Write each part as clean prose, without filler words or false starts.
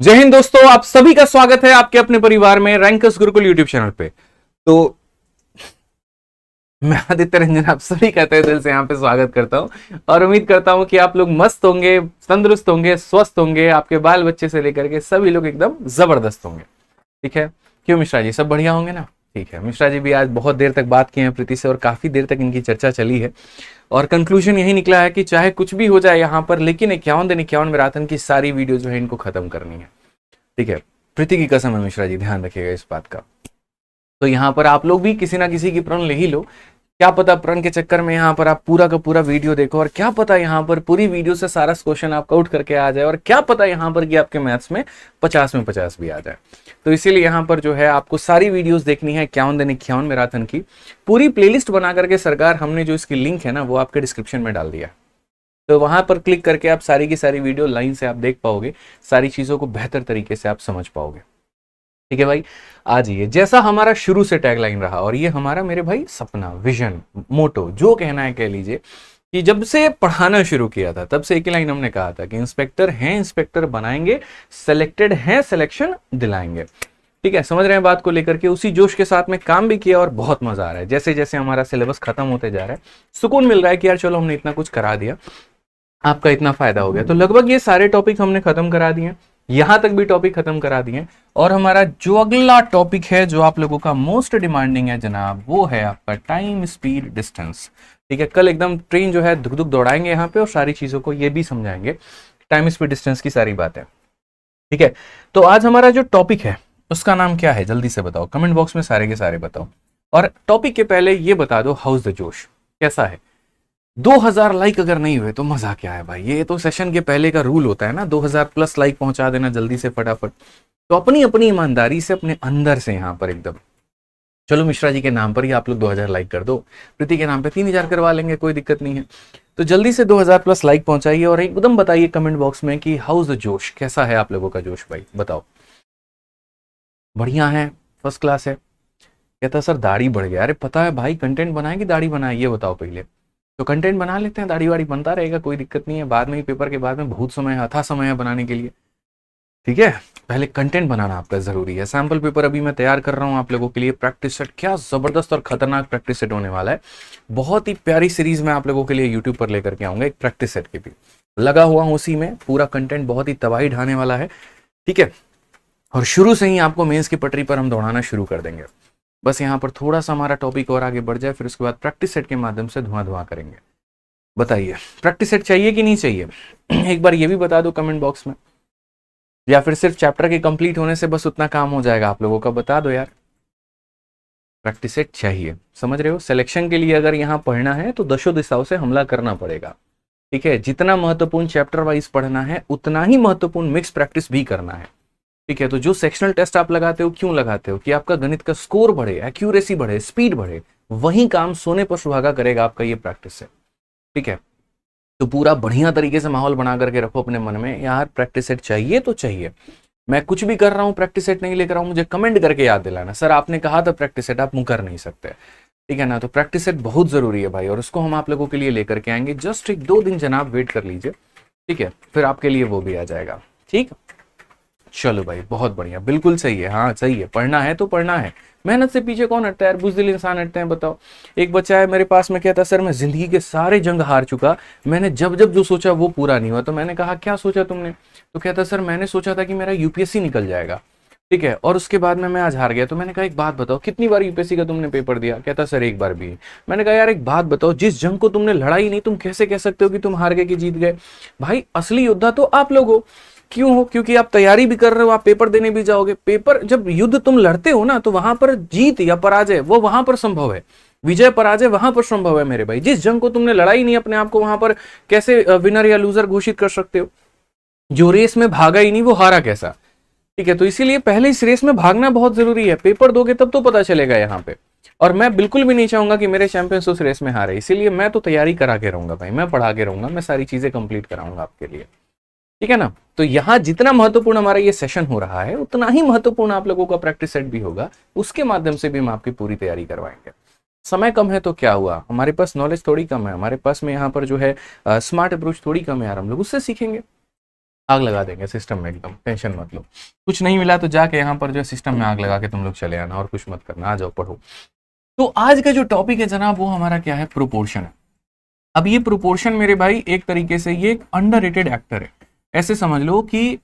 जय हिंद दोस्तों, आप सभी का स्वागत है आपके अपने परिवार में रैंकर्स गुरुकुल यूट्यूब चैनल पे। तो मैं आदित्य रंजन आप सभी का तहे दिल से यहाँ पे स्वागत करता हूँ और उम्मीद करता हूँ कि आप लोग मस्त होंगे, तंदुरुस्त होंगे, स्वस्थ होंगे, आपके बाल बच्चे से लेकर के सभी लोग एकदम जबरदस्त होंगे। ठीक है, क्यों मिश्रा जी, सब बढ़िया होंगे ना? ठीक है, मिश्रा जी भी आज बहुत देर तक बात किए हैं प्रीति से और काफी देर तक इनकी चर्चा चली है और कंक्लूजन यही निकला है कि चाहे कुछ भी हो जाए यहाँ पर, लेकिन 51 दिन 51 मैराथन की सारी वीडियो जो है इनको खत्म करनी है। ठीक है, प्रीति की कसम है मिश्रा जी, ध्यान रखिएगा इस बात का। तो यहाँ पर आप लोग भी किसी ना किसी की प्रण ले ही लो। क्या पता प्रण के चक्कर में यहाँ पर आप पूरा का पूरा वीडियो देखो और क्या पता यहाँ पर पूरी वीडियो से सारा क्वेश्चन आपका आउट करके आ जाए और क्या पता यहाँ पर कि आपके मैथ्स में 50 में 50 भी आ जाए। तो इसीलिए यहाँ पर जो है आपको सारी वीडियोस देखनी है 51 दिन 51 मैराथन की पूरी प्लेलिस्ट बना करके सरकार हमने जो इसकी लिंक है ना वो आपके डिस्क्रिप्शन में डाल दिया। तो वहां पर क्लिक करके आप सारी की सारी वीडियो लाइन से आप देख पाओगे, सारी चीजों को बेहतर तरीके से आप समझ पाओगे। ठीक है भाई, आ जाइए। जैसा हमारा शुरू से टैगलाइन रहा और ये हमारा मेरे भाई सपना, विजन, मोटो जो कहना है कह लीजिए, कि जब से पढ़ाना शुरू किया था तब से एक ही लाइन हमने कहा था कि इंस्पेक्टर हैं इंस्पेक्टर बनाएंगे, सेलेक्टेड हैं सिलेक्शन दिलाएंगे। ठीक है, समझ रहे हैं बात को लेकर के। उसी जोश के साथ में काम भी किया और बहुत मजा आ रहा है। जैसे जैसे हमारा सिलेबस खत्म होते जा रहा है सुकून मिल रहा है कि यार चलो हमने इतना कुछ करा दिया, आपका इतना फायदा हो गया। तो लगभग ये सारे टॉपिक हमने खत्म करा दिए, यहां तक भी टॉपिक खत्म करा दिए और हमारा जो अगला टॉपिक है जो आप लोगों का मोस्ट डिमांडिंग है जनाब, वो है आपका टाइम स्पीड डिस्टेंस। ठीक है, कल एकदम ट्रेन जो है धुक धुक दौड़ाएंगे यहाँ पे और सारी चीजों को ये भी समझाएंगे, टाइम स्पीड डिस्टेंस की सारी बातें। ठीक है, तो आज हमारा जो टॉपिक है उसका नाम क्या है जल्दी से बताओ, कमेंट बॉक्स में सारे के सारे बताओ। और टॉपिक के पहले ये बता दो, हाउस द जोश कैसा है? 2000 लाइक अगर नहीं हुए तो मजा क्या है भाई? ये तो सेशन के पहले का रूल होता है ना, 2000 प्लस लाइक पहुंचा देना जल्दी से फटाफट। तो अपनी अपनी ईमानदारी से अपने अंदर से यहाँ पर एकदम, चलो मिश्रा जी के नाम पर ही आप लोग 2000 लाइक कर दो, प्रीति के नाम पे 3000 करवा लेंगे, कोई दिक्कत नहीं है। तो जल्दी से 2000 प्लस लाइक पहुंचाइए और एकदम बताइए कमेंट बॉक्स में कि हाउस द जोश, कैसा है आप लोगों का जोश भाई, बताओ। बढ़िया है, फर्स्ट क्लास है। कहता सर दाढ़ी बढ़ गया। अरे पता है भाई, कंटेंट बनाए कि दाढ़ी बनाए ये बताओ पहले। तो कंटेंट बना लेते हैं, दाढ़ी वाड़ी बनता रहेगा, कोई दिक्कत नहीं है। बाद में ही पेपर के बाद में बहुत समय है, अथा समय है बनाने के लिए। ठीक है, पहले कंटेंट बनाना आपका जरूरी है। सैंपल पेपर अभी मैं तैयार कर रहा हूँ आप लोगों के लिए। प्रैक्टिस सेट, क्या जबरदस्त और खतरनाक प्रैक्टिस सेट होने वाला है। बहुत ही प्यारी सीरीज में आप लोगों के लिए यूट्यूब पर लेकर के आऊंगा, एक प्रैक्टिस सेट की भी लगा हुआ हूँ उसी में। पूरा कंटेंट बहुत ही तबाही ढाने वाला है। ठीक है, और शुरू से ही आपको मेंस की पटरी पर हम दौड़ाना शुरू कर देंगे। बस यहाँ पर थोड़ा सा हमारा टॉपिक और आगे बढ़ जाए, फिर उसके बाद प्रैक्टिस सेट के माध्यम से धुआं धुआं करेंगे। बताइए प्रैक्टिस सेट चाहिए कि नहीं चाहिए? एक बार ये भी बता दो कमेंट बॉक्स में, या फिर सिर्फ चैप्टर के कंप्लीट होने से बस उतना काम हो जाएगा आप लोगों का? बता दो यार, प्रैक्टिस सेट चाहिए, समझ रहे हो? सिलेक्शन के लिए अगर यहाँ पढ़ना है तो दशों दिशाओं से हमला करना पड़ेगा। ठीक है, जितना महत्वपूर्ण चैप्टर वाइज पढ़ना है उतना ही महत्वपूर्ण मिक्स प्रैक्टिस भी करना है। ठीक है, तो जो सेक्शनल टेस्ट आप लगाते हो क्यों लगाते हो? कि आपका गणित का स्कोर बढ़े, एक्यूरेसी बढ़े, स्पीड बढ़े। वही काम सोने पर सुहागा करेगा आपका ये प्रैक्टिस से। ठीक है, तो पूरा बढ़िया तरीके से माहौल बना करके रखो अपने मन में, यार प्रैक्टिस सेट चाहिए तो चाहिए। मैं कुछ भी कर रहा हूँ प्रैक्टिस सेट नहीं लेकर आऊँ, मुझे कमेंट करके याद दिलाना, सर आपने कहा था प्रैक्टिस सेट, आप मुकर नहीं सकते। ठीक है ना, तो प्रैक्टिस सेट बहुत जरूरी है भाई और उसको हम आप लोगों के लिए लेकर के आएंगे। जस्ट 1-2 दिन जनाब वेट कर लीजिए। ठीक है, फिर आपके लिए वो भी आ जाएगा। ठीक, चलो भाई बहुत बढ़िया, बिल्कुल सही है। हाँ सही है, पढ़ना है तो पढ़ना है। मेहनत से पीछे कौन हटता है यार, बुज़दिल इंसान हटते हैं बताओ। एक बच्चा है मेरे पास में, कहता सर मैं जिंदगी के सारे जंग हार चुका, मैंने जब जब जो सोचा वो पूरा नहीं हुआ। तो मैंने कहा क्या सोचा तुमने? तो कहता सर मैंने सोचा था कि मेरा यूपीएससी निकल जाएगा। ठीक है, और उसके बाद में मैं आज हार गया। तो मैंने कहा एक बात बताओ, कितनी बार यूपीएससी का तुमने पेपर दिया? कहता सर एक बार भी। मैंने कहा यार एक बात बताओ, जिस जंग को तुमने लड़ा ही नहीं तुम कैसे कह सकते हो कि तुम हार गए कि जीत गए? भाई असली योद्धा तो आप लोग हो। क्यों हो? क्योंकि आप तैयारी भी कर रहे हो, आप पेपर देने भी जाओगे। पेपर जब युद्ध तुम लड़ते हो ना तो वहां पर जीत या पराजय वो वहां पर संभव है, विजय पराजय वहां पर संभव है मेरे भाई। जिस जंग को तुमने लड़ा ही नहीं अपने आप को वहां पर कैसे विनर या लूजर घोषित कर सकते हो? जो रेस में भागा ही नहीं वो हारा कैसा? ठीक है, तो इसीलिए पहले इस रेस में भागना बहुत जरूरी है। पेपर दोगे तब तो पता चलेगा यहाँ पे। और मैं बिल्कुल भी नहीं चाहूंगा कि मेरे चैंपियंस उस रेस में हारे, इसीलिए मैं तो तैयारी करा के रहूंगा भाई, मैं पढ़ा के रहूंगा, मैं सारी चीजें कंप्लीट कराऊंगा आपके लिए। ठीक है ना, तो यहां जितना महत्वपूर्ण हमारा ये सेशन हो रहा है उतना ही महत्वपूर्ण आप लोगों का प्रैक्टिस सेट भी होगा, उसके माध्यम से भी हम आपकी पूरी तैयारी करवाएंगे। समय कम है तो क्या हुआ, हमारे पास नॉलेज थोड़ी कम है, हमारे पास में यहाँ पर जो है स्मार्ट अप्रोच थोड़ी कम है यार, हम लोग उससे सीखेंगे, आग लगा देंगे सिस्टम में, एकदम टेंशन मत लो। कुछ नहीं मिला तो जाके यहाँ पर जो है सिस्टम में आग लगा के तुम लोग चले आना, और कुछ मत करना, आ जाओ पढ़ो। तो आज का जो टॉपिक है जनाब वो हमारा क्या है, प्रोपोर्शन। अब ये प्रोपोर्शन मेरे भाई एक तरीके से ये एक अंडररेटेड एक्टर है। ऐसे समझ लो कि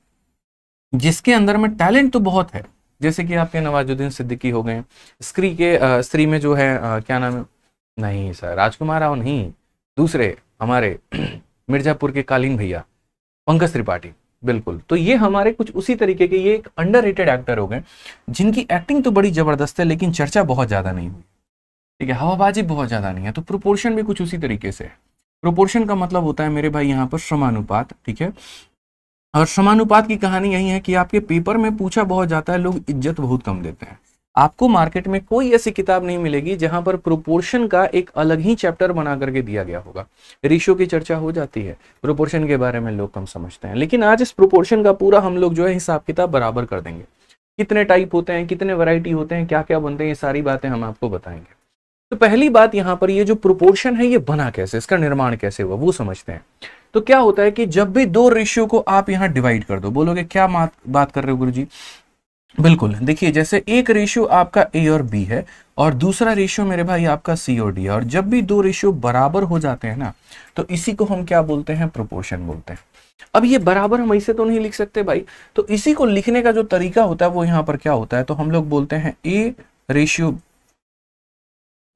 जिसके अंदर में टैलेंट तो बहुत है, जैसे कि आपके नवाजुद्दीन सिद्दीकी हो गए, स्त्री में जो है क्या नाम है, नहीं सर राजकुमार राव नहीं, दूसरे हमारे मिर्जापुर के कालीन भैया, पंकज त्रिपाठी, बिल्कुल। तो ये हमारे कुछ उसी तरीके के ये एक अंडररेटेड एक्टर हो गए, जिनकी एक्टिंग तो बड़ी जबरदस्त है लेकिन चर्चा बहुत ज्यादा नहीं हुई, ठीक है, हवाबाजी बहुत ज्यादा नहीं है। तो प्रोपोर्शन भी कुछ उसी तरीके से है। प्रोपोर्शन का मतलब होता है मेरे भाई यहाँ पर समानुपात, ठीक है। और समानुपात की कहानी यही है कि आपके पेपर में पूछा बहुत जाता है, लोग इज्जत बहुत कम देते हैं। आपको मार्केट में कोई ऐसी किताब नहीं मिलेगी जहां पर प्रोपोर्शन का एक अलग ही चैप्टर बना करके दिया गया होगा। रेशियो की चर्चा हो जाती है, प्रोपोर्शन के बारे में लोग कम समझते हैं, लेकिन आज इस प्रोपोर्शन का पूरा हम लोग जो है हिसाब किताब बराबर कर देंगे। कितने टाइप होते हैं, कितने वैरायटी होते हैं, क्या क्या बनते हैं, ये सारी बातें हम आपको बताएंगे। तो पहली बात यहाँ पर ये जो प्रोपोर्शन है ये बना कैसे, इसका निर्माण कैसे हुआ वो समझते हैं। तो क्या होता है कि जब भी दो रेशियो को आप यहाँ डिवाइड कर दो, बोलोगे क्या बात कर रहे हो गुरुजी, बिल्कुल। देखिए जैसे एक रेशियो आपका ए और बी है और दूसरा रेशियो मेरे भाई आपका सी और डी है, और जब भी दो रेशियो बराबर हो जाते हैं ना, तो इसी को हम क्या बोलते हैं, प्रोपोर्शन बोलते हैं। अब ये बराबर हम ऐसे तो नहीं लिख सकते भाई, तो इसी को लिखने का जो तरीका होता है वो यहाँ पर क्या होता है, तो हम लोग बोलते हैं ए रेशियो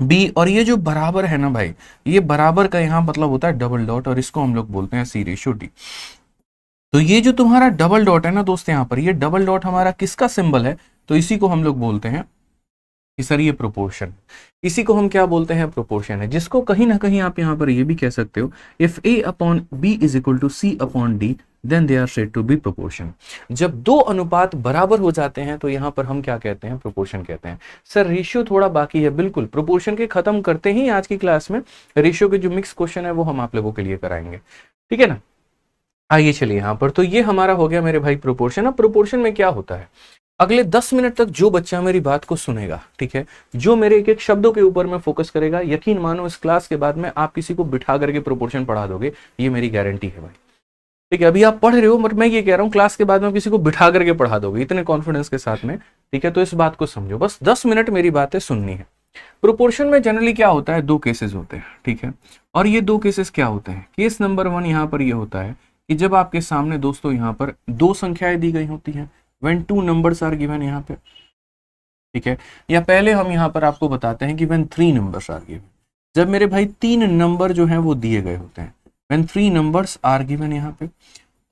बी, और ये जो बराबर है ना भाई, ये बराबर का यहाँ मतलब होता है डबल डॉट, और इसको हम लोग बोलते हैं सी रेशियो डी। तो ये जो तुम्हारा डबल डॉट है ना दोस्त, यहाँ पर ये डबल डॉट हमारा किसका सिंबल है, तो इसी को हम लोग बोलते हैं कि सर ये प्रोपोर्शन, इसी को हम क्या बोलते हैं, प्रोपोर्शन है। जिसको कहीं ना कहीं आप यहाँ पर ये भी कह सकते हो, if A upon B is equal to C upon D then they are said to be proportion. जब दो अनुपात बराबर हो जाते हैं तो यहाँ पर हम क्या कहते हैं, प्रोपोर्शन कहते हैं। सर रेशियो थोड़ा बाकी है, बिल्कुल प्रोपोर्शन के खत्म करते ही आज की क्लास में रेशियो के जो मिक्स क्वेश्चन है वो हम आप लोगों के लिए कराएंगे, ठीक है ना। आइए चलिए यहाँ पर, तो ये हमारा हो गया मेरे भाई प्रोपोर्शन। अब प्रोपोर्शन में क्या होता है, अगले 10 मिनट तक जो बच्चा मेरी बात को सुनेगा, ठीक है, जो मेरे एक एक शब्दों के ऊपर में फोकस करेगा, यकीन मानो इस क्लास के बाद में आप किसी को बिठा करके प्रोपोर्शन पढ़ा दोगे, ये मेरी गारंटी है भाई, ठीक है। अभी आप पढ़ रहे हो बट मैं ये कह रहा हूँ क्लास के बाद में किसी को बिठा करके पढ़ा दोगे इतने कॉन्फिडेंस के साथ में, ठीक है। तो इस बात को समझो, बस 10 मिनट मेरी बातें सुननी है। प्रोपोर्शन में जनरली क्या होता है, दो केसेस होते हैं, ठीक है। और ये दो केसेस क्या होते हैं, केस नंबर 1 यहाँ पर ये होता है कि जब आपके सामने दोस्तों यहाँ पर दो संख्याएं दी गई होती हैं, when two numbers are given यहाँ पे, ठीक है। या पहले हम यहाँ पर आपको बताते हैं कि when 3 numbers are given, जब मेरे भाई 3 नंबर जो हैं वो दिए गए होते हैं, when 3 numbers are given यहाँ पे।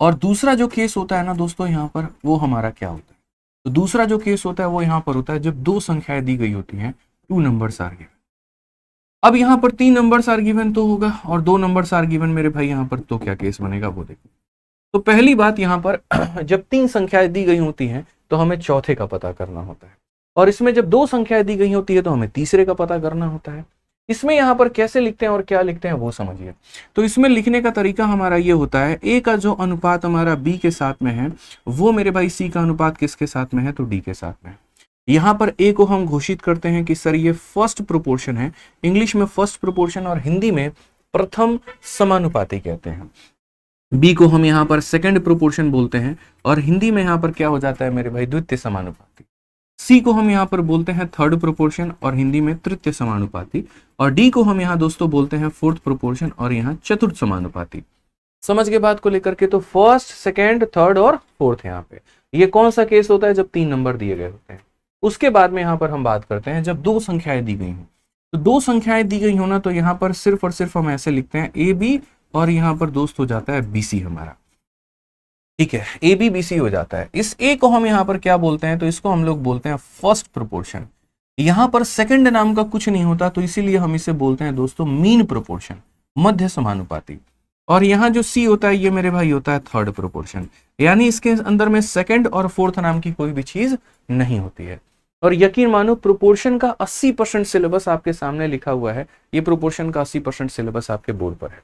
और दूसरा जो केस होता है ना दोस्तों यहाँ पर, वो हमारा क्या होता है, तो दूसरा जो केस होता है वो यहाँ पर होता है जब दो संख्याएं दी गई होती हैं, 2 numbers are given। अब यहाँ पर 3 numbers are given तो होगा, और 2 numbers are given मेरे भाई यहाँ पर, तो क्या केस बनेगा वो देखो। तो पहली बात यहाँ पर जब 3 संख्याएं दी गई होती हैं तो हमें चौथे का पता करना होता है, और इसमें जब 2 संख्याएं दी गई होती है तो हमें तीसरे का पता करना होता है। इसमें यहाँ पर कैसे लिखते हैं और क्या लिखते हैं वो समझिए। तो इसमें लिखने का तरीका हमारा ये होता है, ए का जो अनुपात हमारा बी के साथ में है वो मेरे भाई सी का अनुपात किसके साथ में है, तो डी के साथ में है। यहाँ पर ए को हम घोषित करते हैं कि सर ये फर्स्ट प्रोपोर्शन है, इंग्लिश में फर्स्ट प्रोपोर्शन और हिंदी में प्रथम समानुपाती कहते हैं। बी को हम यहाँ पर सेकंड प्रोपोर्शन बोलते हैं, और हिंदी में यहाँ पर क्या हो जाता है मेरे भाई, द्वितीय समानुपाती। सी को हम यहाँ पर बोलते हैं थर्ड प्रोपोर्शन, और हिंदी में तृतीय समानुपाती। और डी को हम यहाँ दोस्तों बोलते हैं फोर्थ प्रोपोर्शन, और यहाँ चतुर्थ समानुपाती। समझ के बात को लेकर के, तो फर्स्ट, सेकेंड, थर्ड और फोर्थ यहाँ पे ये कौन सा केस होता है, जब 3 नंबर दिए गए होते हैं। उसके बाद में यहाँ पर हम बात करते हैं जब 2 संख्याएं दी गई हो, तो 2 संख्याएं दी गई हो ना, तो यहाँ पर सिर्फ और सिर्फ हम ऐसे लिखते हैं ए बी, और यहाँ पर दोस्त हो जाता है बीसी हमारा, ठीक है, ए बी बीसी हो जाता है। इस ए को हम यहाँ पर क्या बोलते हैं, तो इसको हम लोग बोलते हैं फर्स्ट प्रोपोर्शन। यहाँ पर सेकंड नाम का कुछ नहीं होता, तो इसीलिए हम इसे बोलते हैं दोस्तों मीन प्रोपोर्शन, मध्य समानुपाती। और यहाँ जो सी होता है ये मेरे भाई होता है थर्ड प्रोपोर्शन, यानी इसके अंदर में सेकंड और फोर्थ नाम की कोई भी चीज नहीं होती है। और यकीन मानो प्रोपोर्शन का 80% सिलेबस आपके सामने लिखा हुआ है, ये प्रोपोर्शन का 80% सिलेबस आपके बोर्ड पर है,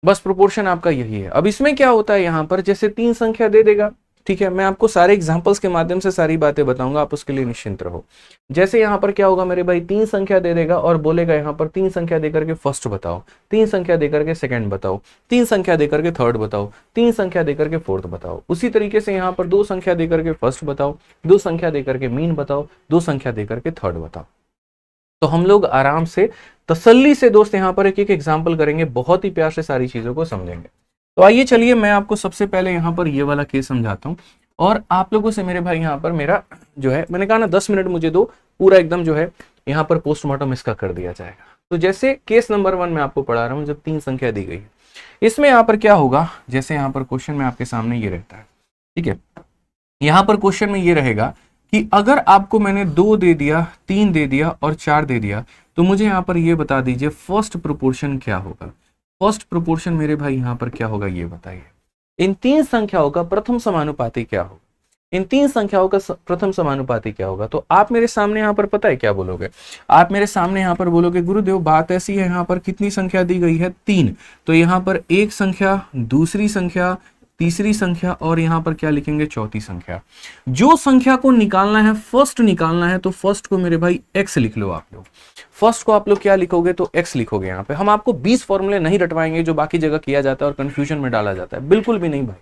बस प्रोपोर्शन आपका यही है। अब इसमें क्या होता है, यहाँ पर जैसे 3 संख्या दे देगा, ठीक है, मैं आपको सारे एग्जांपल्स के माध्यम से सारी बातें बताऊंगा, आप उसके लिए निश्चिंत रहो। जैसे यहाँ पर क्या होगा मेरे भाई, 3 संख्या दे देगा और बोलेगा यहाँ पर 3 संख्या देकर के फर्स्ट बताओ, 3 संख्या देकर के सेकंड बताओ, 3 संख्या देकर के थर्ड बताओ, 3 संख्या देकर के फोर्थ बताओ। उसी तरीके से यहाँ पर 2 संख्या देकर के फर्स्ट बताओ, 2 संख्या देकर के मीन बताओ, 2 संख्या देकर के थर्ड बताओ। तो हम लोग आराम से तसल्ली से दोस्त यहाँ पर एक एक एग्जाम्पल करेंगे, बहुत ही प्यार से सारी चीजों को समझेंगे। तो आइए चलिए मैं आपको सबसे पहले यहाँ पर ये वाला केस समझाता हूँ, और आप लोगों से मेरे भाई यहाँ पर मेरा जो है, मैंने कहा ना 10 मिनट मुझे दो, पूरा एकदम जो है यहाँ पर पोस्टमार्टम इसका कर दिया जाएगा। तो जैसे केस नंबर 1 में आपको पढ़ा रहा हूँ, जब 3 संख्या दी गई है, इसमें यहाँ पर क्या होगा, जैसे यहाँ पर क्वेश्चन में आपके सामने ये रहता है, ठीक है, यहाँ पर क्वेश्चन में ये रहेगा कि अगर आपको मैंने 2 दे दिया, 3 दे दिया और 4 दे दिया, तो मुझे यहाँ पर ये बता दीजिए फर्स्ट प्रोपोर्शन क्या होगा। फर्स्ट प्रोपोर्शन मेरे भाई यहाँ पर क्या होगा ये बताइए। इन 3 संख्याओं का प्रथम समानुपाती क्या होगा, इन 3 संख्याओं का प्रथम समानुपाती क्या होगा। तो आप मेरे सामने यहाँ पर पता है क्या बोलोगे, आप मेरे सामने यहाँ पर बोलोगे गुरुदेव बात ऐसी है, यहाँ पर कितनी संख्या दी गई है 3, तो यहाँ पर एक संख्या, दूसरी संख्या, तीसरी संख्या और यहाँ पर क्या लिखेंगे, चौथी संख्या। जो संख्या को निकालना है, फर्स्ट निकालना है, तो फर्स्ट को मेरे भाई x लिख लो आप लोग। फर्स्ट को आप लोग क्या लिखोगे, तो x लिखोगे। यहाँ पे हम आपको 20 फॉर्मूले नहीं रटवाएंगे जो बाकी जगह किया जाता है और कंफ्यूजन में डाला जाता है, बिल्कुल भी नहीं भाई,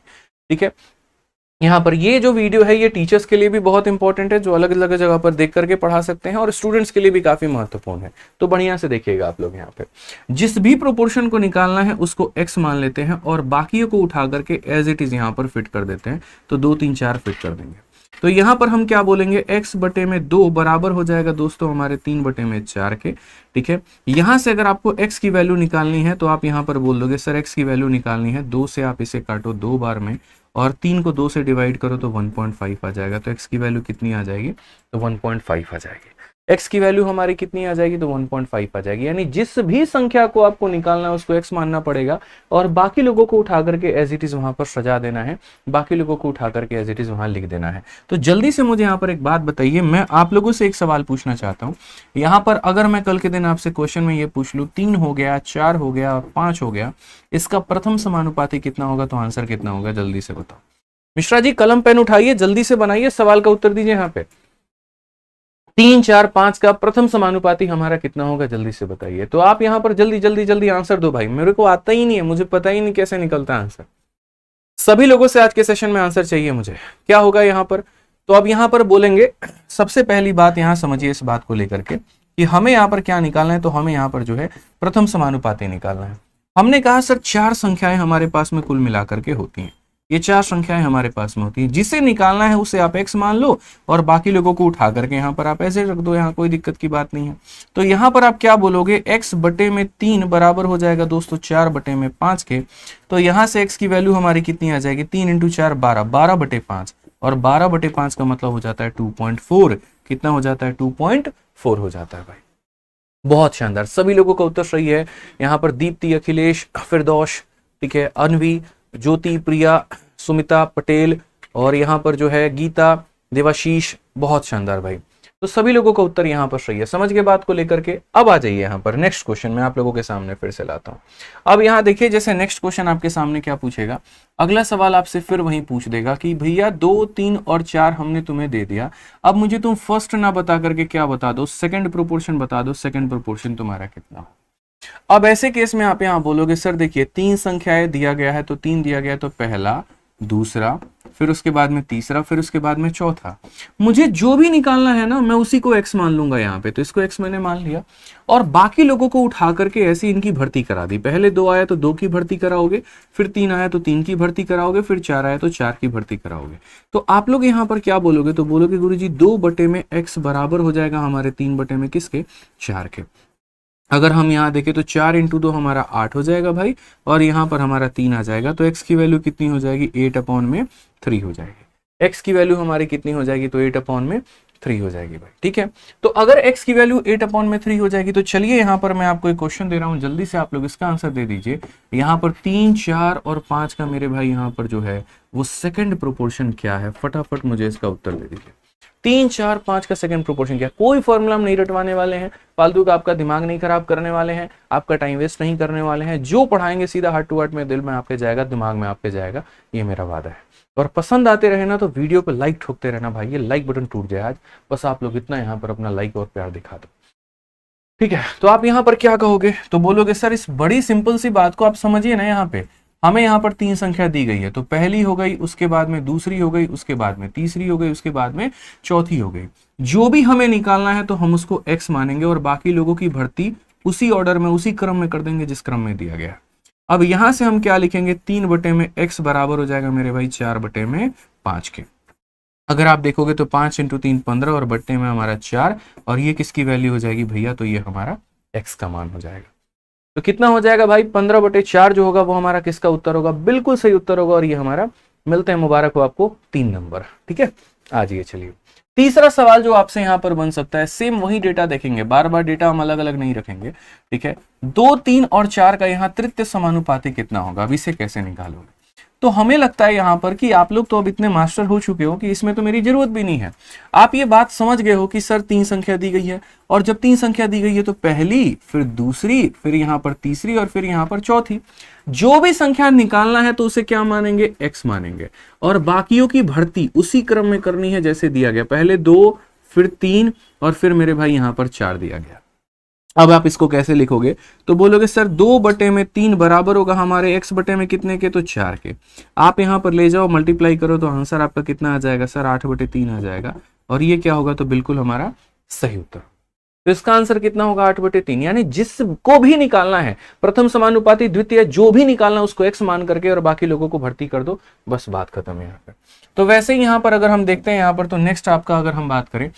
ठीक है। यहाँ पर ये जो वीडियो है ये टीचर्स के लिए भी बहुत इंपॉर्टेंट है, जो अलग अलग जगह पर देख करके पढ़ा सकते हैं, और स्टूडेंट्स के लिए भी काफी महत्वपूर्ण है। तो बढ़िया से देखिएगा आप लोग, यहाँ पे जिस भी प्रोपोर्शन को निकालना है उसको x मान लेते हैं और बाकियों को उठा करके एज इट इज यहाँ पर फिट कर देते हैं। तो 2 3 4 फिट कर देंगे। तो यहाँ पर हम क्या बोलेंगे, x बटे में 2 बराबर हो जाएगा दोस्तों हमारे 3 बटे में 4 के, ठीक है। यहाँ से अगर आपको x की वैल्यू निकालनी है तो आप यहाँ पर बोल दोगे सर x की वैल्यू निकालनी है, 2 से आप इसे काटो 2 बार में और 3 को 2 से डिवाइड करो तो 1.5 आ जाएगा। तो x की वैल्यू कितनी आ जाएगी, तो 1.5 आ जाएगी। x की वैल्यू हमारी कितनी आ जाएगी, तो 1.5 आ जाएगी। यानी जिस भी संख्या को आपको निकालना है उसको x मानना पड़ेगा और बाकी लोगों को उठा करके एज इट इज वहां पर सजा देना है, बाकी लोगों को उठा करके एज इट इज वहां लिख देना है। तो जल्दी से मुझे यहाँ पर एक बात बताइए, मैं आप लोगों से एक सवाल पूछना चाहता हूँ। यहाँ पर अगर मैं कल के दिन आपसे क्वेश्चन में ये पूछ लूँ 3 हो गया, 4 हो गया, 5 हो गया, इसका प्रथम समानुपाती कितना होगा, तो आंसर कितना होगा, जल्दी से बताओ। मिश्रा जी कलम पेन उठाइए, जल्दी से बनाइए, सवाल का उत्तर दीजिए। यहाँ पे 3 4 5 का प्रथम समानुपाती हमारा कितना होगा, जल्दी से बताइए। तो आप यहाँ पर जल्दी जल्दी जल्दी आंसर दो भाई, मेरे को आता ही नहीं है, मुझे पता ही नहीं कैसे निकलता आंसर। सभी लोगों से आज के सेशन में आंसर चाहिए मुझे, क्या होगा यहाँ पर। तो अब यहाँ पर बोलेंगे, सबसे पहली बात यहाँ समझिए इस बात को लेकर के कि हमें यहाँ पर क्या निकालना है, तो हमें यहाँ पर जो है प्रथम समानुपाती निकालना है। हमने कहा सर 4 संख्याएं हमारे पास में कुल मिलाकर के होती हैं, ये 4 संख्याएं हमारे पास में होती हैं, जिसे निकालना है उसे आप x मान लो और बाकी लोगों को उठा करके यहाँ पर आप ऐसे रख दो, यहाँ कोई दिक्कत की बात नहीं है। तो यहाँ पर आप क्या बोलोगे, x बटे में 3 बराबर हो जाएगा दोस्तों 4 बटे में 5 के। तो यहाँ से x की वैल्यू हमारी कितनी आ जाएगी, 3 × 4 12, 12 बटे 5, और 12 बटे 5 का मतलब हो जाता है 2.4। कितना हो जाता है, 2.4 हो जाता है भाई। बहुत शानदार, सभी लोगों का उत्तर सही है। यहाँ पर दीप्ति, अखिलेश, फिरदौश, ठीक है, अनवी, ज्योति, प्रिया, सुमिता, पटेल, और यहाँ पर जो है गीता, देवाशीष, बहुत शानदार भाई। तो सभी लोगों का उत्तर यहाँ पर सही है। समझ गए बात को लेकर के। अब आ जाइए यहाँ पर नेक्स्ट क्वेश्चन मैं आप लोगों के सामने फिर से लाता हूँ। अब यहाँ देखिए, जैसे नेक्स्ट क्वेश्चन आपके सामने क्या पूछेगा, अगला सवाल आपसे फिर वही पूछ देगा कि भैया 2 3 और 4 हमने तुम्हें दे दिया, अब मुझे तुम फर्स्ट ना बता करके क्या बता दो, सेकंड प्रोपोर्शन बता दो, सेकंड प्रोपोर्शन तुम्हारा कितना हो। अब ऐसे केस में आप यहाँ बोलोगे सर देखिए 3 संख्याएं दिया गया है, तो 3 दिया गया, तो पहला, दूसरा, फिर उसके बाद में तीसरा, फिर उसके बाद में चौथा। मुझे जो भी निकालना है ना मैं उसी को x मान लूंगा यहाँ पे। तो इसको x मैंने मान लिया और बाकी लोगों को उठा करके ऐसे इनकी भर्ती करा दी। पहले 2 आया तो 2 की भर्ती कराओगे, फिर 3 आया तो 3 की भर्ती कराओगे, फिर 4 आया तो 4 की भर्ती कराओगे। तो आप लोग यहाँ पर क्या बोलोगे, तो बोलोगे गुरुजी 2 बटे में x बराबर हो जाएगा हमारे 3 बटे में किसके, 4 के। अगर हम यहाँ देखें तो 4 × 2 हमारा 8 हो जाएगा भाई, और यहाँ पर हमारा 3 आ जाएगा। तो x की वैल्यू कितनी हो जाएगी, 8/3 हो जाएगी। x की वैल्यू हमारी कितनी हो जाएगी, तो 8/3 हो जाएगी भाई, ठीक है। तो अगर x की वैल्यू 8/3 हो जाएगी, तो चलिए यहाँ पर मैं आपको एक क्वेश्चन दे रहा हूँ, जल्दी से आप लोग इसका आंसर दे दीजिए। यहाँ पर 3 4 और 5 का मेरे भाई यहाँ पर जो है वो सेकंड प्रोपोर्शन क्या है, फटाफट मुझे इसका उत्तर दे दीजिए। 3 4 5 का सेकंड प्रोपोर्शन किया। कोई फॉर्मूला हम नहीं रटवाने वाले हैं, फालतू का आपका दिमाग नहीं खराब करने वाले हैं, आपका टाइम वेस्ट नहीं करने वाले हैं। जो पढ़ाएंगे सीधा हार्ट टू हार्ट में, दिल में आपके जाएगा, दिमाग में आपके जाएगा, ये मेरा वादा है। और पसंद आते रहे ना तो वीडियो पे लाइक ठोकते रहना भाई, ये लाइक बटन टूट जाए आज, बस आप लोग इतना यहाँ पर अपना लाइक और प्यार दिखा दो, ठीक है। तो आप यहाँ पर क्या कहोगे, तो बोलोगे सर इस बड़ी सिंपल सी बात को आप समझिए ना, यहाँ पे हमें यहाँ पर 3 संख्या दी गई है, तो पहली हो गई, उसके बाद में दूसरी हो गई, उसके बाद में तीसरी हो गई, उसके बाद में चौथी हो गई। जो भी हमें निकालना है तो हम उसको x मानेंगे और बाकी लोगों की भर्ती उसी ऑर्डर में, उसी क्रम में कर देंगे जिस क्रम में दिया गया। अब यहां से हम क्या लिखेंगे, 3 बटे में x बराबर हो जाएगा मेरे भाई 4 बटे में 5 के। अगर आप देखोगे तो 5 × 3 15 और बट्टे में हमारा 4, और ये किसकी वैल्यू हो जाएगी भैया, तो ये हमारा x का मान हो जाएगा। तो कितना हो जाएगा भाई, 15/4 जो होगा वो हमारा किसका उत्तर होगा, बिल्कुल सही उत्तर होगा, और ये हमारा मिलते हैं, मुबारक हो आपको 3 नंबर, ठीक है। आ जाइए, चलिए तीसरा सवाल जो आपसे यहां पर बन सकता है, सेम वही डेटा देखेंगे, बार बार डेटा हम अलग अलग नहीं रखेंगे, ठीक है। 2 3 और 4 का यहाँ तृतीय समानुपाती कितना होगा, अब इसे कैसे निकालोगे। तो हमें लगता है यहां पर कि आप लोग तो अब इतने मास्टर हो चुके हो कि इसमें तो मेरी जरूरत भी नहीं है। आप ये बात समझ गए हो कि सर 3 संख्या दी गई है, और जब 3 संख्या दी गई है तो पहली, फिर दूसरी, फिर यहां पर तीसरी, और फिर यहां पर चौथी। जो भी संख्या निकालना है तो उसे क्या मानेंगे, x मानेंगे, और बाकियों की भर्ती उसी क्रम में करनी है जैसे दिया गया, पहले 2, फिर 3, और फिर मेरे भाई यहां पर 4 दिया गया। अब आप इसको कैसे लिखोगे, तो बोलोगे सर 2 बटे में 3 बराबर होगा हमारे x बटे में कितने के, तो 4 के। आप यहां पर ले जाओ, मल्टीप्लाई करो, तो आंसर आपका कितना आ जाएगा सर, 8/3 आ जाएगा, और ये क्या होगा, तो बिल्कुल हमारा सही उत्तर। तो इसका आंसर कितना होगा, 8/3। यानी जिसको भी निकालना है, प्रथम समानुपाती, द्वितीय, जो भी निकालना है उसको x मान करके और बाकी लोगों को भर्ती कर दो, बस बात खत्म है यहाँ पर। तो वैसे ही यहाँ पर अगर हम देखते हैं यहाँ पर, तो नेक्स्ट आपका अगर हम बात करें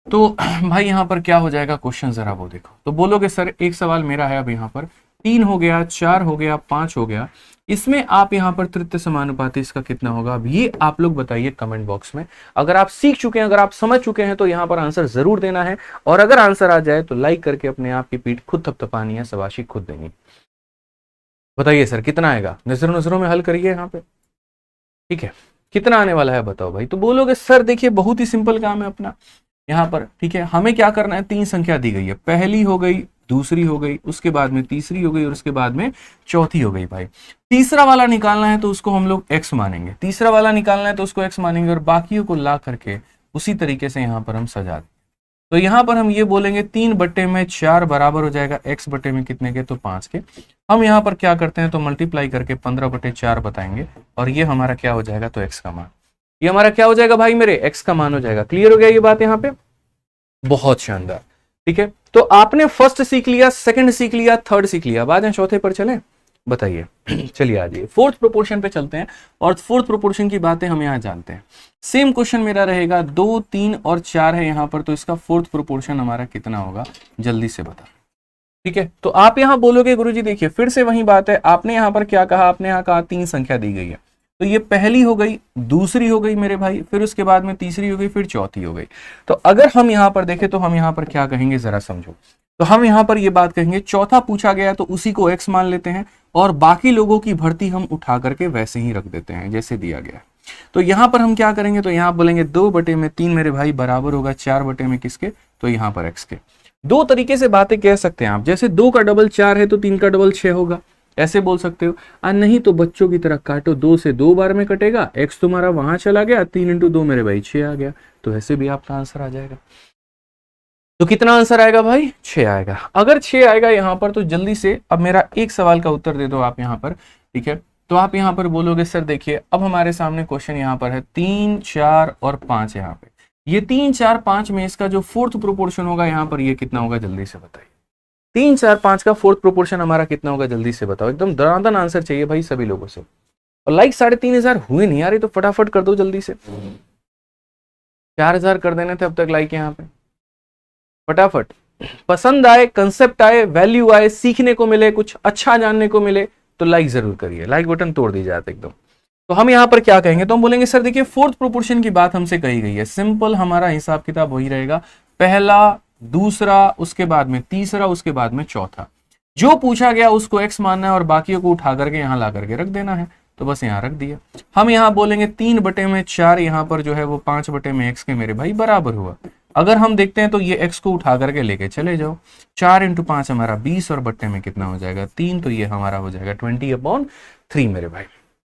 तो भाई यहाँ पर क्या हो जाएगा क्वेश्चन, जरा वो देखो। तो बोलोगे सर एक सवाल मेरा है अब यहाँ पर, 3 हो गया, 4 हो गया, 5 हो गया, इसमें आप यहाँ पर तृतीय समानुपाती इसका कितना होगा। अब ये आप लोग बताइए कमेंट बॉक्स में। अगर आप सीख चुके हैं, अगर आप समझ चुके हैं, तो यहाँ पर आंसर जरूर देना है, और अगर आंसर आ जाए तो लाइक करके अपने आप की पीठ खुद थपथपानी है, शाबाशी खुद देनी। बताइए सर कितना आएगा, नजरों नजरों में हल करिए यहाँ पे, ठीक है। कितना आने वाला है बताओ भाई। तो बोलोगे सर देखिए बहुत ही सिंपल काम है अपना यहाँ पर, ठीक है। हमें क्या करना है, 3 संख्या दी गई है, पहली हो गई, दूसरी हो गई, उसके बाद में तीसरी हो गई, और उसके बाद में चौथी हो गई। भाई तीसरा वाला निकालना है तो उसको हम लोग x मानेंगे, तीसरा वाला निकालना है तो उसको x मानेंगे, और बाकियों को ला करके उसी तरीके से यहाँ पर हम सजा दें। तो यहाँ पर हम ये बोलेंगे 3 बटे में 4 बराबर हो जाएगा x बटे में कितने के, तो 5 के। हम यहाँ पर क्या करते हैं, तो मल्टीप्लाई करके 15/4 बताएंगे, और ये हमारा क्या हो जाएगा, तो x का मान। ये हमारा क्या हो जाएगा भाई, मेरे x का मान हो जाएगा। क्लियर हो गया ये बात यहाँ पे, बहुत शानदार, ठीक है। तो आपने फर्स्ट सीख लिया, सेकंड सीख लिया, थर्ड सीख लिया, बाद में चौथे पर चले, बताइए। चलिए आ जाइए, फोर्थ प्रोपोर्शन पे चलते हैं, और फोर्थ प्रोपोर्शन की बातें हम यहाँ जानते हैं। सेम क्वेश्चन मेरा रहेगा, 2 3 और 4 है यहाँ पर, तो इसका फोर्थ प्रोपोर्शन हमारा कितना होगा, जल्दी से बता, ठीक है। तो आप यहाँ बोलोगे गुरुजी देखिए फिर से वही बात है, आपने यहाँ पर क्या कहा, आपने यहाँ कहा 3 संख्या दी गई है, तो ये पहली हो गई, दूसरी हो गई मेरे भाई, फिर उसके बाद में तीसरी हो गई, फिर चौथी हो गई। तो अगर हम यहाँ पर देखें तो हम यहाँ पर क्या कहेंगे, जरा समझो। तो हम यहाँ पर ये बात कहेंगे, चौथा पूछा गया तो उसी को x मान लेते हैं, और बाकी लोगों की भर्ती हम उठा करके वैसे ही रख देते हैं जैसे दिया गया। तो यहाँ पर हम क्या करेंगे, तो यहाँ बोलेंगे 2 बटे में 3 मेरे भाई बराबर होगा 4 बटे में किसके, तो यहाँ पर x के। दो तरीके से बातें कह सकते हैं आप, जैसे 2 का डबल 4 है तो 3 का डबल 6 होगा, ऐसे बोल सकते हो। नहीं तो बच्चों की तरह काटो, 2 से 2 बार में कटेगा, x तुम्हारा वहां चला गया, 3 × 2 मेरे भाई 6 आ गया, तो ऐसे भी आपका आंसर आ जाएगा। तो कितना आंसर आएगा भाई, 6 आएगा। अगर 6 आएगा यहाँ पर तो जल्दी से अब मेरा एक सवाल का उत्तर दे दो आप यहाँ पर, ठीक है। तो आप यहाँ पर बोलोगे सर देखिए अब हमारे सामने क्वेश्चन यहाँ पर है 3 4 और 5, यहाँ पे ये 3 4 5 में इसका जो फोर्थ प्रोपोर्शन होगा यहाँ पर ये कितना होगा, जल्दी से बताइए। 3 4 5 का फोर्थ प्रोपोर्शन हमारा कितना होगा, जल्दी से बताओ। एकदम दनादन आंसर चाहिए भाई सभी लोगों से। और लाइक 3500 हुए नहीं यार, तो फटाफट कर दो जल्दी से। 4000 कर देने थे अब तक लाइक यहाँ पे, फटाफट। पसंद आए, कंसेप्ट आए, वैल्यू आए, सीखने को मिले, कुछ अच्छा जानने को मिले तो लाइक जरूर करिए, लाइक बटन तोड़ दी जाए एकदम। तो हम यहाँ पर क्या कहेंगे, तो हम बोलेंगे सर देखिए फोर्थ प्रोपोर्शन की बात हमसे कही गई है, सिंपल हमारा हिसाब किताब वही रहेगा, पहला दूसरा उसके बाद में तीसरा उसके बाद में चौथा, जो पूछा गया उसको x मानना है और बाकियों को उठा करके यहाँ ला करके रख देना है। तो बस यहाँ रख दिया। हम यहाँ बोलेंगे 3/4 यहाँ पर जो है वो 5/x के मेरे भाई बराबर हुआ। अगर हम देखते हैं तो ये x को उठा करके लेके चले जाओ, 4 × 5 हमारा 20 और बट्टे में कितना हो जाएगा 3, तो ये हमारा हो जाएगा 20/3 मेरे भाई।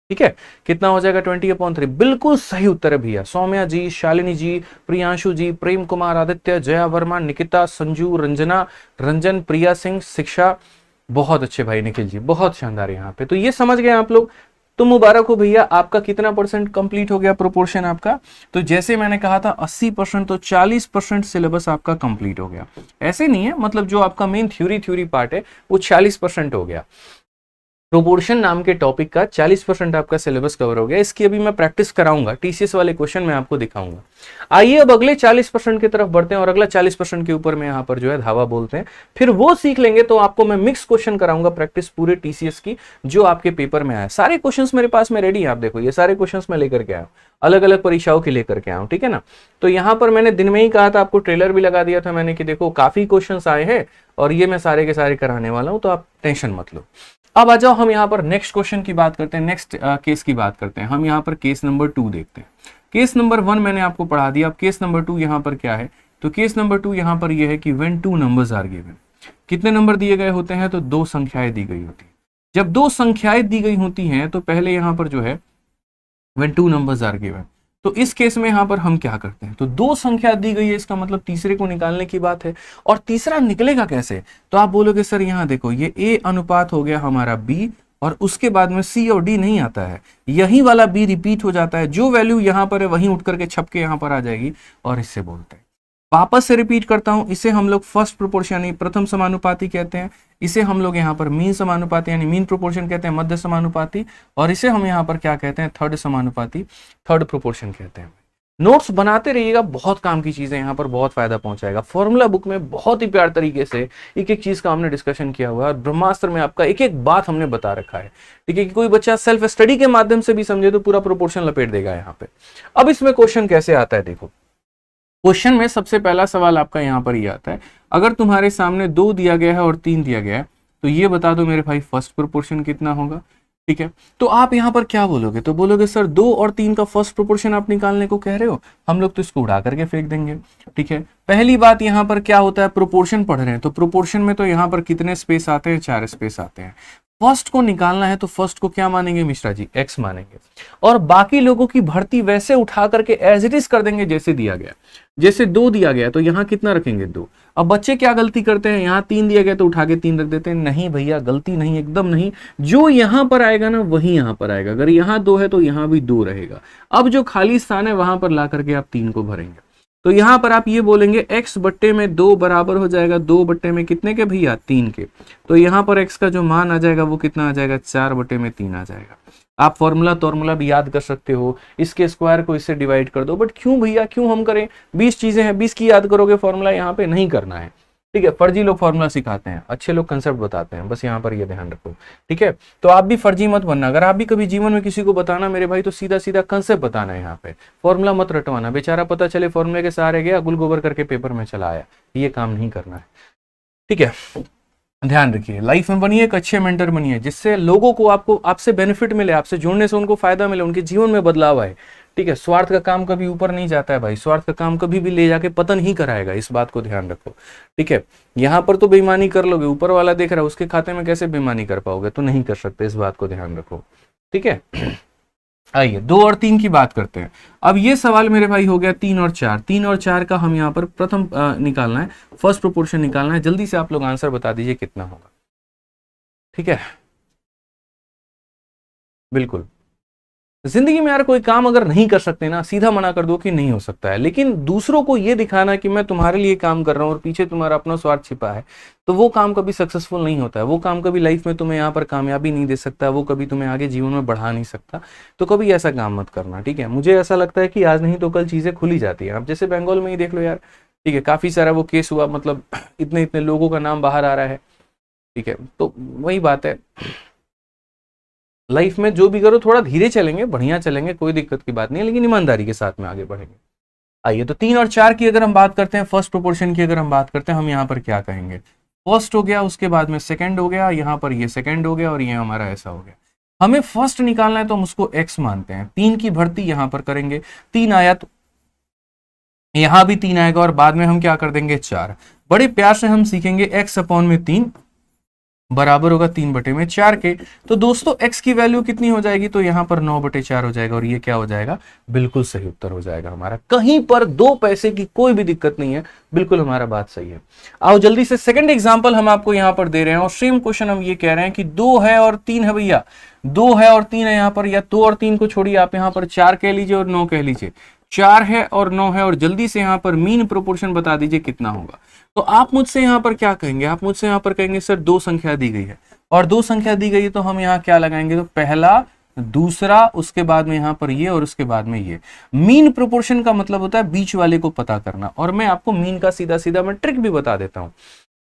ठीक है, कितना हो जाएगा 20/3। बिल्कुल सही उत्तर है भैया। सौम्या जी, शालिनी जी, प्रियांशु जी, प्रेम कुमार, आदित्य, जया वर्मा, निकिता, संजू, रंजना, रंजन, प्रिया सिंह, शिक्षा, बहुत अच्छे भाई निखिल जी, बहुत शानदार यहाँ पे। तो ये समझ गए आप लोग, तो मुबारक हो भैया, आपका कितना % कंप्लीट हो गया प्रोपोर्शन आपका। तो जैसे मैंने कहा था 80%, तो 40% सिलेबस आपका कंप्लीट हो गया। ऐसे नहीं है, मतलब जो आपका मेन थ्योरी पार्ट है वो 40% हो गया। प्रोपोर्शन नाम के टॉपिक का 40% आपका सिलेबस कवर हो गया। इसकी अभी मैं प्रैक्टिस कराऊंगा, टीसीएस वाले क्वेश्चन मैं आपको दिखाऊंगा। आइए अब अगले 40% की तरफ बढ़ते हैं और अगला 40% के ऊपर में यहाँ पर जो है धावा बोलते हैं, फिर वो सीख लेंगे तो आपको मैं मिक्स क्वेश्चन कराऊंगा प्रैक्टिस पूरे टीसीएस की जो आपके पेपर में आया। सारे क्वेश्चंस मेरे पास में रेडी है, आप देखो ये सारे क्वेश्चंस मैं लेकर के आया हूँ, अलग अलग परीक्षाओं के लेकर के आया हूँ, ठीक है ना। तो यहाँ पर मैंने दिन में ही कहा था, आपको ट्रेलर भी लगा दिया था मैंने कि देखो काफी क्वेश्चंस आए हैं और ये मैं सारे के सारे कराने वाला हूँ, तो आप टेंशन मत लो। अब आ जाओ हम यहाँ पर नेक्स्ट क्वेश्चन की बात करते हैं, नेक्स्ट केस की बात करते हैं। हम यहाँ पर केस नंबर 2 देखते हैं। केस नंबर 1 मैंने आपको पढ़ा दिया, अब केस नंबर 2 यहाँ पर क्या है। तो केस नंबर 2 यहाँ पर यह है कि व्हेन 2 नंबर्स आर गिवन, कितने नंबर दिए गए होते हैं, तो 2 संख्याएं दी गई होती है। जब 2 संख्याएं दी गई होती हैं तो पहले यहाँ पर जो है व्हेन 2 नंबर्स आर गिवन, तो इस केस में यहां पर हम क्या करते हैं, तो 2 संख्या दी गई है, इसका मतलब तीसरे को निकालने की बात है। और तीसरा निकलेगा कैसे, तो आप बोलोगे सर यहां देखो ये A अनुपात हो गया हमारा B, और उसके बाद में C और D नहीं आता है, यही वाला B रिपीट हो जाता है, जो वैल्यू यहां पर है वहीं उठ करके छप के यहां पर आ जाएगी, और इससे बोलते हैं। वापस से रिपीट करता हूं, इसे हम लोग फर्स्ट प्रोपोर्शन यानी प्रथम समानुपाती कहते हैं, इसे हम लोग यहाँ पर मीन समानुपाती यानी मीन प्रोपोर्शन कहते हैं, मध्य समानुपाती, और इसे हम यहाँ पर क्या कहते हैं, थर्ड समानुपाती, थर्ड प्रोपोर्शन कहते हैं। नोट्स बनाते रहिएगा, बहुत काम की चीजें यहाँ पर बहुत फायदा पहुंचाएगा। फॉर्मूला बुक में बहुत ही प्यार तरीके से एक एक चीज का हमने डिस्कशन किया हुआ है, और ब्रह्मास्त्र में आपका एक एक बात हमने बता रखा है, ठीक है, कि कोई बच्चा सेल्फ स्टडी के माध्यम से भी समझे तो पूरा प्रोपोर्शन लपेट देगा यहाँ पे। अब इसमें क्वेश्चन कैसे आता है, देखो क्वेश्चन में सबसे पहला सवाल आपका यहाँ पर ये आता है, अगर तुम्हारे सामने 2 दिया गया है और 3 दिया गया है, तो ये बता दो मेरे भाई फर्स्ट प्रोपोर्शन कितना होगा। ठीक है, तो आप यहाँ पर क्या बोलोगे, तो बोलोगे सर 2 और 3 का फर्स्ट प्रोपोर्शन आप निकालने को कह रहे हो, हम लोग तो इसको उड़ा करके फेंक देंगे। ठीक है, पहली बात यहाँ पर क्या होता है, प्रोपोर्शन पढ़ रहे हैं, तो प्रोपोर्शन में तो यहाँ पर कितने स्पेस आते हैं, 4 स्पेस आते हैं। फर्स्ट को निकालना है तो फर्स्ट को क्या मानेंगे मिश्रा जी, x मानेंगे, और बाकी लोगों की भर्ती वैसे उठा करके एज इट इज कर देंगे जैसे दिया गया। जैसे 2 दिया गया तो यहाँ कितना रखेंगे, 2। अब बच्चे क्या गलती करते हैं, यहाँ 3 दिया गया तो उठा के 3 रख देते हैं। नहीं भैया, गलती नहीं, एकदम नहीं, जो यहाँ पर आएगा ना वही यहाँ पर आएगा। अगर यहाँ 2 है तो यहाँ भी 2 रहेगा। अब जो खाली स्थान है वहां पर ला करके आप 3 को भरेंगे, तो यहां पर आप ये बोलेंगे x बट्टे में 2 बराबर हो जाएगा 2 बट्टे में कितने के भैया, 3 के। तो यहां पर x का जो मान आ जाएगा वो कितना आ जाएगा, 4 बट्टे में 3 आ जाएगा। आप फॉर्मूला भी याद कर सकते हो, इसके स्क्वायर को इससे डिवाइड कर दो। बट क्यों भैया, क्यों हम करें, 20 चीजें हैं, 20 की याद करोगे, फॉर्मूला यहाँ पे नहीं करना है। ठीक है, फर्जी लोग फॉर्मूला सिखाते हैं, अच्छे लोग कंसेप्ट बताते हैं, बस यहाँ पर ये ध्यान रखो। ठीक है, तो आप भी फर्जी मत बनना। अगर आप भी कभी जीवन में किसी को बताना मेरे भाई, तो सीधा सीधा कंसेप्ट बताना है, यहाँ पे फॉर्मूला मत रटवाना। बेचारा पता चले फॉर्मूले के सहारे गया, गुल गोबर करके पेपर में चला आया, ये काम नहीं करना है। ठीक है, ध्यान रखिए, लाइफ में बनिए, एक अच्छे मेंटर बनिए, जिससे लोगों को आपसे बेनिफिट मिले, आपसे जुड़ने से उनको फायदा मिले, उनके जीवन में बदलाव आए। ठीक है, स्वार्थ का काम कभी ऊपर नहीं जाता है भाई, स्वार्थ का काम कभी भी ले जाके पतन ही कराएगा, इस बात को ध्यान रखो। ठीक है, यहाँ पर तो बेईमानी कर लोगे, ऊपर वाला देख रहा है, उसके खाते में कैसे बेईमानी कर पाओगे, तो नहीं कर सकते, इस बात को ध्यान रखो। ठीक है, आइए 2 और 3 की बात करते हैं। अब ये सवाल मेरे भाई हो गया 3 और 4। 3 और 4 का हम यहाँ पर प्रथम निकालना है, फर्स्ट प्रोपोर्शन निकालना है। जल्दी से आप लोग आंसर बता दीजिए कितना होगा। ठीक है, बिल्कुल, जिंदगी में यार कोई काम अगर नहीं कर सकते ना, सीधा मना कर दो कि नहीं हो सकता है। लेकिन दूसरों को ये दिखाना कि मैं तुम्हारे लिए काम कर रहा हूँ और पीछे तुम्हारा अपना स्वार्थ छिपा है, तो वो काम कभी सक्सेसफुल नहीं होता है। वो काम कभी लाइफ में तुम्हें यहाँ पर कामयाबी नहीं दे सकता, वो कभी तुम्हें आगे जीवन में बढ़ा नहीं सकता। तो कभी ऐसा काम मत करना। ठीक है, मुझे ऐसा लगता है कि आज नहीं तो कल चीजें खुली जाती है। अब जैसे बंगाल में ही देख लो यार, ठीक है, काफी सारा वो केस हुआ, मतलब इतने इतने लोगों का नाम बाहर आ रहा है। ठीक है, तो वही बात है, लाइफ में जो भी करो थोड़ा धीरे चलेंगे, बढ़िया चलेंगे, कोई दिक्कत की बात नहीं है, लेकिन ईमानदारी के साथ में आगे बढ़ेंगे। आइए, तो 3 और 4 की अगर हम बात करते हैं, फर्स्ट प्रोपोर्शन की अगर हम बात करते हैं, हम यहाँ पर क्या कहेंगे, फर्स्ट हो गया, उसके बाद में सेकंड हो गया, यहाँ पर ये सेकंड हो गया, और ये हमारा ऐसा हो गया। हमें फर्स्ट निकालना है तो हम उसको x मानते हैं। 3 की भर्ती यहां पर करेंगे, 3 आया तो यहां भी 3 आएगा और बाद में हम क्या कर देंगे 4। बड़े प्यार से हम सीखेंगे x अपॉन में 3 बराबर होगा 3/4 के। तो दोस्तों x की वैल्यू कितनी हो जाएगी, तो यहां पर 9/4 हो जाएगा और ये क्या हो जाएगा, बिल्कुल सही उत्तर हो जाएगा हमारा। कहीं पर 2 पैसे की कोई भी दिक्कत नहीं है, बिल्कुल हमारा बात सही है। आओ जल्दी से सेकंड एग्जांपल हम आपको यहां पर दे रहे हैं और सेम क्वेश्चन हम ये कह रहे हैं कि 2 है और 3 है भैया, 2 है और 3 है यहां पर, या 2 और 3 को छोड़िए, आप यहां पर 4 कह लीजिए और 9 कह लीजिए। 4 है और 9 है और जल्दी से यहां पर मीन प्रोपोर्शन बता दीजिए कितना होगा। तो आप मुझसे यहां पर क्या कहेंगे, आप मुझसे यहां पर कहेंगे सर 2 संख्या दी गई है और 2 संख्या दी गई है तो हम यहाँ क्या लगाएंगे, तो पहला दूसरा उसके बाद में यहाँ पर ये और उसके बाद में ये। मीन प्रोपोर्शन का मतलब होता है बीच वाले को पता करना, और मैं आपको मीन का सीधा सीधा मैं ट्रिक भी बता देता हूँ,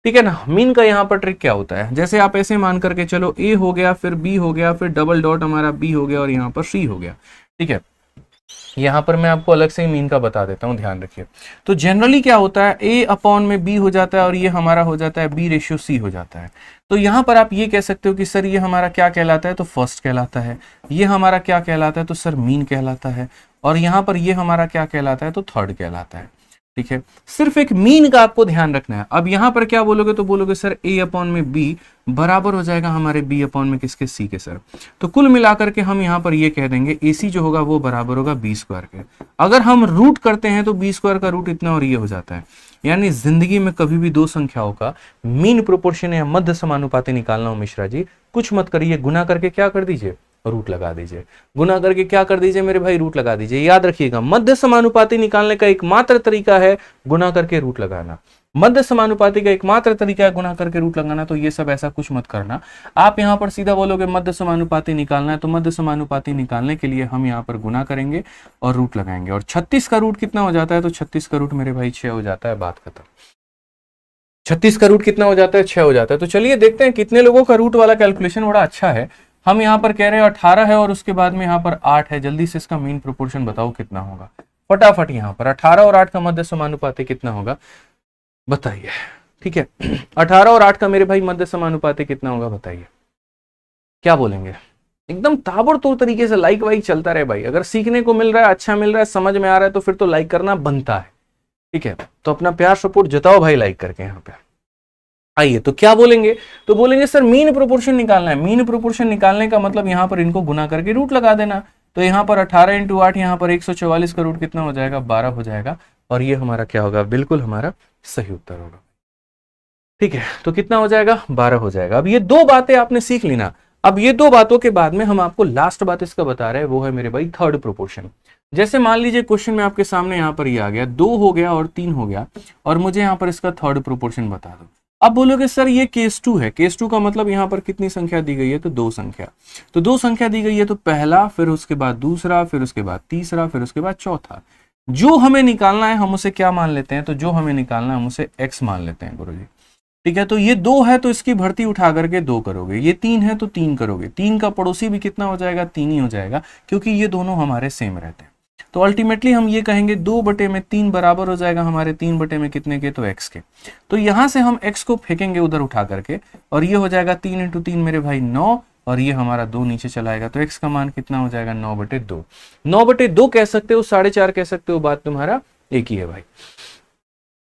ठीक है ना। मीन का यहाँ पर ट्रिक क्या होता है, जैसे आप ऐसे मान करके चलो a हो गया, फिर b हो गया, फिर डबल डॉट हमारा b हो गया और यहाँ पर c हो गया, ठीक है। यहां पर मैं आपको अलग से ही मीन का बता देता हूं, ध्यान रखिए। तो जनरली क्या होता है, a अपॉन में b हो जाता है और ये हमारा हो जाता है b/c हो जाता है। तो यहां पर आप ये कह सकते हो कि सर ये हमारा क्या कहलाता है, तो फर्स्ट कहलाता है। ये हमारा क्या कहलाता है, तो सर मीन कहलाता है। और यहां पर ये हमारा क्या कहलाता है, तो थर्ड कहलाता है, ठीक है। सिर्फ एक मीन का आपको ध्यान रखना है। अब यहां पर क्या बोलोगे, तो बोलोगे सर a अपॉन में b बराबर हो जाएगा हमारे b अपॉन में किसके, c के सर। तो कुल मिलाकर के हम यहां पर ये कह देंगे ac जो होगा वो बराबर होगा b स्क्वायर के। अगर हम रूट करते हैं तो b स्क्वायर का रूट इतना और ये हो जाता है। यानी जिंदगी में कभी भी 2 संख्याओं का मीन प्रोपोर्शन या मध्य समानुपाती निकालना हो मिश्रा जी, कुछ मत करिए, गुना करके क्या कर दीजिए, रूट लगा दीजिए। गुना करके क्या कर दीजिए मेरे भाई, रूट लगा दीजिए। याद रखिएगा, मध्य समानुपाती निकालने का एकमात्र तरीका है गुना करके रूट लगाना। मध्य समानुपाती का एकमात्र तरीका है गुना करके रूट लगाना। तो ये सब ऐसा कुछ मत करना। आप यहां पर सीधा बोलोगे मध्य समानुपाती निकालना है, तो मध्य समानुपाती निकालने के लिए हम यहां पर गुना करेंगे और रूट लगाएंगे। और 36 का रूट कितना हो जाता है, तो 36 का रूट मेरे भाई 6 हो जाता है, बात खत्म। 36 का रूट कितना हो जाता है, 6 हो जाता है। तो चलिए देखते हैं कितने लोगों का रूट वाला कैलकुलेशन बड़ा अच्छा है। हम यहाँ पर कह रहे हैं 18 है और उसके बाद में यहाँ पर 8 है। जल्दी से इसका मीन प्रोपोर्शन बताओ कितना होगा, फटाफट। यहाँ पर 18 और 8 का मध्य समानुपाती कितना होगा बताइए, ठीक है। 18 और 8 का मेरे भाई मध्य समानुपाती कितना होगा बताइए, क्या बोलेंगे। एकदम ताबड़तोड़ तरीके से लाइक वाइक चलता रहे भाई। अगर सीखने को मिल रहा है, अच्छा मिल रहा है, समझ में आ रहा है, तो फिर तो लाइक करना बनता है, ठीक है। तो अपना प्यार सपोर्ट जताओ भाई लाइक करके। यहाँ पे आइए, तो क्या बोलेंगे, तो बोलेंगे सर मीन प्रोपोर्शन निकालना है। मीन प्रोपोर्शन निकालने का मतलब यहाँ पर इनको गुना करके रूट लगा देना। तो यहाँ पर 18 × 8 यहाँ पर 144 का रूट कितना हो जाएगा, 12 हो जाएगा। और ये हमारा क्या होगा, बिल्कुल हमारा सही उत्तर होगा, ठीक है। तो कितना हो जाएगा, 12 हो जाएगा। अब ये 2 बातें आपने सीख ली ना। अब ये 2 बातों के बाद में हम आपको लास्ट बात इसका बता रहे हैं, वो है मेरे भाई थर्ड प्रोपोर्शन। जैसे मान लीजिए क्वेश्चन में आपके सामने यहाँ पर ये आ गया, 2 हो गया और 3 हो गया और मुझे यहाँ पर इसका थर्ड प्रोपोर्शन बता दो। अब बोलोगे सर ये केस 2 है। केस 2 का मतलब यहाँ पर कितनी संख्या दी गई है, तो 2 संख्या। तो 2 संख्या दी गई है, तो पहला, फिर उसके बाद दूसरा, फिर उसके बाद तीसरा, फिर उसके बाद चौथा। जो हमें निकालना है हम उसे क्या मान लेते हैं, तो जो हमें निकालना है हम उसे x मान लेते हैं गुरुजी, ठीक है। तो ये 2 है तो इसकी भर्ती उठा करके 2 करोगे। ये 3 है तो 3 करोगे। 3 का पड़ोसी भी कितना हो जाएगा, 3 ही हो जाएगा, क्योंकि ये दोनों हमारे सेम रहते हैं। तो अल्टीमेटली हम ये कहेंगे 2/3 बराबर हो जाएगा हमारे 3 में कितने के, तो x के। तो यहां से हम x को फेंकेंगे उधर उठा करके और ये हो जाएगा 3 × 3 मेरे भाई 9 और ये हमारा 2 नीचे चला आएगा। तो x का मान कितना हो जाएगा, 9/2। 9/2 कह सकते हो, 4.5 कह सकते हो, बात तुम्हारा एक ही है भाई,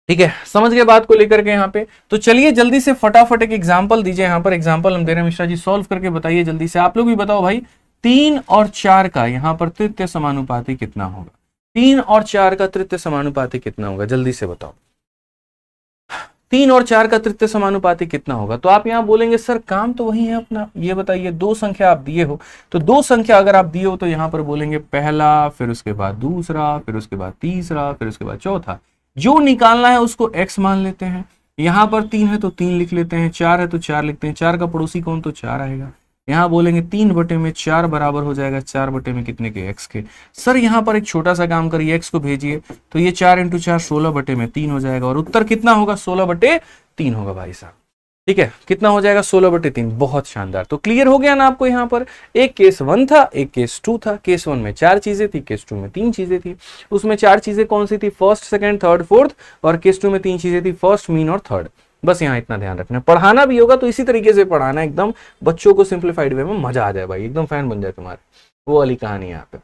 ठीक है। समझ गए बात को लेकर के यहाँ पे। तो चलिए जल्दी से फटाफट एक एग्जांपल दीजिए। यहाँ पर एग्जांपल हम दे रहे हैं, मिश्रा जी सॉल्व करके बताइए जल्दी से। आप लोग भी बताओ भाई, 3 और 4 का यहाँ पर तृतीय समानुपाती कितना होगा। 3 और 4 का तृतीय समानुपाती कितना होगा, जल्दी से बताओ। 3 और 4 का तृतीय समानुपाती कितना होगा। तो आप यहाँ बोलेंगे सर काम तो वही है अपना, ये बताइए 2 संख्या आप दिए हो, तो 2 संख्या अगर आप दिए हो तो यहाँ पर बोलेंगे पहला, फिर उसके बाद दूसरा, फिर उसके बाद तीसरा, फिर उसके बाद चौथा। जो निकालना है उसको x मान लेते हैं। यहाँ पर 3 है तो 3 लिख लेते हैं, 4 है तो 4 लिखते हैं। 4 का पड़ोसी कौन, तो 4 आएगा। यहाँ बोलेंगे 3/4 बराबर हो जाएगा 4 कितने के, x के। सर यहाँ पर एक छोटा सा काम करिए, x को भेजिए, तो ये 4 × 4 16/3 हो जाएगा और उत्तर कितना होगा, 16/3 होगा भाई साहब, ठीक है। कितना हो जाएगा, 16/3। बहुत शानदार। तो क्लियर हो गया ना आपको। यहाँ पर एक केस 1 था, एक केस 2 था। केस 1 में 4 चीजें थी, केस 2 में 3 चीजें थी। उसमें 4 चीजें कौन सी थी, फर्स्ट, सेकंड, थर्ड, फोर्थ। और केस 2 में 3 चीजें थी, फर्स्ट, मीन और थर्ड। बस यहाँ इतना ध्यान रखना। पढ़ाना भी होगा तो इसी तरीके से पढ़ाना, एकदम बच्चों को सिंप्लीफाइड वे में, मजा आ जाए भाई, एकदम फैन बन जाए तुम्हारे, वो वाली कहानी है यहाँ पे।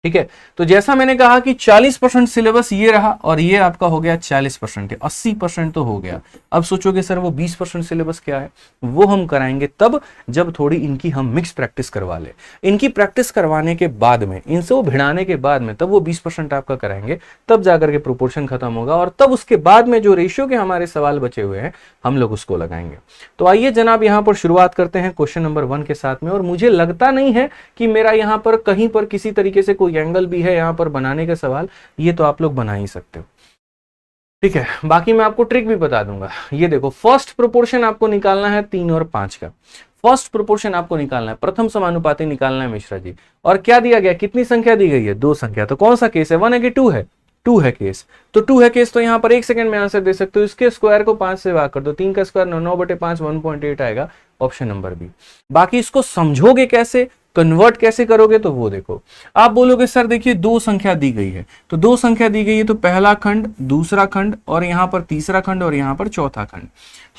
ठीक है, तो जैसा मैंने कहा कि 40% सिलेबस ये रहा और ये आपका हो गया 40%, 80% तो हो गया। अब सोचोगे सर वो 20% सिलेबस क्या है, वो हम कराएंगे तब जब थोड़ी इनकी हम मिक्स प्रैक्टिस करवा ले। इनकी प्रैक्टिस करवाने के बाद में, इनसे वो भिड़ाने के बाद में, तब वो 20% आपका कराएंगे, तब जाकर के प्रोपोर्शन खत्म होगा और तब उसके बाद में जो रेशियो के हमारे सवाल बचे हुए हैं हम लोग उसको लगाएंगे। तो आइए जनाब यहाँ पर शुरुआत करते हैं क्वेश्चन नंबर 1 के साथ में। और मुझे लगता नहीं है कि मेरा यहाँ पर कहीं पर किसी तरीके से कोई एंगल भी है यहाँ पर बनाने का सवाल, ये तो आप लोग बना ही सकते हो। ठीक है, बाकी मैं आपको ट्रिक भी बता दूंगा। ये देखो, फर्स्ट प्रोपोर्शन आपको निकालना है 3 और 5 का। फर्स्ट प्रोपोर्शन आपको निकालना है, प्रथम समानुपाती निकालना है मिश्रा जी। और क्या दिया गया, कितनी संख्या दी गई है, 2 संख्या। तो कौन सा केस है, 1 है कि 2 है, 2 है केस। तो 2 है केस, तो यहाँ पर 1 सेकंड में आंसर दे सकते हो। इसके स्क्वायर को 5 से भाग कर दो, 3 का स्क्वायर 9/5 1.8 आएगा, ऑप्शन नंबर बी। बाकी इसको समझोगे कैसे, कन्वर्ट कैसे करोगे, तो वो देखो। आप बोलोगे सर देखिए 2 संख्या दी गई है, तो 2 संख्या दी गई है, तो पहला खंड, दूसरा खंड और यहां पर तीसरा खंड और यहां पर चौथा खंड।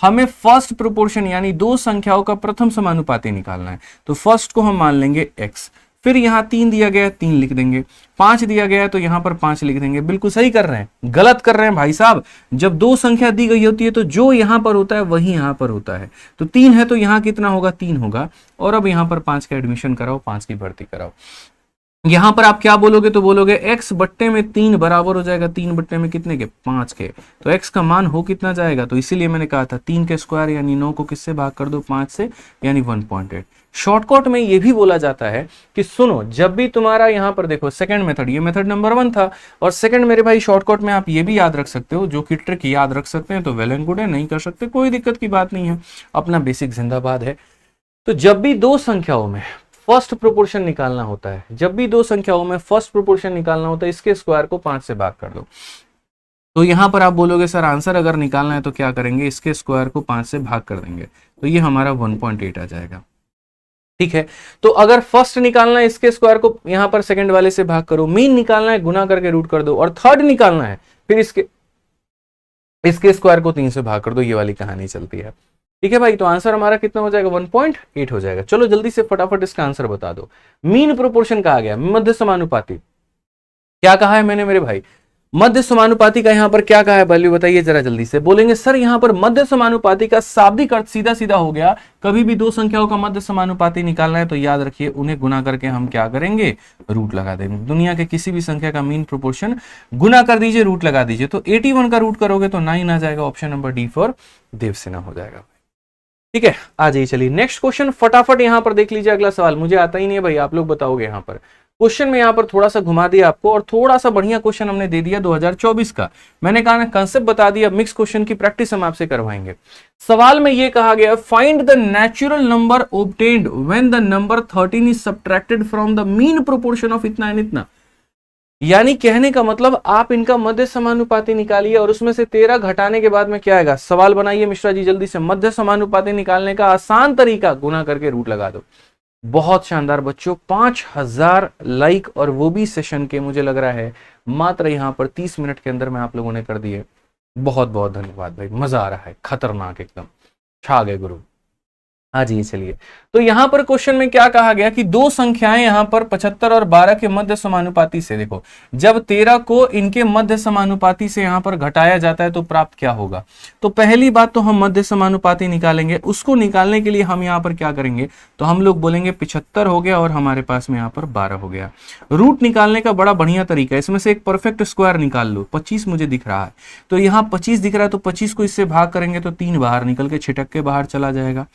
हमें फर्स्ट प्रोपोर्शन यानी 2 संख्याओं का प्रथम समानुपाती निकालना है। तो फर्स्ट को हम मान लेंगे x, फिर यहां 3 दिया गया है 3 लिख देंगे, 5 दिया गया है तो यहां पर 5 लिख देंगे। बिल्कुल सही कर रहे हैं, गलत कर रहे हैं भाई साहब। जब 2 संख्या दी गई होती है तो जो यहां पर होता है वही यहां पर होता है। तो 3 है तो यहां कितना होगा, 3 होगा। और अब यहां पर 5 का एडमिशन कराओ, 5 की भर्ती कराओ। यहां पर आप क्या बोलोगे, तो बोलोगे x बट्टे में 3 बराबर हो जाएगा 3 बट्टे में कितने के, 5 के। तो x का मान हो कितना जाएगा, तो इसीलिए मैंने कहा था 3 के स्क्वायर यानी 9 को किससे भाग कर दो, 5 से, यानी 1.8। शॉर्टकट में ये भी बोला जाता है कि सुनो, जब भी तुम्हारा यहां पर देखो सेकंड मेथड, ये मेथड नंबर 1 था, और सेकंड मेरे भाई शॉर्टकट में आप ये भी याद रख सकते हो, जो कि ट्रिक याद रख सकते हैं तो वेल एंड गुड है, नहीं कर सकते कोई दिक्कत की बात नहीं है, अपना बेसिक जिंदाबाद है। तो जब भी 2 संख्याओं में फर्स्ट प्रोपोर्शन निकालना होता है, जब भी 2 संख्याओं में फर्स्ट प्रोपोर्शन निकालना होता है, इसके स्क्वायर को 5 से भाग कर दो। तो यहां पर आप बोलोगे सर आंसर अगर निकालना है तो क्या करेंगे, इसके स्क्वायर को 5 से भाग कर देंगे, तो ये हमारा 1.8 आ जाएगा। ठीक है, तो अगर फर्स्ट निकालना है इसके स्क्वायर को यहां पर सेकंड वाले से भाग करो, मीन निकालना है गुना करके रूट कर दो, और थर्ड निकालना है फिर इसके स्क्वायर को 3 से भाग कर दो, ये वाली कहानी चलती है। ठीक है भाई, तो आंसर हमारा कितना हो जाएगा, 1.8 हो जाएगा। चलो जल्दी से फटाफट इसका आंसर बता दो। मीन प्रोपोर्शन कहा गया, मध्य समानुपाती क्या कहा है मैंने मेरे भाई, मध्य समानुपाती का यहां पर क्या कहा है, वैल्यू बताइए जरा जल्दी से। बोलेंगे सर यहां पर मध्य समानुपाती का शाब्दिक अर्थ सीधा सीधा हो गया, कभी भी 2 संख्याओं का मध्य समानुपाती निकालना है तो याद रखिए उन्हें गुना करके हम क्या करेंगे, रूट लगा देंगे। दुनिया के किसी भी संख्या का मीन प्रोपोर्शन गुना कर दीजिए, रूट लगा दीजिए। तो 81 का रूट करोगे तो 9 आ जाएगा, option number D for Devsena हो जाएगा। ठीक है, आ जाइए चलिए नेक्स्ट क्वेश्चन फटाफट यहां पर देख लीजिए। अगला सवाल मुझे आता ही नहीं है भाई, आप लोग बताओगे। यहां पर क्वेश्चन में यहां पर थोड़ा सा घुमा दिया आपको, और थोड़ा सा बढ़िया क्वेश्चन हमने दे दिया 2024 का। मैंने कहा ना कंसेप्ट बता दिया, मिक्स क्वेश्चन की प्रैक्टिस हम आपसे करवाएंगे। सवाल में यह कहा गया, find the natural number obtained when the number 13 is subtracted from the mean proportion of इतना एंड इतना। यानी कहने का मतलब आप इनका मध्य समानुपाती निकालिए और उसमें से 13 घटाने के बाद में क्या आएगा। सवाल बनाइए मिश्रा जी जल्दी से, मध्य समानुपाती निकालने का आसान तरीका, गुना करके रूट लगा दो। बहुत शानदार बच्चों, 5000 लाइक और वो भी सेशन के, मुझे लग रहा है मात्र यहां पर 30 मिनट के अंदर में आप लोगों ने कर दिए। बहुत बहुत धन्यवाद भाई, मजा आ रहा है, खतरनाक एकदम, छा गए गुरु। हाँ जी चलिए, तो यहां पर क्वेश्चन में क्या कहा गया कि 2 संख्याएं यहां पर 75 और 12 के मध्य समानुपाती से, देखो जब 13 को इनके मध्य समानुपाती से यहां पर घटाया जाता है तो प्राप्त क्या होगा। तो पहली बात तो हम मध्य समानुपाती निकालेंगे, उसको निकालने के लिए हम यहां पर क्या करेंगे, तो हम लोग बोलेंगे 75 हो गया और हमारे पास में यहां पर 12 हो गया। रूट निकालने का बड़ा बढ़िया तरीका है, इसमें से एक परफेक्ट स्क्वायर निकाल लो। 25 मुझे दिख रहा है, तो यहां 25 दिख रहा है, तो 25 को इससे भाग करेंगे तो 3 बाहर निकल के छिटक के बाहर चला जाएगा।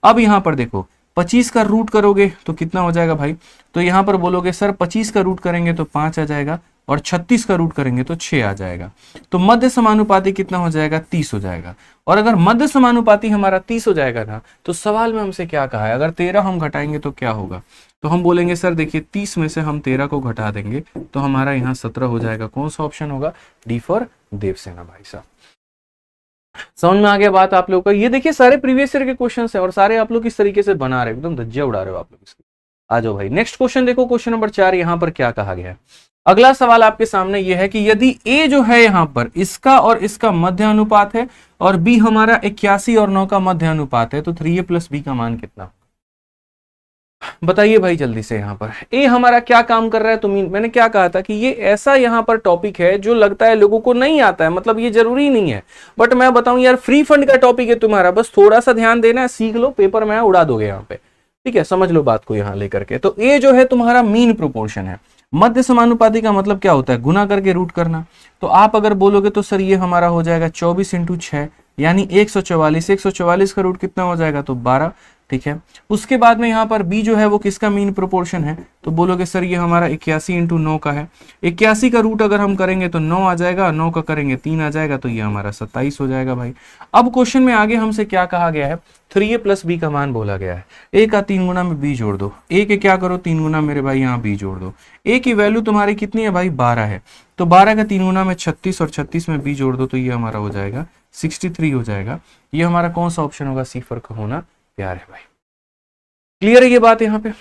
अब यहां पर देखो 25 का रूट करोगे तो कितना हो जाएगा भाई, तो यहां पर बोलोगे सर 25 का रूट करेंगे तो 5 आ जाएगा, और 36 का रूट करेंगे तो 6 आ जाएगा। तो मध्य समानुपाती कितना हो जाएगा, 30 हो जाएगा। और अगर मध्य समानुपाती हमारा 30 हो जाएगा ना, तो सवाल में हमसे क्या कहा है, अगर 13 हम घटाएंगे तो क्या होगा। तो हम बोलेंगे सर देखिए 30 में से हम 13 को घटा देंगे तो हमारा यहाँ 17 हो जाएगा। कौन सा ऑप्शन होगा, डी फॉर देवसेना भाई साहब। समझ में आ गया बात आप लोगों का। ये देखिए सारे प्रीवियस ईयर के क्वेश्चंस हैं और सारे आप लोग किस तरीके से बना रहे हो, एकदम धज्जियां उड़ा रहे हो आप लोग इसकी। आ जाओ भाई, नेक्स्ट क्वेश्चन देखो, क्वेश्चन नंबर 4 यहां पर क्या कहा गया है। अगला सवाल आपके सामने यह है कि यदि ए जो है यहां पर इसका और इसका मध्य अनुपात है और बी हमारा 81 और 9 का मध्य अनुपात है, तो 3a प्लस बी का मान कितना? बताइए भाई जल्दी से। यहां पर ए हमारा क्या काम कर रहा है, तो मैंने क्या कहा था कि ये ऐसा यहां पर टॉपिक है जो लगता है लोगों को नहीं आता है, मतलब ये जरूरी नहीं है, बट मैं बताऊं यार फ्री फंड का टॉपिक है तुम्हारा, बस थोड़ा सा ध्यान देना है, सीख लो, पेपर में उड़ा दोगे यहाँ पे, ठीक है, समझ लो बात को यहां लेकर के। तो ए जो है तुम्हारा मीन प्रोपोर्शन है। मध्य समानुपाती का मतलब क्या होता है? गुना करके रूट करना। तो आप अगर बोलोगे तो सर ये हमारा हो जाएगा 24 इंटू 6 यानी 144। 144 का रूट कितना हो जाएगा? तो 12, ठीक है। उसके बाद में यहाँ पर बी जो है वो किसका मीन प्रोपोर्शन है? तो बोलोगे सर ये हमारा 81 इंटू 9 का है। 81 का रूट अगर हम करेंगे तो 9 आ जाएगा, 9 का करेंगे 3 आ जाएगा, तो ये हमारा 27 हो जाएगा भाई। अब क्वेश्चन में आगे हमसे क्या कहा गया है? 3a प्लस बी का मान बोला गया है। ए का 3 गुना में बी जोड़ दो, ए के क्या करो 3 गुना मेरे भाई यहाँ बी जोड़ दो। ए की वैल्यू तुम्हारी कितनी है भाई? 12 है, तो 12 का 3 गुना में 36 और 36 में बी जोड़ दो, तो ये हमारा हो जाएगा 63 हो जाएगा। ये हमारा कौन सा ऑप्शन होगा? सी फर्क होना प्यार है भाई। क्लियर है ये बात? यहाँ पे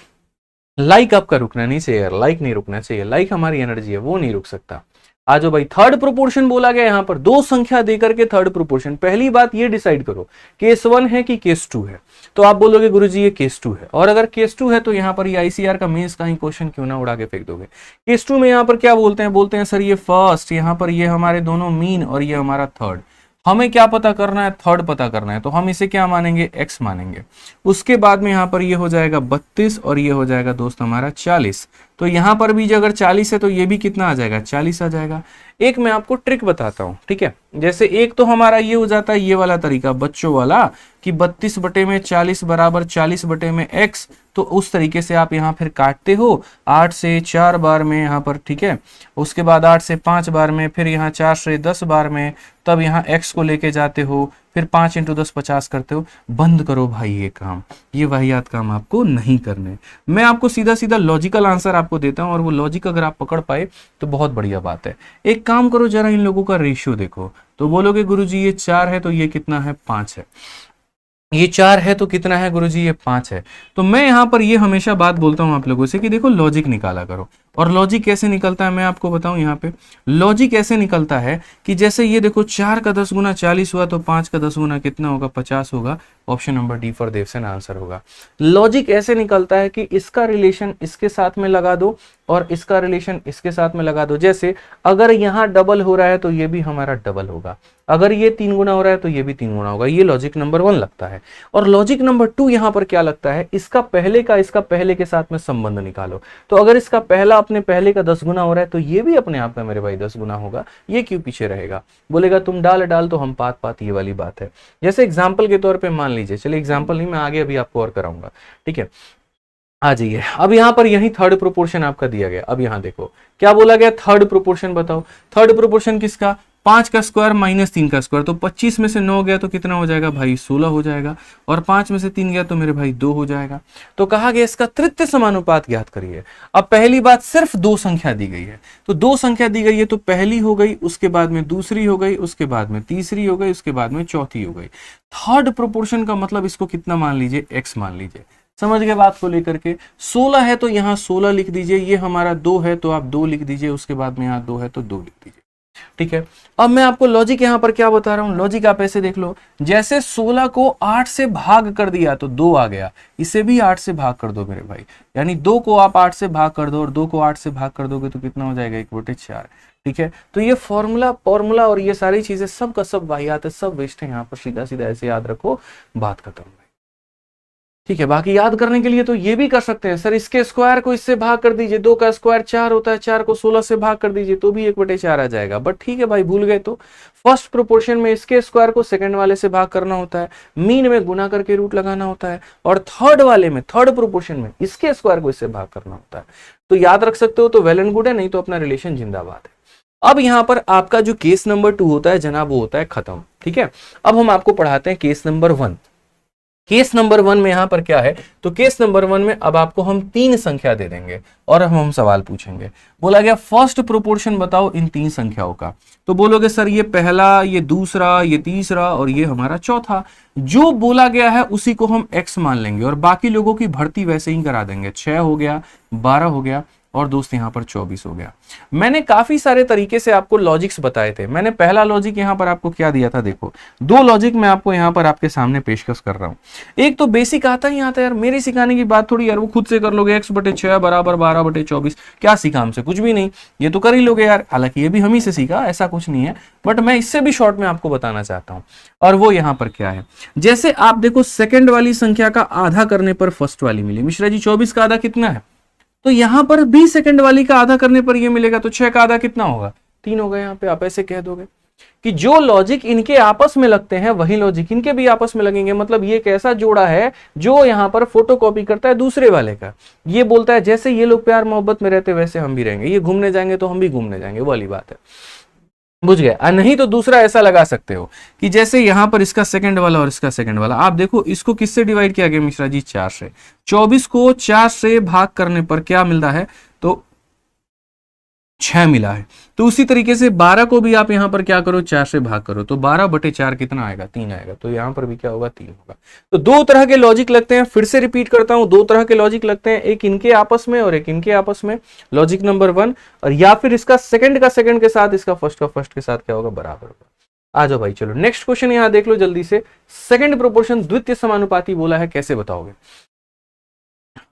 लाइक आपका रुकना नहीं चाहिए यार, लाइक नहीं रुकना चाहिए, लाइक हमारी एनर्जी है, वो नहीं रुक सकता। आ जाओ भाई, थर्ड प्रोपोर्शन बोला गया यहाँ पर, दो संख्या देकर के थर्ड प्रोपोर्शन। पहली बात ये डिसाइड करो केस 1 है कि केस 2 है। तो आप बोलोगे गुरुजी ये केस 2 है, और अगर केस 2 है तो यहाँ पर ये आईसीआर का मेंस का ही क्वेश्चन क्यों ना उड़ा के फेंक दोगे। केस 2 में यहाँ पर क्या बोलते हैं? बोलते हैं सर ये फर्स्ट, यहाँ पर ये हमारे दोनों मीन और ये हमारा थर्ड। हमें क्या पता करना है? थर्ड पता करना है, तो हम इसे क्या मानेंगे? एक्स मानेंगे। उसके बाद में यहाँ पर ये हो जाएगा 32 और ये हो जाएगा दोस्त हमारा 40। तो यहाँ पर भी अगर 40 है तो ये भी कितना आ जाएगा? 40 आ जाएगा। एक मैं आपको ट्रिक बताता हूँ, ठीक है। जैसे एक तो हमारा ये हो जाता है ये वाला तरीका बच्चों वाला कि 32 बटे में 40 बराबर 40 बटे में x, तो उस तरीके से आप यहाँ फिर काटते हो 8 से 4 बार में यहाँ पर, ठीक है। उसके बाद 8 से 5 बार में, फिर यहाँ 4 से 10 बार में, तब यहाँ x को लेके जाते हो, फिर 5 इंटू 10 50 करते हो। बंद करो भाई ये काम, ये वाहियात काम आपको नहीं करने। मैं आपको सीधा सीधा लॉजिकल आंसर आपको देता हूँ, और वो लॉजिक अगर आप पकड़ पाए तो बहुत बढ़िया बात है। एक काम करो जरा, इन लोगों का रेशियो देखो, तो बोलोगे गुरुजी ये 4 है तो ये कितना है? 5 है। ये 4 है तो कितना है गुरुजी? ये 5 है। तो मैं यहाँ पर ये हमेशा बात बोलता हूँ आप लोगों से कि देखो लॉजिक निकाला करो। और लॉजिक कैसे निकलता है मैं आपको बताऊं। यहाँ पे लॉजिक ऐसे निकलता है कि जैसे ये देखो 4 का 10 गुना 40 हुआ, तो 5 का 10 गुना कितना होगा? 50 होगा। Option number D for Devsen answer होगा। लॉजिक ऐसे निकलता है कि इसका रिलेशन इसके साथ में लगा दो और इसका रिलेशन इसके साथ में लगा दो। जैसे अगर यहाँ डबल हो रहा है तो ये भी हमारा डबल होगा, अगर ये 3 गुना हो रहा है तो ये भी 3 गुना होगा। ये लॉजिक नंबर 1 लगता है। और लॉजिक नंबर 2 यहाँ पर क्या लगता है? इसका पहले के साथ में संबंध निकालो। तो अगर इसका पहला अपने पहले का 10 गुना हो रहा है तो ये भी अपने आप में मेरे भाई 10 गुना होगा। ये क्यों पीछे रहेगा? बोलेगा तुम डाल तो हम पात, ये वाली बात है। जैसे एग्जाम्पल के तौर पर मान लीजिए, चलिए एग्जाम्पल नहीं, मैं आगे अभी आपको और कराऊंगा, ठीक है। आ जाइए, अब यहाँ पर यही थर्ड प्रोपोर्शन आपका दिया गया। अब यहाँ देखो क्या बोला गया? थर्ड प्रोपोर्शन बताओ। थर्ड प्रोपोर्शन किसका? 5 का स्क्वायर माइनस 3 का स्क्वायर। तो 25 में से 9 गया तो कितना हो जाएगा भाई? 16 हो जाएगा। और 5 में से 3 गया तो मेरे भाई 2 हो जाएगा। तो कहा गया इसका तृतीय समानुपात ज्ञात करिए। अब पहली बात, सिर्फ 2 संख्या दी गई है, तो 2 संख्या दी गई है तो पहली हो गई, उसके बाद में दूसरी हो गई, उसके बाद में तीसरी हो गई, उसके बाद में चौथी हो गई। थर्ड प्रोपोर्शन का मतलब इसको कितना मान लीजिए? x मान लीजिए। समझ गए बात को लेकर के? 16 है तो यहाँ 16 लिख दीजिए, ये हमारा 2 है तो आप 2 लिख दीजिए, उसके बाद में यहाँ 2 है तो 2 लिख दीजिए, ठीक है। अब मैं आपको लॉजिक यहाँ पर क्या बता रहा हूँ, लॉजिक आप ऐसे देख लो, जैसे 16 को 8 से भाग कर दिया तो 2 आ गया, इसे भी 8 से भाग कर दो मेरे भाई, यानी 2 को आप 8 से भाग कर दो और 2 को 8 से भाग कर दोगे तो कितना हो जाएगा? 1/4, ठीक है। तो ये फॉर्मूला और ये सारी चीजें सब का सब वाहियात है, सब वेस्ट है। यहाँ पर सीधा सीधा ऐसे याद रखो, बात खत्म, ठीक है। बाकी याद करने के लिए तो ये भी कर सकते हैं, सर इसके स्क्वायर को इससे भाग कर दीजिए, 2 का स्क्वायर 4 होता है, 4 को 16 से भाग कर दीजिए तो भी 1/4 आ जाएगा। बट ठीक है भाई, भूल गए तो फर्स्ट प्रोपोर्शन में इसके स्क्वायर को सेकंड वाले से भाग करना होता है, मीन में गुना करके रूट लगाना होता है, और थर्ड वाले में, थर्ड प्रोपोर्शन में इसके स्क्वायर को इससे भाग करना होता है। तो याद रख सकते हो तो वेल एंड गुड है, नहीं तो अपना रिलेशन जिंदाबाद है। अब यहां पर आपका जो केस नंबर 2 होता है जनाब, वो होता है खत्म, ठीक है। अब हम आपको पढ़ाते हैं केस नंबर 1। केस नंबर 1 में यहां पर क्या है, तो केस नंबर 1 में अब आपको हम 3 संख्या दे देंगे और हम सवाल पूछेंगे। बोला गया फर्स्ट प्रोपोर्शन बताओ इन 3 संख्याओं का, तो बोलोगे सर ये पहला, ये दूसरा, ये तीसरा और ये हमारा चौथा। जो बोला गया है उसी को हम x मान लेंगे और बाकी लोगों की भर्ती वैसे ही करा देंगे। 6 हो गया, 12 हो गया और दोस्त यहां पर 24 हो गया। मैंने काफी सारे तरीके से आपको लॉजिक्स बताए थे। मैंने पहला लॉजिक यहां पर आपको क्या दिया था, देखो 2 लॉजिक मैं आपको यहां पर आपके सामने पेशकश कर रहा हूं। एक तो बेसिक आता ही आता है यार, मेरे सिखाने की बात थोड़ी यार, वो खुद से कर लोगे। x/6 बराबर 12/24, क्या सीखा हमसे, कुछ भी नहीं, ये तो कर ही लोगे यार। हालांकि ये भी हम ही से सीखा, ऐसा कुछ नहीं है, बट मैं इससे भी शॉर्ट में आपको बताना चाहता हूं। और वो यहां पर क्या है, जैसे आप देखो सेकंड वाली संख्या का आधा करने पर फर्स्ट वाली मिली। मिश्रा जी 24 का आधा कितना है, तो यहां पर भी सेकंड वाली का आधा करने पर ये मिलेगा, तो 6 का आधा कितना होगा, 3 होगा। यहां पे आप ऐसे कह दोगे कि जो लॉजिक इनके आपस में लगते हैं वही लॉजिक इनके भी आपस में लगेंगे। मतलब ये एक ऐसा जोड़ा है जो यहां पर फोटोकॉपी करता है दूसरे वाले का। ये बोलता है जैसे ये लोग प्यार मोहब्बत में रहते वैसे हम भी रहेंगे, ये घूमने जाएंगे तो हम भी घूमने जाएंगे, वो वाली बात है। बुझ गए। नहीं तो दूसरा ऐसा लगा सकते हो कि जैसे यहां पर इसका सेकंड वाला और इसका सेकंड वाला, आप देखो इसको किससे डिवाइड किया गया मिश्रा जी, 4 से। 24 को 4 से भाग करने पर क्या मिलता है, तो 6 मिला है। तो उसी तरीके से 12 को भी आप यहां पर क्या करो, 4 से भाग करो, तो 12/4 कितना आएगा, 3 आएगा। तो यहां पर भी क्या होगा, 3 होगा। तो 2 तरह के लॉजिक लगते हैं, फिर से रिपीट करता हूं, 2 तरह के लॉजिक लगते हैं, एक इनके आपस में और एक इनके आपस में, लॉजिक नंबर 1। और या फिर इसका सेकंड का सेकंड के साथ, इसका फर्स्ट का फर्स्ट के साथ क्या होगा, बराबर होगा। आ जाओ भाई, चलो नेक्स्ट क्वेश्चन यहां देख लो जल्दी से। सेकंड प्रोपोर्शन द्वितीय समानुपाती बोला है, कैसे बताओगे।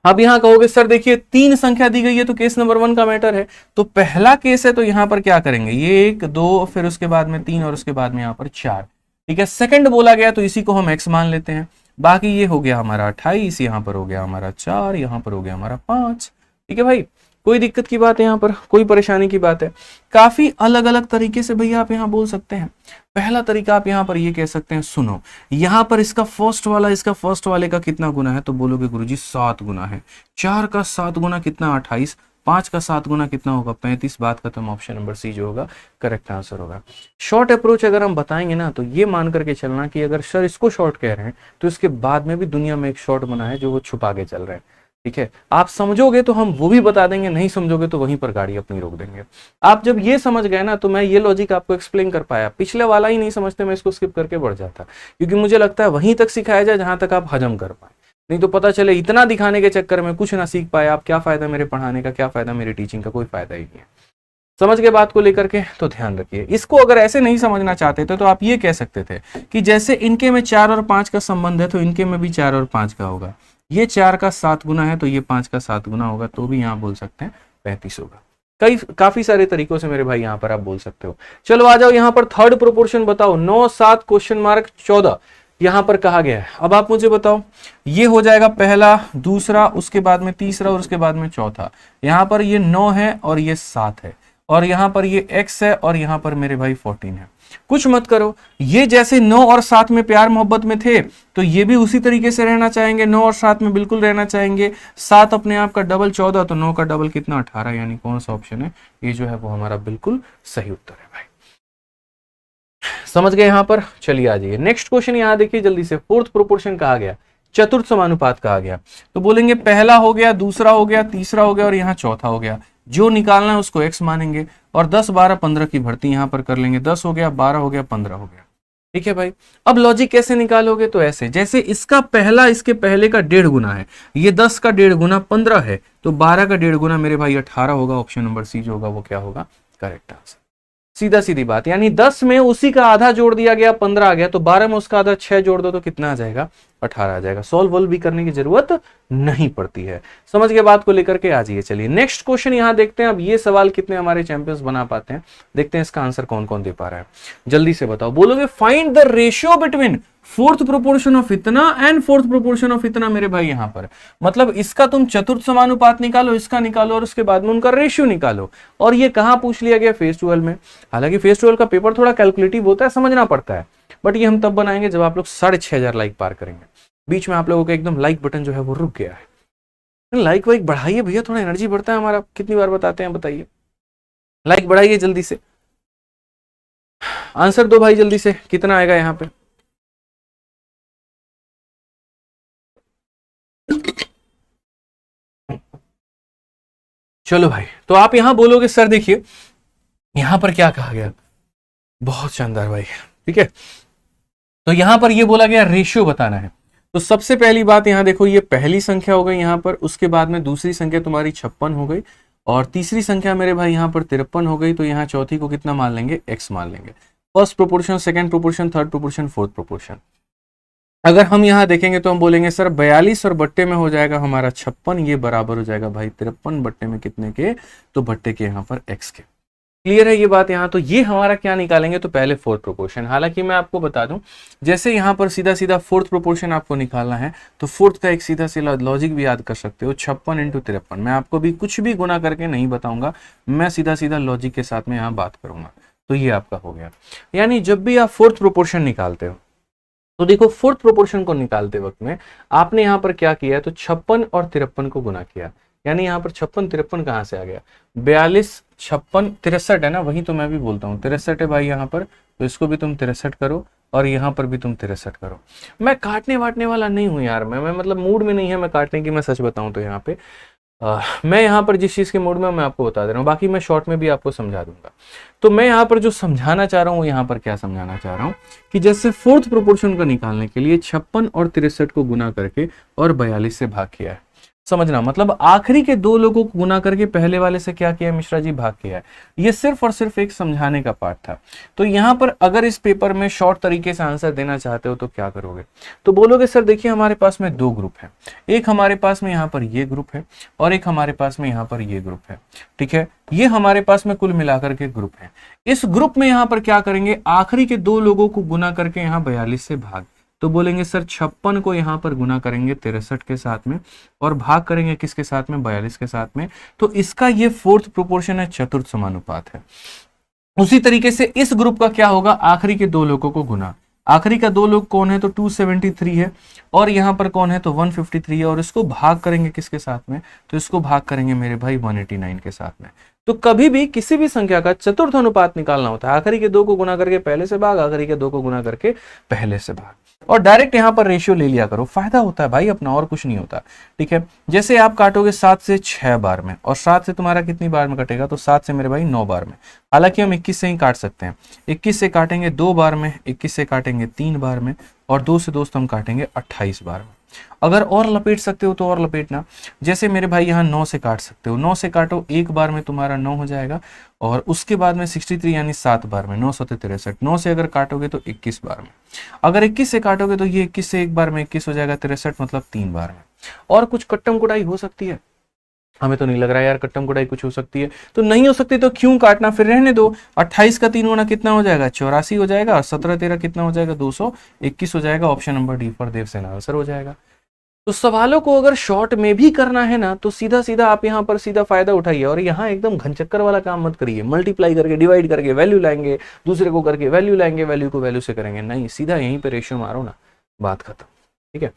अब यहां कहोगे सर देखिए 3 संख्या दी गई है, तो केस नंबर 1 का मैटर है। तो पहला केस है, तो यहां पर क्या करेंगे, ये 1 2 फिर उसके बाद में 3 और उसके बाद में यहां पर 4। ठीक है, सेकंड बोला गया तो इसी को हम x मान लेते हैं। बाकी ये हो गया हमारा 28, यहां पर हो गया हमारा 4, यहां पर हो गया हमारा 5। ठीक है भाई, कोई दिक्कत की बात है, यहां पर कोई परेशानी की बात है। काफी अलग अलग तरीके से भैया आप यहां बोल सकते हैं। पहला तरीका आप यहां पर ये कह सकते हैं, सुनो यहां पर इसका फर्स्ट वाला इसका फर्स्ट वाले का कितना गुना है, तो बोलोगे गुरुजी 7 गुना है। 4 का 7 गुना कितना, 28। 5 का 7 गुना कितना होगा, 35। बात खत्म, ऑप्शन नंबर सी जो होगा करेक्ट आंसर होगा। शॉर्ट अप्रोच अगर हम बताएंगे ना, तो ये मान करके चलना कि अगर सर इसको शॉर्ट कह रहे हैं तो इसके बाद में भी दुनिया में एक शॉर्ट बना है जो वो छुपा के चल रहे हैं। ठीक है, आप समझोगे तो हम वो भी बता देंगे, नहीं समझोगे तो वहीं पर गाड़ी अपनी रोक देंगे। आप जब ये समझ गए ना, तो मैं ये लॉजिक आपको एक्सप्लेन कर पाया। पिछले वाला ही नहीं समझते, मैं इसको स्किप करके बढ़ जाता, क्योंकि मुझे लगता है वहीं तक सिखाया जाए जहां तक आप हजम कर पाए। नहीं तो पता चले इतना दिखाने के चक्कर में कुछ ना सीख पाए आप, क्या फायदा मेरे पढ़ाने का, क्या फायदा मेरी टीचिंग का, कोई फायदा ही नहीं है। समझ के बात को लेकर के तो ध्यान रखिए। इसको अगर ऐसे नहीं समझना चाहते थे तो आप ये कह सकते थे कि जैसे इनके में 4 और 5 का संबंध है, तो इनके में भी 4 और 5 का होगा। ये 4 का 7 गुना है, तो ये 5 का 7 गुना होगा, तो भी यहां बोल सकते हैं 35 होगा। काफी सारे तरीकों से मेरे भाई यहां पर आप बोल सकते हो। चलो आ जाओ यहां पर थर्ड प्रोपोर्शन बताओ। 9 7 क्वेश्चन मार्क 14 यहां पर कहा गया है। अब आप मुझे बताओ, ये हो जाएगा पहला, दूसरा, उसके बाद में तीसरा और उसके बाद में चौथा। यहां पर ये 9 है और ये 7 है, और यहां पर ये x है और यहां पर मेरे भाई 14 है। कुछ मत करो, ये जैसे 9 और 7 में प्यार मोहब्बत में थे, तो ये भी उसी तरीके से रहना चाहेंगे। 9 और 7 में बिल्कुल रहना चाहेंगे। 7 अपने आप का डबल 14, तो 9 का डबल कितना, 18। यानी कौन सा ऑप्शन है, ये जो है वो हमारा बिल्कुल सही उत्तर है भाई। समझ गए यहां पर। चलिए आ जाइए नेक्स्ट क्वेश्चन, यहां देखिए जल्दी से। फोर्थ प्रोपोर्शन कहा गया, चतुर्थ समानुपात कहा गया। तो बोलेंगे पहला हो गया, दूसरा हो गया, तीसरा हो गया और यहाँ चौथा हो गया। जो निकालना है उसको x मानेंगे और 10 12 15 की भर्ती यहां पर कर लेंगे। 10 हो गया, 12 हो गया, 15 हो गया। ठीक है भाई, अब लॉजिक कैसे निकालोगे, तो ऐसे जैसे इसका पहला इसके पहले का 1.5 गुना है, ये 10 का 1.5 गुना 15 है, तो 12 का 1.5 गुना मेरे भाई 18 होगा। ऑप्शन नंबर सी जो होगा वो क्या होगा, करेक्ट आंसर। सीधा सीधी बात, यानी 10 में उसी का आधा जोड़ दिया गया, 15 आ गया, तो 12 में उसका आधा 6 जोड़ दो तो कितना आ जाएगा, 18 आ जाएगा। सॉल्व वॉल्व भी करने की जरूरत नहीं पड़ती है। समझ के बात को लेकर के आ जाइए। चलिए नेक्स्ट क्वेश्चन यहां देखते हैं। अब ये सवाल कितने हमारे चैंपियंस बना पाते हैं, देखते हैं इसका आंसर कौन कौन दे पा रहा है। जल्दी से बताओ, बोलोगे find the ratio between fourth proportion of इतना एंड फोर्थ प्रोपोर्शन ऑफ इतना। मेरे भाई यहां पर मतलब इसका तुम चतुर्थ समानुपात निकालो, इसका निकालो और उसके बाद में उनका रेशियो निकालो। और ये कहां पूछ लिया गया, फेज 12 में। हालांकि फेज 12 का पेपर थोड़ा कैलकुलेटिव होता है, समझना पड़ता है, बट ये हम तब बनाएंगे जब आप लोग 6,500 लाइक पार करेंगे। बीच में आप लोगों का एकदम लाइक बटन जो है वो रुक गया है। लाइक वाइक बढ़ाइए भैया, थोड़ा एनर्जी बढ़ता है हमारा। कितनी बार बताते हैं, बताइए, लाइक बढ़ाइए जल्दी से। आंसर दो भाई जल्दी से, कितना आएगा यहाँ पे। चलो भाई, तो आप यहां बोलोगे सर देखिए यहां पर क्या कहा गया, बहुत शानदार भाई, ठीक है। तो यहां पर ये बोला गया रेशियो बताना है। तो सबसे पहली बात यहां देखो, ये पहली संख्या हो गई यहां पर, उसके बाद में दूसरी संख्या तुम्हारी 56 हो गई, और तीसरी संख्या मेरे भाई यहां पर 53 हो गई। तो यहां चौथी को कितना मान लेंगे, x मान लेंगे। First proportion, second proportion, third proportion, fourth proportion. अगर हम यहां देखेंगे तो हम बोलेंगे सर 42 और बट्टे में हो जाएगा हमारा 56, ये बराबर हो जाएगा भाई 53 बट्टे में कितने के, तो बट्टे के यहां पर x के। क्लियर है ये बात यहाँ। तो ये हमारा क्या निकालेंगे, तो पहले फोर्थ प्रोपोर्शन। हालांकि मैं आपको बता दूं, जैसे यहाँ पर सीधा सीधा फोर्थ प्रोपोर्शन आपको निकालना है, तो फोर्थ का एक सीधा सीधा लॉजिक भी याद कर सकते हो, 56 इंटू 53। मैं आपको भी कुछ भी गुना करके नहीं बताऊंगा, मैं सीधा सीधा लॉजिक के साथ में यहाँ बात करूंगा। तो ये आपका हो गया। यानी जब भी आप फोर्थ प्रोपोर्शन निकालते हो, तो देखो फोर्थ प्रोपोर्शन को निकालते वक्त में आपने यहाँ पर क्या किया, तो 56 और 53 को गुना किया। यानी यहाँ पर 56 53 कहां से आ गया, 42 56 63 है ना, वही तो मैं भी बोलता हूँ 63 है भाई यहाँ पर। तो इसको भी तुम 63 करो और यहाँ पर भी तुम 63 करो। मैं काटने वाटने वाला नहीं हूँ यार, मैं मतलब मूड में नहीं है मैं काटने की, मैं सच बताऊं तो यहाँ पे मैं यहाँ पर जिस चीज के मूड में मैं आपको बता दे रहा हूँ, बाकी मैं शॉर्ट में भी आपको समझा दूंगा। तो मैं यहाँ पर जो समझाना चाह रहा हूँ, यहाँ पर क्या समझाना चाह रहा हूँ कि जैसे फोर्थ प्रोपोर्शन को निकालने के लिए 56 और 63 को गुना करके और 42 से भाग किया है। समझना, मतलब आखिरी के दो लोगों को गुना करके पहले वाले से क्या किया मिश्रा जी, भाग किया है। ये सिर्फ और सिर्फ एक समझाने का पार्ट था। तो यहां पर अगर इस पेपर में शॉर्ट तरीके से आंसर देना चाहते हो तो क्या करोगे, तो बोलोगे सर देखिए हमारे पास में दो ग्रुप है, एक हमारे पास में यहाँ पर ये ग्रुप है और एक हमारे पास में यहाँ पर ये ग्रुप है, ठीक है। ये हमारे पास में कुल मिलाकर के ग्रुप है। इस ग्रुप में यहाँ पर क्या करेंगे, आखिरी के दो लोगों को गुना करके यहाँ 42 से भाग, तो बोलेंगे सर 56 को यहां पर गुना करेंगे 63 के साथ में और भाग करेंगे किसके साथ में, 42 के साथ में। तो इसका ये फोर्थ प्रोपोर्शन है, चतुर्थ समानुपात है। उसी तरीके से इस ग्रुप का क्या होगा, आखिरी के दो लोगों को गुना, आखिरी का दो लोग कौन है, तो 273 है और यहां पर कौन है, तो 153 है, और इसको भाग करेंगे किसके साथ में, तो इसको भाग करेंगे मेरे भाई 189 के साथ में। तो कभी भी किसी भी संख्या का चतुर्थ अनुपात निकालना होता है, आखिरी के दो को गुना करके पहले से भाग, आखिरी के दो को गुना करके पहले से भाग, और डायरेक्ट यहां पर रेशियो ले लिया करो, फायदा होता है भाई अपना, और कुछ नहीं होता, ठीक है। जैसे आप काटोगे 7 से 6 बार में, और 7 से तुम्हारा कितनी बार में कटेगा, तो 7 से मेरे भाई 9 बार में। हालांकि हम 21 से ही काट सकते हैं, 21 से काटेंगे 2 बार में, 21 से काटेंगे 3 बार में, और 2 से दोस्त हम काटेंगे 28 बार में। अगर और लपेट सकते हो तो और लपेटना, जैसे मेरे भाई यहाँ 9 से काट सकते हो, 9 से काटो एक बार में तुम्हारा 9 हो जाएगा, और उसके बाद में 63 यानी 7 बार में 9 7 63, 9 से अगर काटोगे तो 21 बार में, अगर 21 से काटोगे तो ये 21 से एक बार में 21 हो जाएगा, 63 मतलब 3 बार में। और कुछ कट्टम कुटाई हो सकती है, हमें तो नहीं लग रहा है यार कट्टम कुटाई कुछ हो सकती है, तो नहीं हो सकती तो क्यों काटना, फिर रहने दो। 28 का 3 गुना कितना हो जाएगा, 84 हो जाएगा, और 17 13 कितना हो जाएगा, 221 हो जाएगा। Option number D for Devsena answer हो जाएगा। तो सवालों को अगर शॉर्ट में भी करना है ना, तो सीधा सीधा आप यहाँ पर सीधा फायदा उठाइए, और यहाँ एकदम घनचक्कर वाला काम मत करिए, मल्टीप्लाई करके डिवाइड करके वैल्यू लाएंगे, दूसरे को करके वैल्यू लाएंगे, वैल्यू को वैल्यू से करेंगे, नहीं, सीधा यहीं पे रेशियो मारो ना, बात खत्म, ठीक है।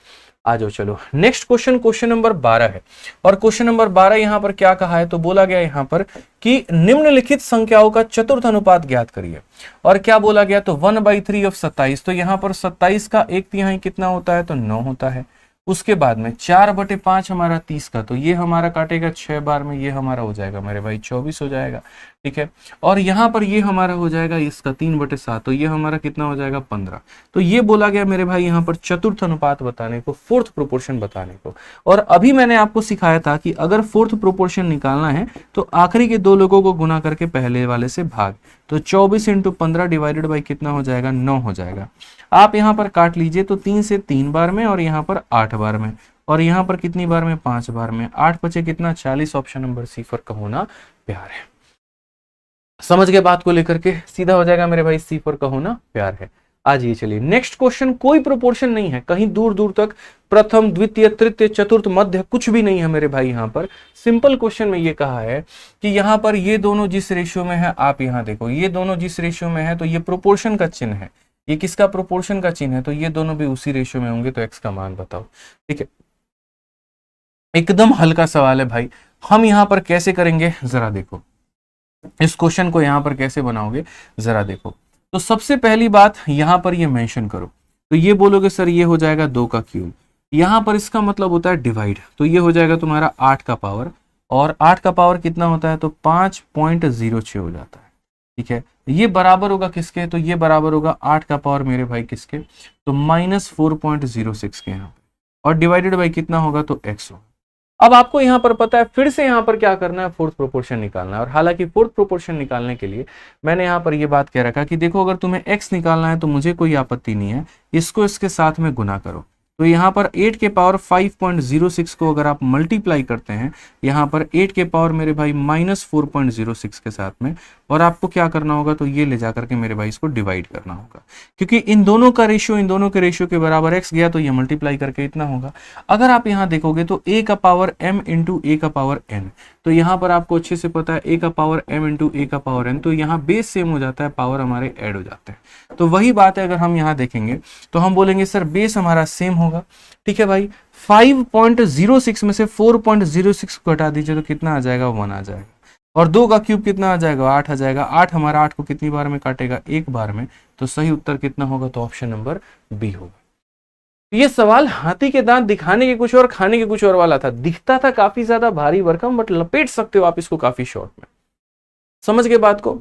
आ जाओ चलो नेक्स्ट क्वेश्चन, क्वेश्चन नंबर 12 है, और क्वेश्चन नंबर 12 यहाँ पर क्या कहा है, तो बोला गया यहाँ पर कि निम्नलिखित संख्याओं का चतुर्थ अनुपात ज्ञात करिए। और क्या बोला गया, तो 1/3 ऑफ 27, तो यहाँ पर 27 का 1/3 कितना होता है, तो 9 होता है। उसके बाद में 4/5 हमारा 30 का, तो ये हमारा काटेगा 6 बार में, ये हमारा हो जाएगा मेरे भाई 24 हो जाएगा, ठीक है। और यहाँ पर ये हमारा हो जाएगा इसका 3/7, तो ये हमारा कितना हो जाएगा 15। तो ये बोला गया मेरे भाई यहाँ पर चतुर्थ अनुपात बताने को, फोर्थ प्रोपोर्शन बताने को। और अभी मैंने आपको सिखाया था कि अगर फोर्थ प्रोपोर्शन निकालना है तो आखिरी के दो लोगों को गुना करके पहले वाले से भाग, तो 24 × 15 डिवाइडेड बाई कितना हो जाएगा, 9 हो जाएगा। आप यहाँ पर काट लीजिए, तो 3 से 3 बार में, और यहाँ पर 8 बार में, और यहाँ पर कितनी बार में, 5 बार में, 8 बचे कितना 40। ऑप्शन नंबर सी फॉर कहो ना प्यार है। समझ गए बात को लेकर के, सीधा हो जाएगा मेरे भाई सी फॉर कहो ना प्यार है। आज ये चलिए नेक्स्ट क्वेश्चन, कोई प्रोपोर्शन नहीं है कहीं दूर दूर तक, प्रथम द्वितीय तृतीय चतुर्थ मध्य कुछ भी नहीं है मेरे भाई। यहाँ पर सिंपल क्वेश्चन में ये कहा है कि यहाँ पर ये दोनों जिस रेशियो में है, आप यहाँ देखो ये दोनों जिस रेशियो में है, तो ये प्रोपोर्शन का चिन्ह है, ये किसका प्रोपोर्शन का चिन्ह है, तो ये दोनों भी उसी रेशियो में होंगे, तो एक्स का मान बताओ, ठीक है। एकदम हल्का सवाल है भाई, हम यहाँ पर कैसे करेंगे जरा देखो, इस क्वेश्चन को यहाँ पर कैसे बनाओगे जरा देखो। तो सबसे पहली बात यहाँ पर ये मेंशन करो, तो ये बोलोगे सर ये हो जाएगा 2 का क्यूब, यहाँ पर इसका मतलब होता है डिवाइड, तो ये हो जाएगा तुम्हारा 8 का पावर, और 8 का पावर कितना होता है, तो 5.06 हो जाता है। ठीक है, ये बराबर होगा किसके, तो ये बराबर होगा 8 का पावर मेरे भाई किसके, तो -4.06 के यहाँ पे, और डिवाइडेड बाई कितना होगा, तो x होगा। अब आपको यहाँ पर पता है फिर से यहाँ पर क्या करना है, फोर्थ प्रोपोर्शन निकालना है। और हालांकि फोर्थ प्रोपोर्शन निकालने के लिए मैंने यहाँ पर ये बात कह रखा कि देखो अगर तुम्हें x निकालना है तो मुझे कोई आपत्ति नहीं है, इसको इसके साथ में गुना करो। तो यहाँ पर 8 के पावर 5.06 को अगर आप मल्टीप्लाई करते हैं यहाँ पर 8 के पावर मेरे भाई -4.06 के साथ में, और आपको क्या करना होगा, तो ये ले जाकर के मेरे भाई इसको डिवाइड करना होगा, क्योंकि इन दोनों का रेशियो, इन दोनों के रेशियो के बराबर x गया तो ये मल्टीप्लाई करके इतना होगा। अगर आप यहाँ देखोगे तो a का पावर m इंटू a का पावर n, तो यहाँ पर आपको अच्छे से पता है a का पावर m इंटू a का पावर n, तो यहाँ बेस सेम हो जाता है, पावर हमारे ऐड हो जाते हैं। तो वही बात है, अगर हम यहाँ देखेंगे तो हम बोलेंगे सर बेस हमारा सेम होगा। ठीक है भाई, 5.06 में से 4.06 को घटा दीजिए तो कितना आ जाएगा, 1 आ जाएगा, और 2 का क्यूब कितना आ जाएगा, 8 आ जाएगा। 8 हमारा 8 को कितनी बार में काटेगा, एक बार में, तो सही उत्तर कितना होगा, तो ऑप्शन नंबर बी होगा। ये सवाल हाथी के दांत दिखाने के कुछ और खाने के कुछ और वाला था, दिखता था काफी ज्यादा भारी भरकम, बट लपेट सकते हो आप इसको काफी शॉर्ट में। समझ गए बात को?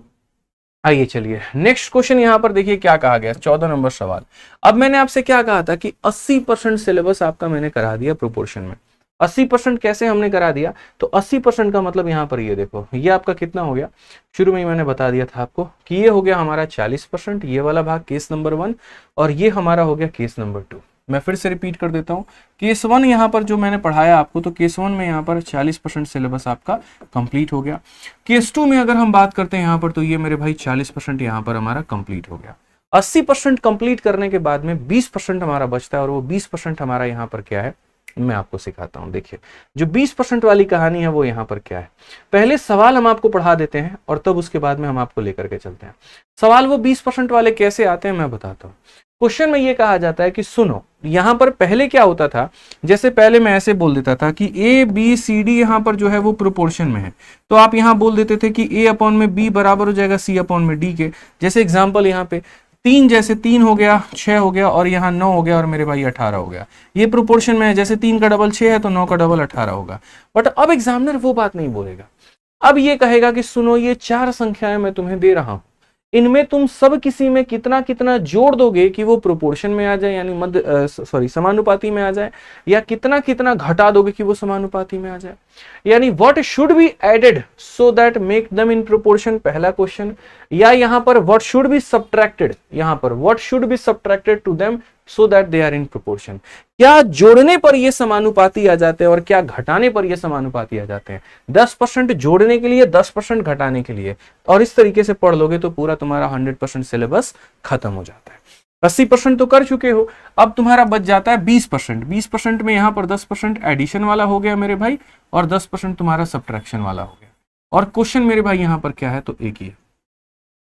आइए चलिए नेक्स्ट क्वेश्चन यहाँ पर देखिए क्या कहा गया, 14 नंबर सवाल। अब मैंने आपसे क्या कहा था कि 80% सिलेबस आपका मैंने करा दिया प्रोपोर्शन में। 80% कैसे हमने करा दिया, तो 80% का मतलब यहाँ पर ये देखो, ये आपका कितना हो गया, शुरू में ही मैंने बता दिया था आपको कि ये हो गया हमारा 40%, ये वाला भाग केस नंबर 1, और ये हमारा हो गया केस नंबर 2। मैं फिर से रिपीट कर देता हूँ, केस 1 यहाँ पर जो मैंने पढ़ाया आपको, तो केस 1 में यहाँ पर 40% सिलेबस आपका कंप्लीट हो गया। केस 2 में अगर हम बात करते हैं यहाँ पर, तो ये मेरे भाई 40% यहाँ पर हमारा कंप्लीट हो गया। 80% कंप्लीट करने के बाद में 20% हमारा बचता है, और वो 20% हमारा यहाँ पर क्या है, मैं आपको सिखाता हूं। देखिए जो 20% वाली कहानी है वो यहाँ पर क्या है, पहले सवाल हम आपको पढ़ा देते हैं और तब उसके बाद में हम आपको लेकर के चलते हैं। सवाल वो 20% वाले कैसे आते हैं मैं बताता हूँ। क्वेश्चन में ये कहा जाता है कि सुनो, यहां पर पहले क्या होता था, जैसे पहले मैं ऐसे बोल देता था कि ए बी सी डी यहां पर जो है वो प्रोपोर्शन में है, तो आप यहां बोल देते थे कि ए अपॉन में बी बराबर हो जाएगा सी अपॉन में डी के। जैसे एग्जांपल यहाँ पे 3, जैसे 3 हो गया, 6 हो गया, और यहाँ 9 हो गया, और मेरे भाई 18 हो गया। ये प्रोपोर्शन में है, जैसे 3 का डबल 6 है तो 9 का डबल 18 होगा। बट अब एग्जामिनर वो बात नहीं बोलेगा, अब ये कहेगा कि सुनो ये 4 संख्याएं मैं तुम्हें दे रहा हूं, इनमें तुम सब किसी में कितना कितना जोड़ दोगे कि वो प्रोपोर्शन में आ जाए, यानी मध्य समानुपाती में आ जाए, या कितना कितना घटा दोगे कि वो समानुपाती में आ जाए, यानी what should be added so that make them in proportion, पहला क्वेश्चन। या यहां पर व्हाट शुड बी सब्ट्रैक्टेड, यहां पर what should be subtracted to them so that they are in proportion, क्या जोड़ने पर ये समानुपाती आ जाते हैं और क्या घटाने पर ये समानुपाती आ जाते हैं। 10% जोड़ने के लिए, 10% घटाने के लिए, और इस तरीके से पढ़ लोगे तो पूरा तुम्हारा 100% सिलेबस खत्म हो जाता है। 80% तो कर चुके हो, अब तुम्हारा बच जाता है 20%। 20% में यहां पर 10% एडिशन वाला हो गया मेरे भाई, और 10% तुम्हारा सब्ट्रैक्शन वाला हो गया। और क्वेश्चन मेरे भाई यहां पर क्या है, तो एक ही है,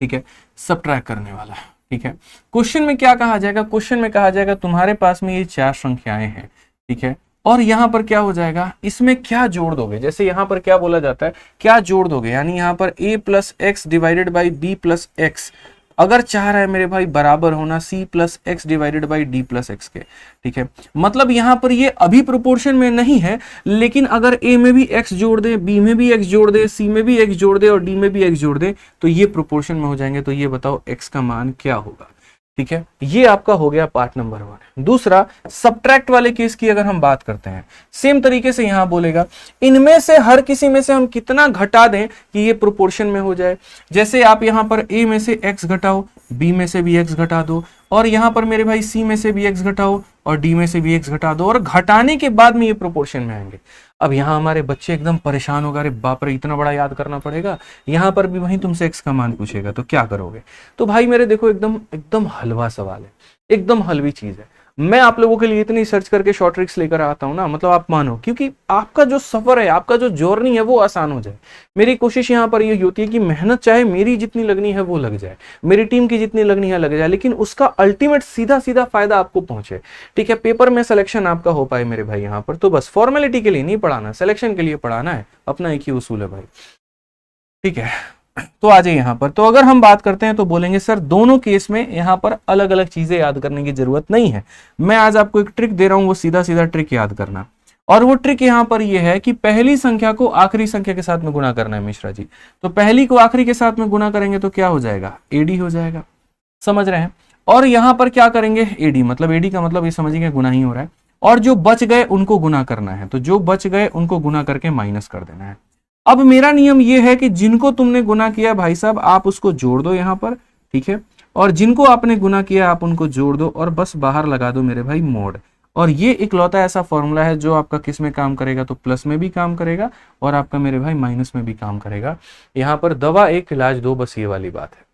ठीक है, सब्ट्रैक्ट करने वाला है। ठीक है, क्वेश्चन में क्या कहा जाएगा, क्वेश्चन में कहा जाएगा तुम्हारे पास में ये 4 संख्याएं हैं, ठीक है, और यहां पर क्या हो जाएगा, इसमें क्या जोड़ दोगे। जैसे यहां पर क्या बोला जाता है, क्या जोड़ दोगे, यानी यहां पर a plus X divided by B plus X, अगर चाह रहा है मेरे भाई बराबर होना c plus X divided by D plus X के। ठीक है, मतलब यहां पर ये अभी प्रोपोर्शन में नहीं है, लेकिन अगर a में भी x जोड़ दे, b में भी x जोड़ दे, c में भी x जोड़ दे, और d में भी x जोड़ दे, तो ये प्रोपोर्शन में हो जाएंगे। तो ये बताओ x का मान क्या होगा। ठीक है, ये आपका हो गया पार्ट नंबर 1। दूसरा सब्ट्रैक्ट वाले केस की अगर हम बात करते हैं, सेम तरीके से यहां बोलेगा इनमें से हर किसी में से हम कितना घटा दें कि ये प्रोपोर्शन में हो जाए। जैसे आप यहां पर a में से x घटाओ, b में से भी x घटा दो, और यहां पर मेरे भाई c में से भी x घटाओ, और d में से भी x घटा दो, और घटाने के बाद में ये प्रोपोर्शन में आएंगे। अब यहाँ हमारे बच्चे एकदम परेशान हो गए, अरे बाप रे इतना बड़ा याद करना पड़ेगा, यहाँ पर भी वहीं तुमसे x का मान पूछेगा, तो क्या करोगे। तो भाई मेरे देखो एकदम हलवा सवाल है, एकदम हलवी चीज है। मैं आप लोगों के लिए इतनी सर्च करके शॉर्ट ट्रिक्स लेकर आता हूं ना, मतलब आप मानो, क्योंकि आपका जो सफर है, आपका जो जर्नी है वो आसान हो जाए। मेरी कोशिश यहाँ पर ये होती है कि मेहनत चाहे मेरी जितनी लगनी है वो लग जाए, मेरी टीम की जितनी लगनी है लग जाए, लेकिन उसका अल्टीमेट सीधा सीधा फायदा आपको पहुंचे। ठीक है, पेपर में सिलेक्शन आपका हो पाए मेरे भाई। यहाँ पर तो बस फॉर्मेलिटी के लिए नहीं पढ़ाना, सिलेक्शन के लिए पढ़ाना है, अपना एक ही उसूल है भाई। ठीक है, तो आ जाए यहाँ पर। तो अगर हम बात करते हैं तो बोलेंगे सर दोनों केस में यहाँ पर अलग अलग चीजें याद करने की जरूरत नहीं है। मैं आज आपको एक ट्रिक दे रहा हूं, वो सीधा सीधा ट्रिक याद करना। और वो ट्रिक यहां पर ये है कि पहली संख्या को आखिरी संख्या के साथ में गुना करना है मिश्रा जी। तो पहली को आखिरी के साथ में गुना करेंगे तो क्या हो जाएगा, एडी हो जाएगा, समझ रहे हैं। और यहां पर क्या करेंगे, एडी मतलब एडी का मतलब ये समझिए गुना ही हो रहा है, और जो बच गए उनको गुना करना है, तो जो बच गए उनको गुना करके माइनस कर देना है। अब मेरा नियम ये है कि जिनको तुमने गुना किया भाई साहब आप उसको जोड़ दो यहां पर, ठीक है, और जिनको आपने गुना किया आप उनको जोड़ दो और बस बाहर लगा दो मेरे भाई मोड। और ये इकलौता ऐसा फॉर्मूला है जो आपका किस में काम करेगा, तो प्लस में भी काम करेगा और आपका मेरे भाई माइनस में भी काम करेगा। यहां पर दवा एक इलाज दो, बस ये वाली बात है,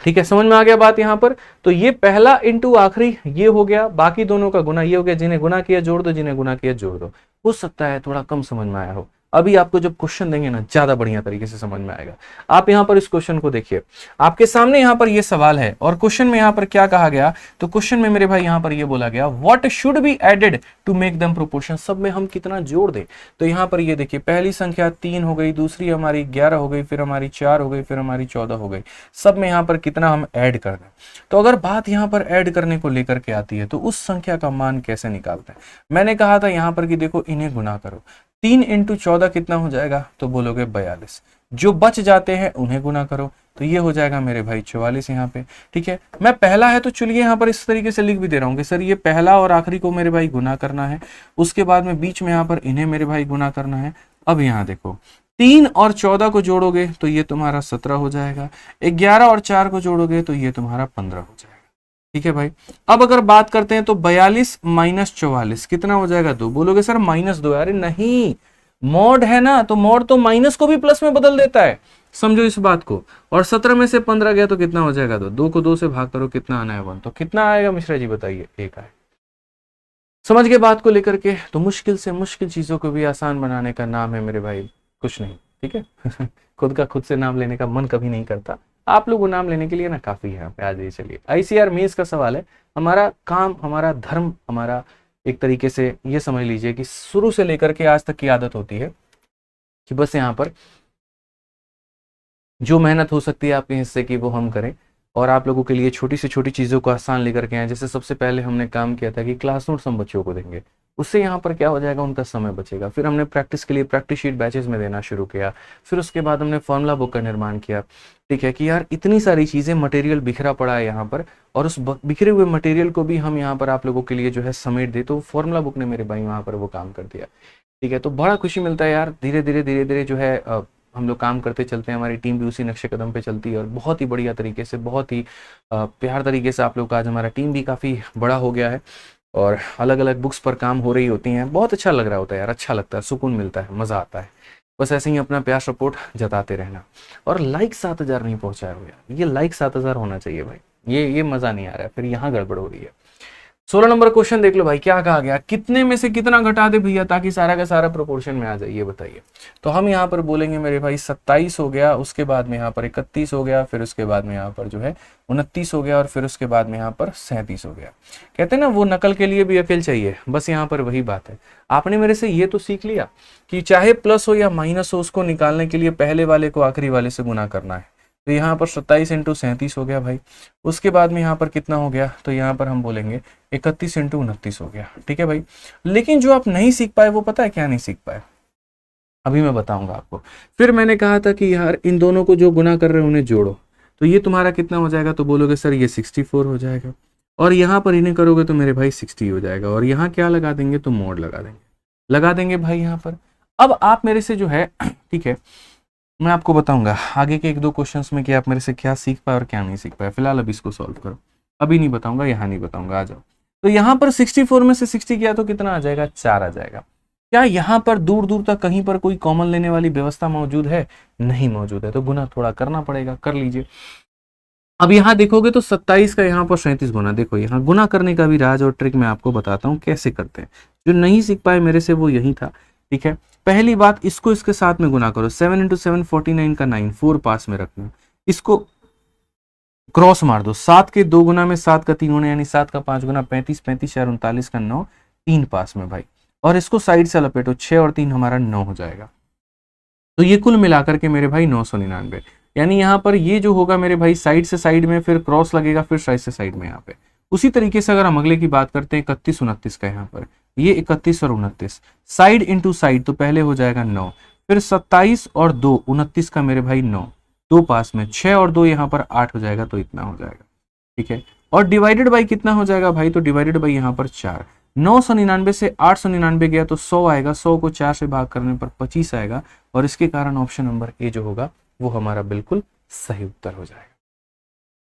ठीक है, समझ में आ गया बात यहां पर। तो ये पहला इंटू आखिरी ये हो गया, बाकी दोनों का गुना ये हो गया, जिन्हें गुना किया जोड़ दो, जिन्हें गुना किया जोड़ दो। हो सकता है थोड़ा कम समझ में आया हो, अभी आपको जब क्वेश्चन देंगे ना ज्यादा बढ़िया तरीके से समझ में आएगा। आप यहां पर इस क्वेश्चन को देखिए, आपके सामने यहां पर ये सवाल है और क्वेश्चन में यहां पर क्या कहा गया, तो क्वेश्चन में मेरे भाई यहां पर ये बोला गया what should be added to make them proportion, सब में हम कितना जोड़ दें। तो यहां पर ये देखिए पहली संख्या 3 हो गई, दूसरी हमारी 11 हो गई, फिर हमारी 4 हो गई, फिर हमारी 14 हो गई, सब में यहां पर कितना हम ऐड कर दें। तो अगर बात यहां पर ऐड करने को लेकर के आती है तो उस संख्या का मान कैसे निकालते हैं। मैंने कहा था यहां पर कि देखो इन्हें गुना करो, 3 इंटू 14 कितना हो जाएगा, तो बोलोगे 42। जो बच जाते हैं उन्हें गुना करो, तो ये हो जाएगा मेरे भाई 44 यहाँ पे, ठीक है। मैं पहला है तो चलिए यहाँ पर इस तरीके से लिख भी दे रहा हूँ कि सर ये पहला और आखिरी को मेरे भाई गुना करना है, उसके बाद में बीच में यहाँ पर इन्हें मेरे भाई गुना करना है। अब यहाँ देखो 3 और 14 को जोड़ोगे तो ये तुम्हारा 17 हो जाएगा, 11 और 4 को जोड़ोगे तो ये तुम्हारा 15 हो जाएगा, ठीक है भाई। अब अगर बात करते हैं तो 42 माइनस 44 कितना हो जाएगा, 2। बोलोगे सर -2, अरे नहीं, मॉड है ना, तो मॉड तो माइनस को भी प्लस में बदल देता है, समझो इस बात को। और 17 में से 15 गया तो कितना हो जाएगा, 2 को 2 से भाग करो कितना आना है 1, तो कितना आएगा मिश्रा जी बताइए, 1 आए। समझ गए बात को लेकर के। तो मुश्किल से मुश्किल चीजों को भी आसान बनाने का नाम है मेरे भाई कुछ नहीं, ठीक है। खुद का खुद से नाम लेने का मन कभी नहीं करता, आप लोगों नाम लेने के लिए ना काफी है। आ जाइए चलिए, आईसीआर मेंस का सवाल है। हमारा काम, हमारा धर्म, हमारा एक तरीके से ये समझ लीजिए कि शुरू से लेकर के आज तक की आदत होती है कि बस यहाँ पर जो मेहनत हो सकती है आपके हिस्से की वो हम करें और आप लोगों के लिए छोटी से छोटी चीज़ों को आसान लेकर के आए। जैसे सबसे पहले हमने काम किया था कि क्लास नोट्स हम बच्चों को देंगे, उससे यहाँ पर क्या हो जाएगा, उनका समय बचेगा। फिर हमने प्रैक्टिस के लिए प्रैक्टिस शीट बैचेस में देना शुरू किया। फिर उसके बाद हमने फॉर्मूला बुक का निर्माण किया, ठीक है, कि यार इतनी सारी चीज़ें, मटेरियल बिखरा पड़ा है यहाँ पर, और उस बिखरे हुए मटेरियल को भी हम यहाँ पर आप लोगों के लिए जो है समेट दे, तो फॉर्मूला बुक ने मेरे भाई वहाँ पर वो काम कर दिया, ठीक है। तो बड़ा खुशी मिलता है यार, धीरे धीरे जो है हम लोग काम करते चलते हैं, हमारी टीम भी उसी नक्शे कदम पे चलती है और बहुत ही बढ़िया तरीके से, बहुत ही प्यार तरीके से आप लोग का आज हमारा टीम भी काफ़ी बड़ा हो गया है और अलग अलग बुक्स पर काम हो रही होती हैं। बहुत अच्छा लग रहा होता है यार, अच्छा लगता है, सुकून मिलता है, मज़ा आता है। बस ऐसे ही अपना प्यार सपोर्ट जताते रहना। और लाइक 7000 नहीं पहुंचाया हो यार, ये लाइक 7000 होना चाहिए भाई, ये मज़ा नहीं आ रहा है, फिर यहाँ गड़बड़ हो रही है। 16 नंबर क्वेश्चन देख लो भाई, क्या कहा गया, कितने में से कितना घटा दे भैया ताकि सारा का सारा प्रोपोर्शन में आ जाए, ये बताइए। तो हम यहाँ पर बोलेंगे मेरे भाई 27 हो गया, उसके बाद में यहाँ पर 31 हो गया, फिर उसके बाद में यहाँ पर जो है 29 हो गया, और फिर उसके बाद में यहाँ पर 37 हो गया। कहते हैं ना वो नकल के लिए भी अकेल चाहिए, बस यहाँ पर वही बात है। आपने मेरे से ये तो सीख लिया कि चाहे प्लस हो या माइनस हो, उसको निकालने के लिए पहले वाले को आखिरी वाले से गुना करना है। तो यहाँ पर 27 इंटू 37 हो गया भाई। उसके बाद में यहाँ पर कितना हो गया, तो यहाँ पर हम बोलेंगे 31 इंटू 29 हो गया, ठीक है भाई। लेकिन जो आप नहीं सीख पाए वो पता है क्या नहीं सीख पाए, अभी मैं बताऊंगा आपको। फिर मैंने कहा था कि यार इन दोनों को जो गुना कर रहे हैं उन्हें जोड़ो, तो ये तुम्हारा कितना हो जाएगा, तो बोलोगे सर ये 64 हो जाएगा, और यहाँ पर इन्हें करोगे तो मेरे भाई 60 हो जाएगा, और यहाँ क्या लगा देंगे, तो मोड लगा देंगे भाई यहाँ पर। अब आप मेरे से जो है, ठीक है, मैं आपको बताऊंगा आगे के 1-2 क्वेश्चंस में कि आप मेरे से क्या सीख पाए और क्या नहीं सीख पाए। फिलहाल अभी इसको सॉल्व करो, अभी नहीं बताऊंगा, यहाँ नहीं बताऊंगा, आ जाओ। तो यहाँ पर 64 में से 60 किया तो कितना आ जाएगा, 4 आ जाएगा। क्या यहाँ पर दूर दूर तक कहीं पर कोई कॉमन लेने वाली व्यवस्था मौजूद है, नहीं मौजूद है, तो गुना थोड़ा करना पड़ेगा, कर लीजिए। अब यहाँ देखोगे तो 27 का यहाँ पर 37 गुना, देखो यहाँ गुना करने का भी राज और ट्रिक मैं आपको बताता हूँ कैसे करते हैं। जो नहीं सीख पाए मेरे से वो यही था, ठीक है। पहली बात, इसको इसके साथ में गुना करो, 7 इंटू 7 49 का 9, 4 पास में रखना, इसको क्रॉस मार दो, 7 के 2 गुना में 7 का 3 गुना, यानी 7 का 5 गुना 35, 35 4 39 का 9, 3 पास में भाई। और इसको साइड से लपेटो, 6 और 3 हमारा 9 हो जाएगा। तो ये कुल मिलाकर के मेरे भाई 999, यानी यहाँ पर ये जो होगा मेरे भाई साइड से साइड में फिर क्रॉस लगेगा, फिर साइड से साइड में यहाँ पे। उसी तरीके से अगर हम अगले की बात करते हैं 31 29 का, यहाँ पर ये 31 और 29, साइड इंटू साइड तो पहले हो जाएगा 9, फिर 27 और 2 29 का मेरे भाई 9, 2 पास में 6 और 2 यहाँ पर 8 हो जाएगा, तो इतना हो जाएगा। ठीक है, और डिवाइडेड बाई कितना हो जाएगा भाई, तो डिवाइडेड बाई यहाँ पर 4। 999 से 899 गया तो 100 आएगा, 100 को 4 से भाग करने पर 25 आएगा, और इसके कारण ऑप्शन नंबर ए जो होगा वो हमारा बिल्कुल सही उत्तर हो जाएगा।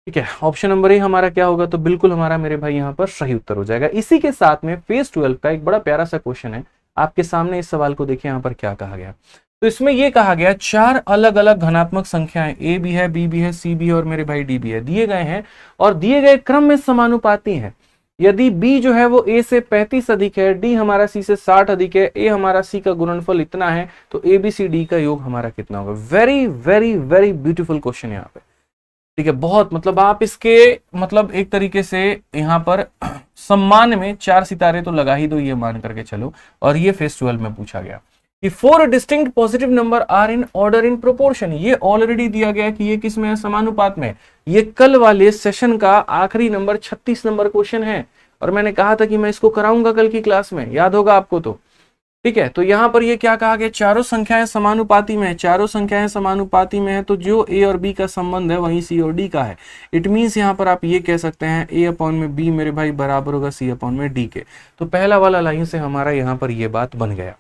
ठीक है, ऑप्शन नंबर ए हमारा क्या होगा, तो बिल्कुल हमारा मेरे भाई यहाँ पर सही उत्तर हो जाएगा। इसी के साथ में फेज 12 का एक बड़ा प्यारा सा क्वेश्चन है आपके सामने। इस सवाल को देखिए यहाँ पर क्या कहा गया। तो इसमें ये कहा गया 4 अलग अलग धनात्मक संख्याएं ए भी है, बी भी है, सी भी है और मेरे भाई डी भी है दिए गए हैं, और दिए गए क्रम में समानुपाती है। यदि b जो है वो a से 35 अधिक है, d हमारा c से 60 अधिक है, a हमारा c का गुणनफल इतना है, तो a b c d का योग हमारा कितना होगा। Very very very beautiful question यहाँ पे। ठीक है, बहुत मतलब आप इसके मतलब एक तरीके से यहाँ पर सम्मान में 4 सितारे तो लगा ही दो, ये मान करके चलो। और ये फेज 12 में पूछा गया कि 4 distinct positive number are in order in proportion. ये ऑलरेडी दिया गया कि ये किस में है, समानुपात में। ये कल वाले सेशन का आखिरी नंबर 36 नंबर क्वेश्चन है, और मैंने कहा था कि मैं इसको कराऊंगा कल की क्लास में, याद होगा आपको तो। ठीक है, तो यहां पर ये क्या कहा गया, चारों संख्याएं समानुपाती में है, चारों संख्याएं समानुपाती में है, तो जो ए और बी का संबंध है वहीं सी और डी का है। इट मींस यहां पर आप ये कह सकते हैं ए अपॉन में बी मेरे भाई बराबर होगा सी अपॉन में डी के। तो पहला वाला लाइन से हमारा यहां पर ये बात बन गया।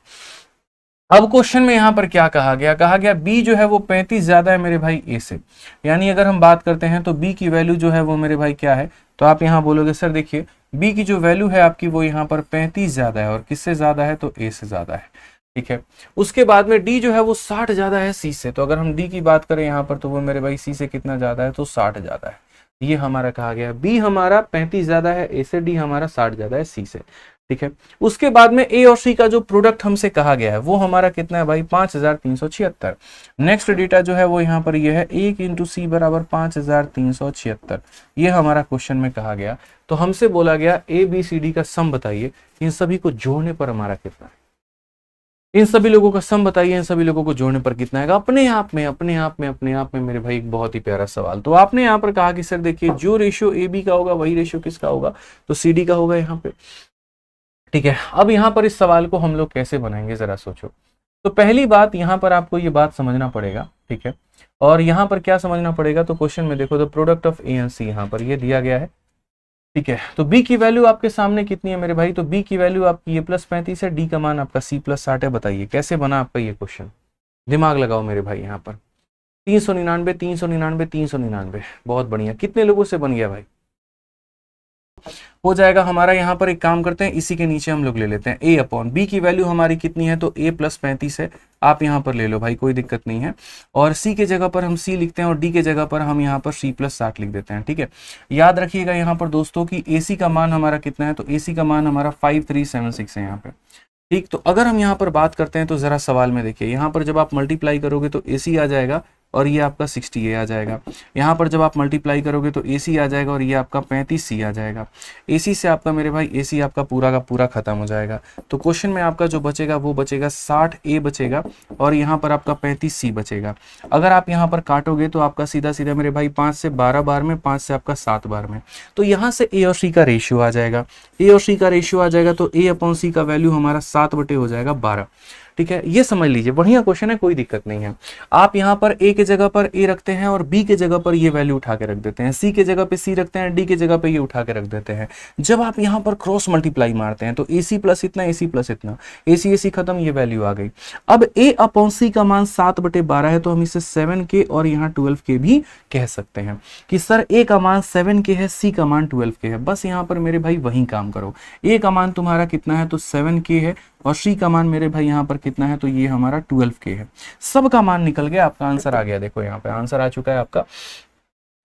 अब क्वेश्चन में यहां पर क्या कहा गया b जो है वो 35 ज्यादा है मेरे भाई a से। यानी अगर हम बात करते हैं तो b की वैल्यू जो है वो मेरे भाई क्या है, तो आप यहां बोलोगे सर देखिए b की जो वैल्यू है आपकी वो यहां पर 35 ज्यादा है, और किससे ज्यादा है, तो a से ज्यादा है। ठीक है, उसके बाद में d जो है वो 60 ज्यादा है c से। तो अगर हम d की बात करें यहाँ पर तो वो मेरे भाई c से कितना ज्यादा है, तो 60 ज्यादा है। ये हमारा कहा गया, b हमारा 35 ज्यादा है a से, d हमारा 60 ज्यादा है c से। ठीक है, उसके बाद में ए और सी का जो प्रोडक्ट हमसे कहा गया है वो हमारा कितना है भाई, 5376। नेक्स्ट डेटा जो है वो यहाँ पर ये है 1 इंटू सी बराबर 5376। ये हमारा क्वेश्चन में कहा गया। तो हमसे बोला गया ए बी सी डी का सम बताइए, इन सभी को जोड़ने पर हमारा कितना है। इन सभी लोगों का सम बताइए, इन सभी लोगों को जोड़ने पर कितना आएगा। अपने आप में मेरे भाई एक बहुत ही प्यारा सवाल। तो आपने यहाँ पर कहा कि सर देखिए जो रेशियो ए बी का होगा वही रेशियो किसका होगा, तो सी डी का होगा यहाँ पे। ठीक है, अब यहां पर इस सवाल को हम लोग कैसे बनाएंगे जरा सोचो। तो पहली बात यहां पर आपको ये बात समझना पड़ेगा। ठीक है, और यहां पर क्या समझना पड़ेगा, तो क्वेश्चन में देखो the product of A and C यहां पर ये दिया गया है। ठीक है, तो b की वैल्यू आपके सामने कितनी है मेरे भाई, तो b की वैल्यू आपकी ये +35 है, d का मान आपका c +60 है। बताइए कैसे बना आपका ये क्वेश्चन, दिमाग लगाओ मेरे भाई। यहाँ पर 399 399 399, बहुत बढ़िया। कितने लोगों से बन गया भाई, हो जाएगा हमारा। यहाँ पर एक काम करते हैं, इसी के नीचे हम लोग ले लेते हैं a अपॉन b की वैल्यू हमारी कितनी है, तो a +35 है। आप यहाँ पर ले लो भाई, कोई दिक्कत नहीं है। और c के जगह पर हम c लिखते हैं और d के जगह पर हम यहाँ पर c +60 लिख देते हैं। ठीक है, याद रखिएगा यहाँ पर दोस्तों की ac का मान हमारा कितना है, तो ac का मान हमारा 5376 है यहाँ पे। ठीक, तो अगर हम यहाँ पर बात करते हैं तो जरा सवाल में देखिए, यहाँ पर जब आप मल्टीप्लाई करोगे तो ac आ जाएगा और ये आपका 60A आ जाएगा। यहाँ पर जब आप मल्टीप्लाई करोगे तो AC आ जाएगा और ये आपका 35C आ जाएगा। AC से आपका मेरे भाई AC आपका पूरा का पूरा खत्म हो जाएगा। तो क्वेश्चन में आपका जो बचेगा वो बचेगा 60A बचेगा, और यहाँ पर आपका 35C बचेगा। अगर आप यहाँ पर काटोगे तो आपका सीधा सीधा मेरे भाई 5 से 12 बार में, 5 से आपका 7 बार में। तो यहाँ से A और C का रेशियो आ जाएगा, A और C का रेशियो आ जाएगा, तो A अपॉन C का वैल्यू हमारा 7 बटे हो जाएगा 12। ठीक है, ये समझ लीजिए, बढ़िया क्वेश्चन है, कोई दिक्कत नहीं है। आप यहाँ पर a के जगह पर a रखते हैं और b के जगह पर ये वैल्यू उठा के रख देते हैं, c के जगह पे c रखते हैं, d के जगह पे ये उठा के रख देते हैं। जब आप यहाँ पर क्रॉस मल्टीप्लाई मारते हैं तो ac प्लस इतना, ac प्लस इतना, ac खत्म, ये वैल्यू आ गई। अब a अपॉन c का मान 7/12 है, तो हम इसे 7k और यहाँ 12k भी कह सकते हैं कि सर a का मान 7k है, c का मान 12k है। बस यहाँ पर मेरे भाई वही काम करो, a का मान तुम्हारा कितना है, तो 7k है, और c का मान मेरे भाई यहाँ पर कितना है, तो ये हमारा 12k है। सब का मान निकल गया, आपका आंसर आ गया। देखो यहाँ पे आंसर आ चुका है आपका,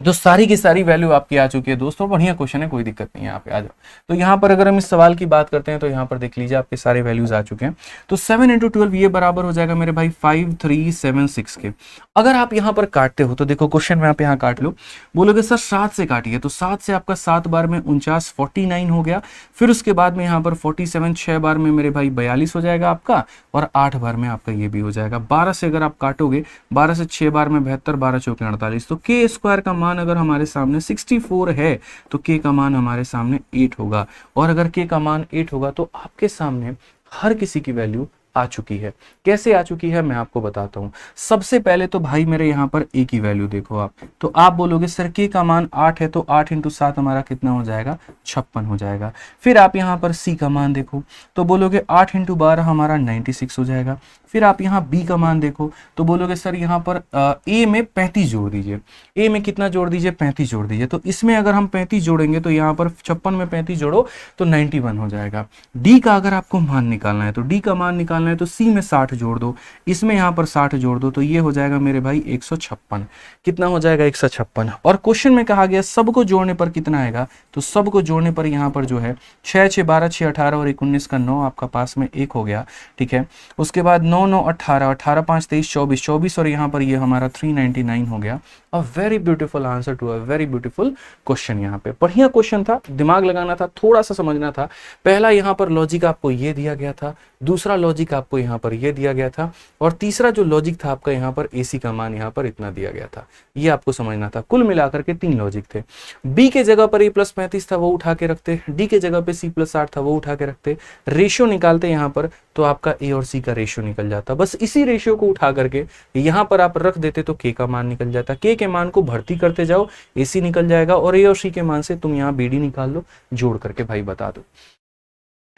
जो सारी की सारी वैल्यू आपकी आ चुकी है दोस्तों। बढ़िया क्वेश्चन है, कोई दिक्कत नहीं है, यहाँ पे आ जाओ। तो यहाँ पर अगर हम इस सवाल की बात करते हैं तो यहाँ पर देख लीजिए आपके सारे वैल्यूज आ चुके हैं। तो 7 × 12 ये बराबर हो जाएगा मेरे भाई 5376 के। अगर आप यहाँ पर काटते हो तो देखो क्वेश्चन में आप यहाँ काट लो, बोलोगे सर 7 से काटिए, तो 7 से आपका 7 बार में 49 49 हो गया। फिर उसके बाद में यहाँ पर 47 6 बार में मेरे भाई 42 हो जाएगा आपका, और 8 बार में आपका ये भी हो जाएगा। 12 से अगर आप काटोगे, 12 से 6 बार में 72, 12 × 4 = 48, तो k² का मान मान अगर हमारे सामने 64 है तो के का मान हमारे सामने 8 होगा, और अगर के का मान 8 होगा तो आपके सामने हर किसी की वैल्यू आ चुकी है। कैसे आ चुकी है मैं आपको बताता हूं। सबसे पहले तो भाई मेरे यहाँ पर ए की वैल्यू देखो आप, तो आप बोलोगे सर के का मान 8 है तो 8 इंटू 7 हमारा कितना हो जाएगा, 56 हो जाएगा। फिर आप यहाँ पर सी का मान देखो तो बोलोगे 8 इंटू 12 हमारा 96 हो जाएगा। फिर आप यहाँ बी का मान देखो तो बोलोगे सर यहाँ पर ए में 35 जोड़ दीजिए, ए में कितना जोड़ दीजिए, 35 जोड़ दीजिए। तो इसमें अगर हम 35 जोड़ेंगे तो यहाँ पर 56 में 35 जोड़ो तो 91 हो जाएगा। डी का अगर आपको मान निकालना है तो डी का मान निकालना है तो सी में 60 जोड़ दो, इसमें यहाँ पर 60 जोड़ दो, तो ये हो जाएगा मेरे भाई 156। कितना हो जाएगा, 156। और क्वेश्चन में कहा गया सबको जोड़ने पर कितना आएगा, तो सबको जोड़ने पर यहाँ पर जो है 6 6 12 6 18 और 19 का 9 आपका पास में 1 हो गया, ठीक है। उसके बाद 9 9 18 18 5 23 24 24 और यहाँ पर ये हमारा 399 हो गया। A very beautiful answer to a very beautiful question. यहाँ पे बढ़िया क्वेश्चन था, दिमाग लगाना था, थोड़ा सा समझना था। पहला यहाँ पर लॉजिक आपको ये दिया गया था, दूसरा लॉजिक आपको यहाँ पर ये दिया गया था, और तीसरा जो लॉजिक था आपका यहाँ पर एसी का मान यहाँ पर इतना दिया गया था, ये आपको समझना था। कुल मिलाकर के 3 लॉजिक थे। बी के जगह पर ए प्लस 35 था वो उठा के रखते, डी के जगह पे सी प्लस 60 था वो उठा के रखते, रेशियो निकालते यहाँ पर तो आपका ए और सी का रेशियो निकल जाता। बस इसी रेशियो को उठा करके यहाँ पर आप रख देते तो के का मान निकल जाता। के मान को भर्ती करते जाओ, एसी निकल जाएगा, और ए और सी के मान से तुम यहाँ बीडी निकाल लो, जोड़ करके भाई बता दो।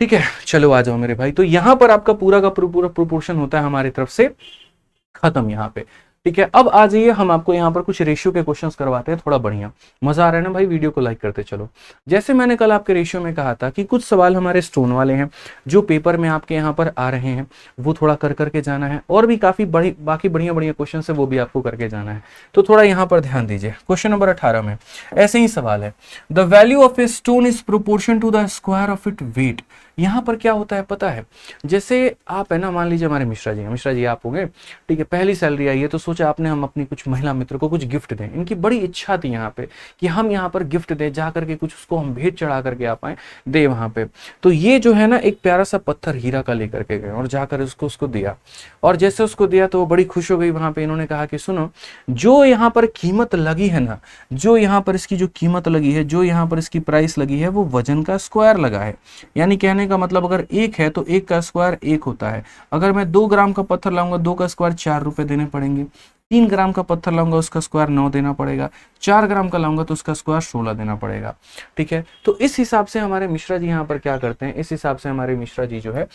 ठीक है, चलो आ जाओ मेरे भाई। तो यहां पर आपका पूरा का पूरा प्रोपोर्शन होता है हमारी तरफ से खत्म यहाँ पे, ठीक है। अब आ जाइए, हम आपको यहाँ पर कुछ रेशियो के क्वेश्चंस करवाते हैं, थोड़ा बढ़िया मजा आ रहा है ना भाई, वीडियो को लाइक करते चलो। जैसे मैंने कल आपके रेशियो में कहा था कि कुछ सवाल हमारे स्टोन वाले हैं जो पेपर में आपके यहाँ पर आ रहे हैं, वो थोड़ा कर करके जाना है, और भी काफी बाकी बढ़िया बढ़िया क्वेश्चन है वो भी आपको करके जाना है, तो थोड़ा यहाँ पर ध्यान दीजिए। क्वेश्चन नंबर 18 में ऐसे ही सवाल है, the value of a stone is proportion to the square of it weight. यहाँ पर क्या होता है पता है, जैसे आप है ना, मान लीजिए हमारे मिश्रा जी आप होंगे, ठीक है, पहली सैलरी आई है तो सोचा आपने हम अपनी कुछ महिला मित्र को कुछ गिफ्ट दें। इनकी बड़ी इच्छा थी यहाँ पे कि हम यहाँ पर गिफ्ट दें, जा करके कुछ उसको हम भेंट चढ़ा करके आ पाए दे वहां पे। तो ये जो है ना एक प्यारा सा पत्थर हीरा का लेकर के गए और जाकर उसको दिया, और जैसे उसको दिया तो वो बड़ी खुश हो गई। वहां पे इन्होंने कहा कि सुनो, जो यहाँ पर कीमत लगी है ना, जो यहाँ पर इसकी जो कीमत लगी है, जो यहाँ पर इसकी प्राइस लगी है, वो वजन का स्क्वायर लगा है। यानी कहने का मतलब अगर 1 है तो 1 का स्क्वायर 1 होता है। अगर मैं 2 ग्राम का पत्थर लाऊंगा, 2 का स्क्वायर 4 रुपए देने पड़ेंगे। 3 ग्राम का पत्थर लाऊंगा उसका स्क्वायर 9 देना पड़ेगा। 4 ग्राम का लाऊंगा तो उसका स्क्वायर 16 देना पड़ेगा, ठीक है। तो इस हिसाब से हमारे मिश्रा जी यहाँ पर क्या करते हैं, इस हिसाब से हमारे मिश्रा जी जो है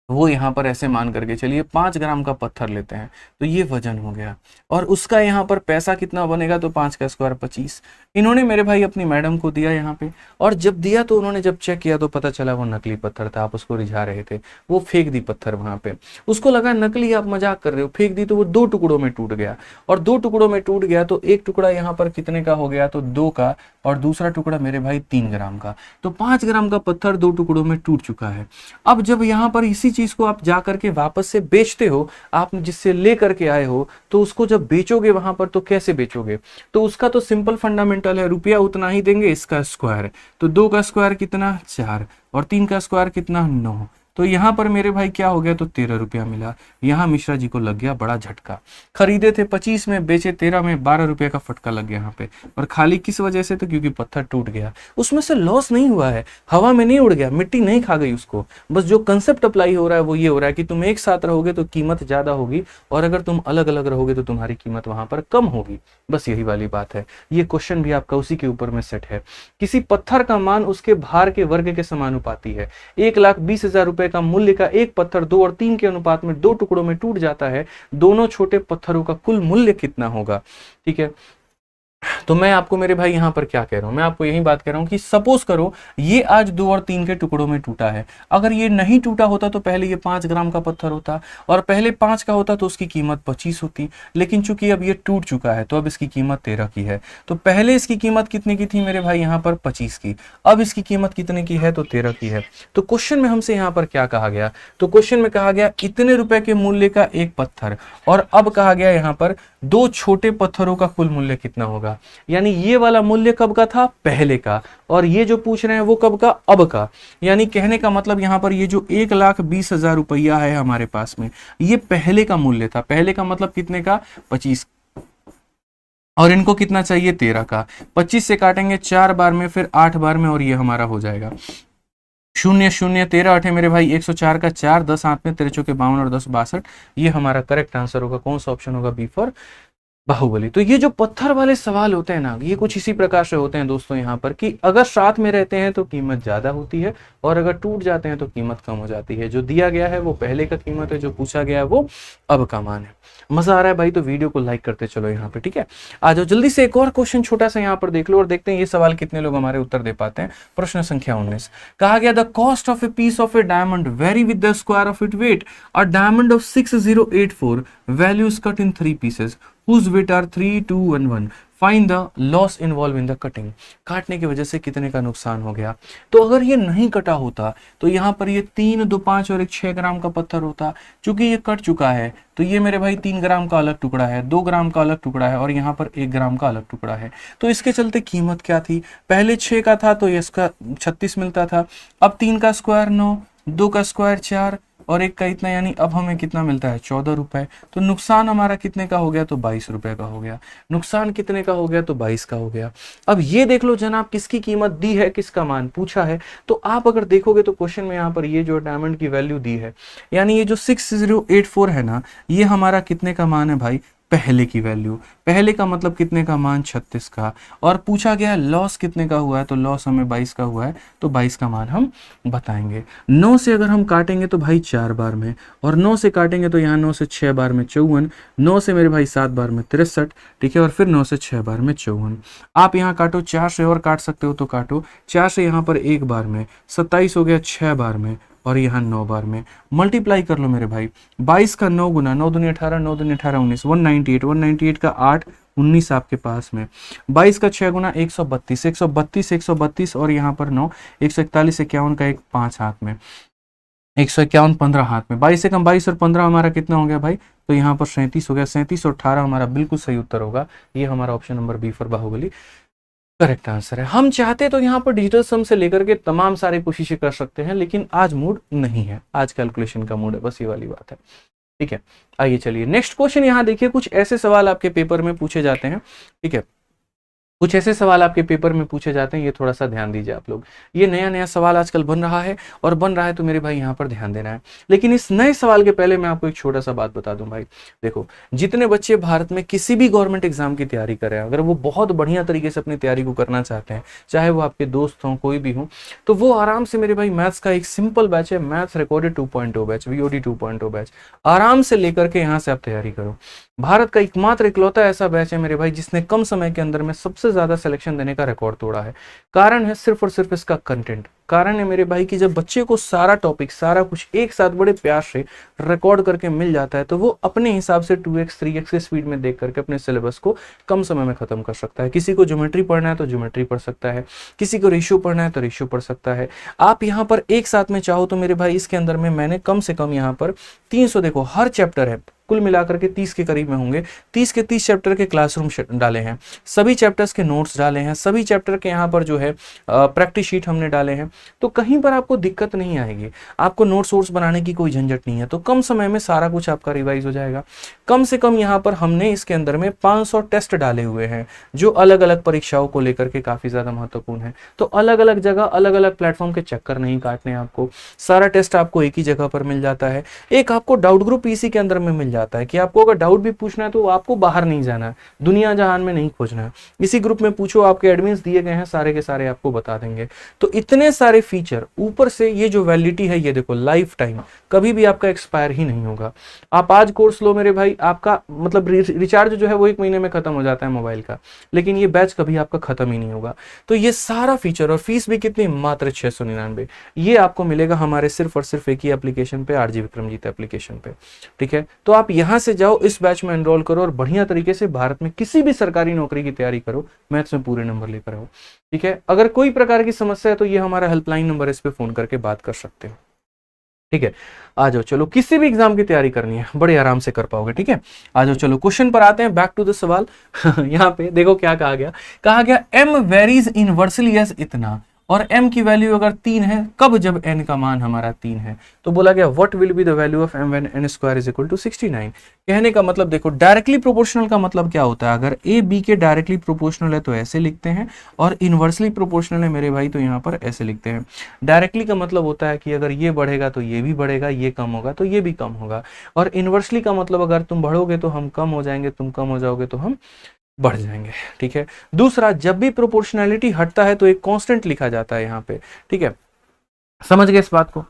वो यहाँ पर ऐसे मान करके चलिए 5 ग्राम का पत्थर लेते हैं, तो ये वजन हो गया, और उसका यहाँ पर पैसा कितना बनेगा, तो 5 का स्क्वायर 25। इन्होंने मेरे भाई अपनी मैडम को दिया यहाँ पे, और जब दिया तो उन्होंने जब चेक किया तो पता चला वो नकली पत्थर था, आप उसको रिझा रहे थे, वो फेंक दी पत्थर वहां पे। उसको लगा नकली, आप मजाक कर रहे हो, फेंक दी, तो वो 2 टुकड़ों में टूट गया, और 2 टुकड़ों में टूट गया तो एक टुकड़ा यहाँ पर कितने का हो गया, तो 2 का, और दूसरा टुकड़ा मेरे भाई 3 ग्राम का। तो 5 ग्राम का पत्थर 2 टुकड़ों में टूट चुका है। अब जब यहाँ पर इसी चीज को आप जाकर के वापस से बेचते हो, आप जिससे ले करके आए हो, तो उसको जब बेचोगे वहां पर तो कैसे बेचोगे, तो उसका तो सिंपल फंडामेंटल है, रुपया उतना ही देंगे, इसका स्क्वायर। तो 2 का स्क्वायर कितना, 4, और 3 का स्क्वायर कितना, 9। तो यहाँ पर मेरे भाई क्या हो गया, तो 13 रुपया मिला। यहाँ मिश्रा जी को लग गया बड़ा झटका, खरीदे थे 25 में, बेचे 13 में, 12 रुपये का फटका लग गया यहाँ पे। और खाली किस वजह से, तो क्योंकि पत्थर टूट गया। उसमें से लॉस नहीं हुआ है, हवा में नहीं उड़ गया, मिट्टी नहीं खा गई उसको। बस जो कंसेप्ट अप्लाई हो रहा है वो ये हो रहा है कि तुम एक साथ रहोगे तो कीमत ज्यादा होगी, और अगर तुम अलग अलग रहोगे तो तुम्हारी कीमत वहां पर कम होगी। बस यही वाली बात है। ये क्वेश्चन भी आपका उसी के ऊपर में सेट है। किसी पत्थर का मान उसके भार के वर्ग के समानुपाती है। 1,20,000 रुपए का मूल्य का एक पत्थर 2 और 3 के अनुपात में 2 टुकड़ों में टूट जाता है। दोनों छोटे पत्थरों का कुल मूल्य कितना होगा, ठीक है। तो मैं आपको मेरे भाई यहाँ पर क्या कह रहा हूँ, मैं आपको यही बात कह रहा हूँ कि सपोज करो ये आज 2 और 3 के टुकड़ों में टूटा है। अगर ये नहीं टूटा होता तो पहले ये 5 ग्राम का पत्थर होता, और पहले 5 का होता तो उसकी कीमत 25 होती। लेकिन चूंकि अब ये टूट चुका है तो अब इसकी कीमत 13 की है। तो पहले इसकी कीमत कितने की थी मेरे भाई, यहाँ पर 25 की। अब इसकी कीमत कितने की है, तो 13 की है। तो क्वेश्चन में हमसे यहाँ पर क्या कहा गया, तो क्वेश्चन में कहा गया इतने रुपए के मूल्य का एक पत्थर, और अब कहा गया यहाँ पर 2 छोटे पत्थरों का कुल मूल्य कितना होगा। यानी ये वाला मूल्य कब का था, पहले का, और ये जो पूछ रहे हैं वो कब का, अब का। यानी कहने का मतलब यहाँ पर ये जो 1,20,000 रुपया है हमारे पास में, ये पहले का मूल्य था। पहले का मतलब कितने का, 25। और इनको कितना चाहिए 13 का। 25 से काटेंगे 4 बार में, फिर 8 बार में, और ये हमारा हो जाएगा 0 0 13 8 है मेरे भाई 104 का 4, 10 हाथ में, 13 चौके 52 और 10 62। ये हमारा करेक्ट आंसर होगा। कौन सा ऑप्शन होगा? B for Baahubali. तो ये जो पत्थर वाले सवाल होते हैं ना, ये कुछ इसी प्रकार से होते हैं दोस्तों यहाँ पर, कि अगर साथ में रहते हैं तो कीमत ज्यादा होती है, और अगर टूट जाते हैं तो कीमत कम हो जाती है। जो दिया गया है वो पहले का कीमत है, जो पूछा गया है वो अब का मान है। मजा आ रहा है भाई? तो वीडियो को लाइक करते चलो यहाँ पे, ठीक है। आ जाओ जल्दी से, एक और क्वेश्चन छोटा सा यहाँ पर देख लो और देखते हैं ये सवाल कितने लोग हमारे उत्तर दे पाते हैं। प्रश्न संख्या 19 कहा गया, the cost of a piece of a diamond vary with the square of it weight. A diamond of 6084 values cut in 3 pieces whose weight are 3 2 and 1। Find the loss involve in the cutting. काटने की वजह से कितने का नुकसान हो गया। तो अगर ये नहीं कटा होता तो यहाँ पर ये 3 2 5 और एक 6 ग्राम का पत्थर होता। चूंकि ये कट चुका है तो ये मेरे भाई 3 ग्राम का अलग टुकड़ा है, 2 ग्राम का अलग टुकड़ा है, और यहाँ पर 1 ग्राम का अलग टुकड़ा है। तो इसके चलते कीमत क्या थी? पहले 6 का था तो इसका 36 मिलता था। अब 3 का स्क्वायर 9, 2 का स्क्वायर 4 और 1 का इतना, यानी अब हमें कितना मिलता है? 14 रुपए। तो नुकसान हमारा कितने का हो गया? तो 22 रुपए का हो गया। नुकसान कितने का हो गया? तो 22 का हो गया। अब ये देख लो जनाब, किसकी कीमत दी है, किसका मान पूछा है। तो आप अगर देखोगे तो क्वेश्चन में यहाँ पर ये जो डायमंड की वैल्यू दी है, यानी ये जो 6084 है ना, ये हमारा कितने का मान है भाई? पहले की वैल्यू। पहले का मतलब कितने का मान? 36 का। और पूछा गया लॉस कितने का हुआ है, तो लॉस हमें 22 का हुआ है, तो 22 का मान हम बताएंगे। 9 से अगर हम काटेंगे तो भाई 4 बार में, और 9 से काटेंगे तो यहाँ 9 से 6 बार में 54, 9 से मेरे भाई 7 बार में 63, ठीक है, और फिर 9 से 6 बार में 54। आप यहाँ काटो, 4 से और काट सकते हो तो काटो। 4 से यहाँ पर 1 बार में 27 हो गया, 6 बार में, और यहाँ 9 बार में। मल्टीप्लाई कर लो मेरे भाई, 22 का 9 गुना, 9 दूनी 18, 9 दूनी 18 19, 198, 198 का 8 19 आपके पास में। 22 का 6 गुना 132, 132 132 और यहाँ पर 9, 141 51 का एक 5 हाथ में, 151 15 हाथ में। 22 से कम 22 और 15 हमारा कितना हो गया भाई? तो यहाँ पर 37 हो गया। 37 और 18 हमारा बिल्कुल सही उत्तर होगा। ये हमारा option number B for Baahubali correct answer है। हम चाहते तो यहाँ पर डिजिटल सम से लेकर के तमाम सारे कोशिशें कर सकते हैं, लेकिन आज मूड नहीं है, आज कैलकुलेशन का मूड है, बस ये वाली बात है, ठीक है। आइए चलिए नेक्स्ट क्वेश्चन यहाँ देखिए। कुछ ऐसे सवाल आपके पेपर में पूछे जाते हैं, ठीक है, कुछ ऐसे सवाल आपके पेपर में पूछे जाते हैं, ये थोड़ा सा ध्यान दीजिए आप लोग। ये नया नया सवाल आजकल बन रहा है, और बन रहा है तो मेरे भाई यहाँ पर ध्यान देना है। लेकिन इस नए सवाल के पहले मैं आपको एक छोटा सा बात बता दूं भाई। देखो, जितने बच्चे भारत में किसी भी गवर्नमेंट एग्जाम की तैयारी कर रहे हैं, अगर वो बहुत बढ़िया तरीके से अपनी तैयारी को करना चाहते हैं, चाहे वो आपके दोस्त हों, कोई भी हो, तो वो आराम से मेरे भाई मैथ्स का एक सिंपल बैच है, maths recorded 2.0 batch, VOD 2.0 batch, आराम से लेकर के यहाँ से आप तैयारी करो। भारत का एकमात्र इकलौता ऐसा बैच है मेरे भाई जिसने कम समय के अंदर में सबसे ज्यादा सिलेक्शन देने का रिकॉर्ड तोड़ा है। कारण है सिर्फ और सिर्फ इसका कंटेंट। कारण है मेरे भाई कि जब बच्चे को सारा टॉपिक, सारा कुछ एक साथ बड़े प्यार से रिकॉर्ड करके मिल जाता है, तो वो अपने हिसाब से 2x 3x के स्पीड में देख करके अपने सिलेबस को कम समय में खत्म कर सकता है। किसी को ज्योमेट्री पढ़ना है तो ज्योमेट्री पढ़ सकता है, किसी को रेशियो पढ़ना है तो रेशियो पढ़ सकता है। आप यहाँ पर एक साथ में चाहो तो मेरे भाई इसके अंदर में मैंने कम से कम यहाँ पर 300, देखो हर चैप्टर है, कुल मिलाकर के 30 के करीब में होंगे, 30 के 30 चैप्टर के क्लासरूम डाले हैं, सभी चैप्टर्स के नोट्स डाले हैं, सभी चैप्टर के यहाँ पर जो है प्रैक्टिस शीट हमने डाले हैं। तो कहीं पर आपको दिक्कत नहीं आएगी, आपको नोट्स वोट्स बनाने की कोई झंझट नहीं है। तो कम समय में सारा कुछ आपका रिवाइज हो जाएगा। कम से कम यहाँ पर हमने इसके अंदर में 500 टेस्ट डाले हुए हैं, जो अलग अलग परीक्षाओं को लेकर के काफी ज्यादा महत्वपूर्ण है। तो अलग अलग जगह, अलग अलग प्लेटफॉर्म के चक्कर नहीं काटने, आपको सारा टेस्ट आपको एक ही जगह पर मिल जाता है। एक आपको डाउट ग्रुप इसी के अंदर में मिल जाता है कि आपको अगर डाउट भी पूछना है तो आपको बाहर नहीं जाना है, दुनिया जहान में नहीं खोजना है, इसी ग्रुप में पूछो, आपके एडमिन्स दिए गए हैं, सारे के सारे आपको बता देंगे। तो इतने सारे फीचर, ऊपर से ये जो वैलिडिटी है, ये देखो लाइफ टाइम, कभी भी आपका एक्सपायर ही नहीं होगा। आप आज कोर्स लो मेरे भाई, आपका मतलब रिचार्ज जो है वो 1 महीने में खत्म हो जाता है मोबाइल का, लेकिन ये बैच कभी आपका खत्म ही नहीं होगा। तो ये सारा फीचर, और फीस भी कितनी, मात्र 699, ये आपको मिलेगा हमारे सिर्फ और सिर्फ एक ही एप्लीकेशन पे, RG विक्रमजीत एप्लीकेशन पे, ठीक है। तो आप यहां से जाओ, इस बैच में एनरोल करो और बढ़िया तरीके से भारत में किसी भी सरकारी नौकरी की तैयारी करो, मैथ्स में पूरे नंबर लेकर आओ, ठीक है। अगर कोई प्रकार की समस्या है तो ये हमारा हेल्पलाइन नंबर है, इस पे फोन करके बात कर सकते हो, ठीक है। आ जाओ, चलो किसी भी एग्जाम की तैयारी करनी है बड़े आराम से कर पाओगे, ठीक है। आ जाओ, चलो क्वेश्चन पर आते हैं, बैक टू द सवाल। यहाँ पे देखो क्या कहा गया, कहा गया m वेरीज इनवर्सली एज इतना और m की वैल्यू अगर 3 है, कब? जब n का मान हमारा 3 है। तो बोला गया what will be the value of m when n square is equal to 69। कहने का मतलब देखो, डायरेक्टली प्रोपोर्शनल का मतलब क्या होता है? अगर a b के डायरेक्टली प्रोपोर्शनल है तो ऐसे लिखते हैं, और इनवर्सली प्रोपोर्शनल है मेरे भाई तो यहाँ पर ऐसे लिखते हैं। डायरेक्टली का मतलब होता है कि अगर ये बढ़ेगा तो ये भी बढ़ेगा, ये कम होगा तो ये भी कम होगा। और इनवर्सली का मतलब अगर तुम बढ़ोगे तो हम कम हो जाएंगे, तुम कम हो जाओगे तो हम बढ़ जाएंगे। ठीक है। दूसरा, जब भी प्रोपोर्शनैलिटी हटता है तो एक कांस्टेंट लिखा जाता है यहाँ पे। ठीक है, समझ गए इस बात को?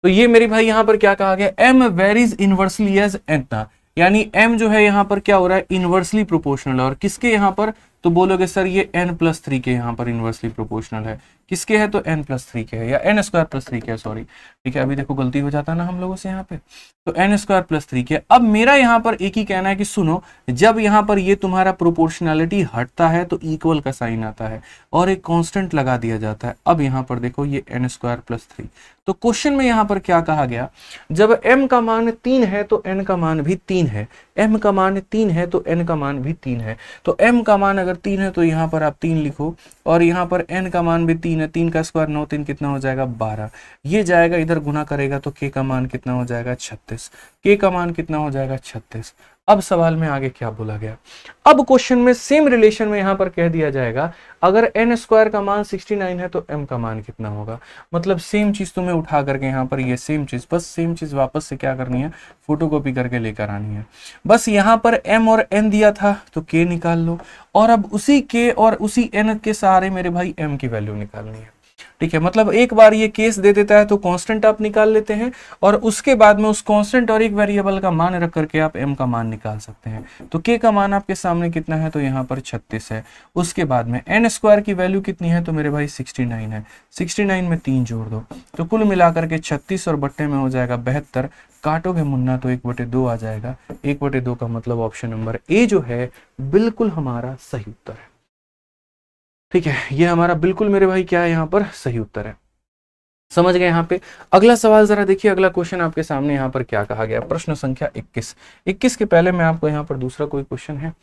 तो ये मेरे भाई यहाँ पर क्या कहा गया? m varies inversely as n था, यानी m जो है यहाँ पर क्या हो रहा है? Inversely proportional. और किसके यहाँ पर? तो बोलोगे सर ये n+3 के यहाँ पर इनवर्सली प्रोपोर्शनल है। किसके है? तो n+3 के है, या n² + 3 के है, सॉरी। ठीक है, अभी देखो गलती हो जाता है ना हम लोगों से यहाँ पे। तो n² + 3 के। अब मेरा यहाँ पर एक ही कहना है कि सुनो, जब यहाँ पर ये तुम्हारा प्रोपोर्शनैलिटी हटता है तो इक्वल का साइन आता है और एक कांस्टेंट लगा दिया जाता है। अब यहाँ पर देखो ये n² + 3। तो क्वेश्चन में यहाँ पर क्या कहा गया? जब m का मान 3 है तो n का मान भी 3 है, m का मान 3 है तो n का मान भी 3 है। तो m का मान अगर 3 है तो यहाँ पर आप 3 लिखो, और यहाँ पर n का मान भी 3 है, 3 का स्क्वायर 9, 3 कितना हो जाएगा? 12। ये जाएगा इधर गुना करेगा तो k का मान कितना हो जाएगा? 36। k का मान कितना हो जाएगा? 36। अब सवाल में आगे क्या बोला गया? अब क्वेश्चन में सेम रिलेशन में यहाँ पर कह दिया जाएगा, अगर n² का मान 69 है तो m का मान कितना होगा? मतलब सेम चीज तुम्हें उठा करके यहाँ पर ये सेम चीज, बस सेम चीज वापस से क्या करनी है? फोटोकॉपी करके लेकर आनी है। बस यहाँ पर m और n दिया था तो k निकाल लो, और अब उसी k और उसी n के सहारे मेरे भाई m की वैल्यू निकालनी है। ठीक है, मतलब एक बार ये केस दे देता है तो कांस्टेंट आप निकाल लेते हैं, और उसके बाद में उस कांस्टेंट और एक वेरिएबल का मान रख करके आप m का मान निकाल सकते हैं। तो k का मान आपके सामने कितना है? तो यहाँ पर 36 है। उसके बाद में n² की वैल्यू कितनी है? तो मेरे भाई 69 है। 69 में 3 जोड़ दो तो कुल मिलाकर के 36 और बट्टे में हो जाएगा 72। काटोगे मुन्ना तो 1/2 आ जाएगा। 1/2 का मतलब ऑप्शन नंबर ए जो है बिल्कुल हमारा सही उत्तर है। ठीक है, ये हमारा बिल्कुल मेरे भाई क्या है? यहाँ पर सही उत्तर है। समझ गए यहाँ पे? अगला सवाल जरा देखिए, अगला क्वेश्चन आपके सामने यहाँ पर क्या कहा गया? प्रश्न संख्या 21। 21 के पहले मैं आपको यहाँ पर दूसरा कोई क्वेश्चन है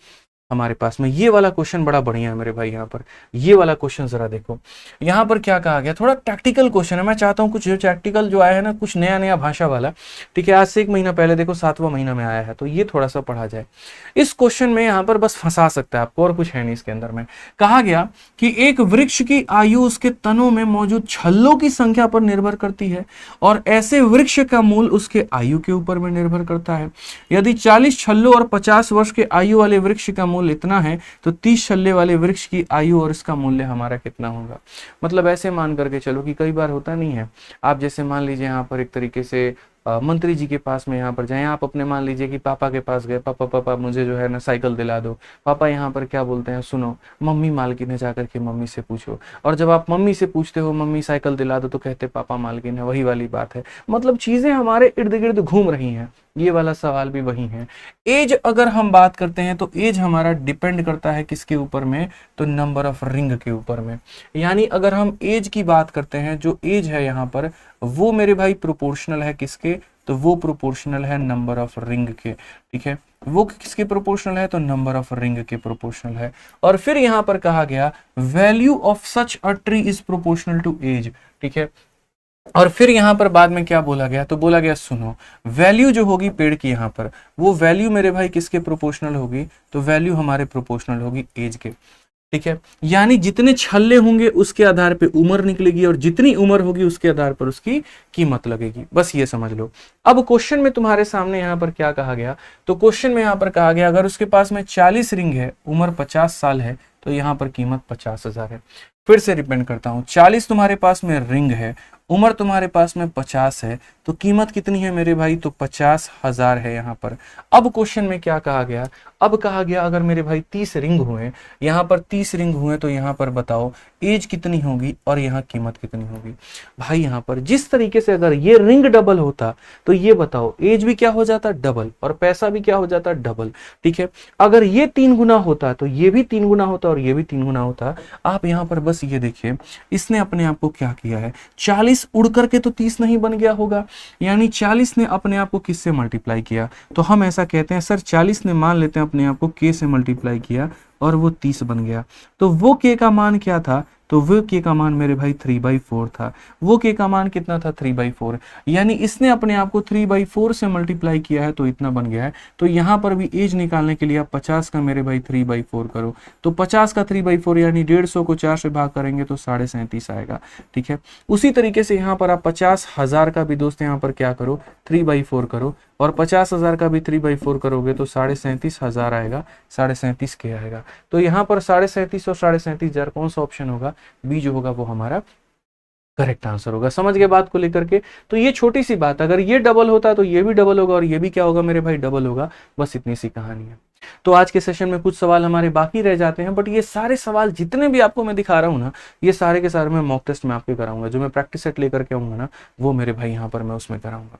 हमारे पास में, ये वाला क्वेश्चन बड़ा बढ़िया है मेरे भाई। यहाँ पर ये वाला क्वेश्चन जरा देखो, यहाँ पर क्या कहा गया? थोड़ा टैक्टिकल क्वेश्चन है। मैं चाहता हूँ कुछ जो टैक्टिकल जो आया है ना, कुछ नया नया भाषा वाला। ठीक है, आज से 1 महीना पहले देखो 7वां महीना में आया है, तो ये थोड़ा सा पढ़ा जाए। इस क्वेश्चन में यहाँ पर बस फंसा सकता है आपको, और कुछ है नहीं इसके अंदर में। कहा गया कि एक वृक्ष की आयु उसके तनों में मौजूद छल्लों की संख्या पर निर्भर करती है, और ऐसे वृक्ष का मूल उसके आयु के ऊपर में निर्भर करता है। यदि 40 छल्लों और 50 वर्ष के आयु वाले वृक्ष का मूल्य इतना है तो 30 छल्ले वाले वृक्ष की आयु और इसका मूल्य हमारा कितना होगा? मतलब ऐसे मान करके चलो कि कई बार होता नहीं है, आप जैसे मान लीजिए यहाँ पर एक तरीके से मंत्री जी के पास में यहाँ पर जाएं, आप अपने मान लीजिए कि पापा के पास गए, पापा पापा मुझे जो है ना साइकिल दिला दो। पापा यहाँ पर क्या बोलते हैं? सुनो, मम्मी मालकिन है, जाकर के मम्मी से पूछो। और जब आप मम्मी से पूछते हो मम्मी साइकिल दिला दो, तो कहते पापा मालकिन है। वही वाली बात है, मतलब चीजें हमारे इर्द गिर्द घूम रही हैं। ये वाला सवाल भी वही है। एज अगर हम बात करते हैं तो एज हमारा डिपेंड करता है किसके ऊपर में? तो नंबर ऑफ रिंग के ऊपर में। यानी अगर हम एज की बात करते हैं, जो एज है यहाँ पर वो मेरे भाई प्रोपोर्शनल है किसके? तो वो प्रोपोर्शनल है नंबर ऑफ रिंग के। ठीक है, वो किसके प्रोपोर्शनल है? तो नंबर ऑफ रिंग के प्रोपोर्शनल है। और फिर यहाँ पर कहा गया value of such a tree is proportional to age. ठीक है, और फिर यहाँ पर बाद में क्या बोला गया? तो बोला गया सुनो, वैल्यू जो होगी पेड़ की यहाँ पर, वो वैल्यू मेरे भाई किसके प्रोपोर्शनल होगी? तो वैल्यू हमारे प्रोपोर्शनल होगी एज के। ठीक है, यानी जितने छल्ले होंगे उसके आधार पे उम्र निकलेगी, और जितनी उम्र होगी उसके आधार पर उसकी कीमत लगेगी। बस ये समझ लो। अब क्वेश्चन में तुम्हारे सामने यहाँ पर क्या कहा गया? तो क्वेश्चन में यहाँ पर कहा गया अगर उसके पास में 40 रिंग है, उम्र 50 साल है, तो यहाँ पर कीमत 50,000 है। फिर से रिपेंड करता हूँ, 40 तुम्हारे पास में रिंग है, उम्र तुम्हारे पास में 50 है, तो कीमत कितनी है मेरे भाई? तो 50,000 है यहाँ पर। अब क्वेश्चन में क्या कहा गया? अब कहा गया अगर मेरे भाई 30 रिंग हुए, यहाँ पर 30 रिंग हुए, तो यहाँ पर बताओ एज कितनी होगी और यहाँ कीमत कितनी होगी? भाई यहाँ पर जिस तरीके से अगर ये रिंग डबल होता तो ये बताओ एज भी क्या हो जाता? डबल, और पैसा भी क्या हो जाता? डबल। ठीक है, अगर ये 3 गुना होता तो ये भी 3 गुना होता और ये भी 3 गुना होता। आप यहाँ पर बस ये देखिए, इसने अपने आप को क्या किया है, 40 40 उड़ करके तो 30 नहीं बन गया होगा, यानी 40 ने अपने आप को किससे मल्टीप्लाई किया, तो हम ऐसा कहते हैं सर 40 ने मान लेते हैं अपने आप को k से मल्टीप्लाई किया और वो 30 बन गया। तो वो k का मान क्या था, तो वो k का मान मेरे भाई 3/4 था। वो k का मान कितना था, 3/4, यानी इसने अपने आप को 3/4 से मल्टीप्लाई किया है तो इतना बन गया है। तो यहाँ पर भी एज निकालने के लिए आप 50 का मेरे भाई 3/4 करो, तो 50 का 3/4 यानी 150 को 4 से भाग करेंगे तो 37.5 आएगा। ठीक है, उसी तरीके से यहाँ पर आप 50,000 का भी दोस्त यहाँ पर क्या करो, 3/4 करो, और 50,000 का भी 3/4 करोगे तो 37,500 आएगा, 37.5 के आएगा। तो यहाँ पर 37.5 और 37,500 कौन सा ऑप्शन होगा, बी जो होगा वो हमारा करेक्ट आंसर होगा। समझ गए बात को लेकर के। तो ये छोटी सी बात, अगर ये डबल होता तो ये भी डबल होगा और ये भी क्या होगा मेरे भाई, डबल होगा। बस इतनी सी कहानी है। तो आज के सेशन में कुछ सवाल हमारे बाकी रह जाते हैं, बट ये सारे सवाल जितने भी आपको मैं दिखा रहा हूँ ना, ये सारे के सारे मैं मॉक टेस्ट में आपके कराऊंगा। जो मैं प्रैक्टिस सेट लेकर के आऊंगा ना, वो मेरे भाई यहाँ पर मैं उसमें कराऊंगा।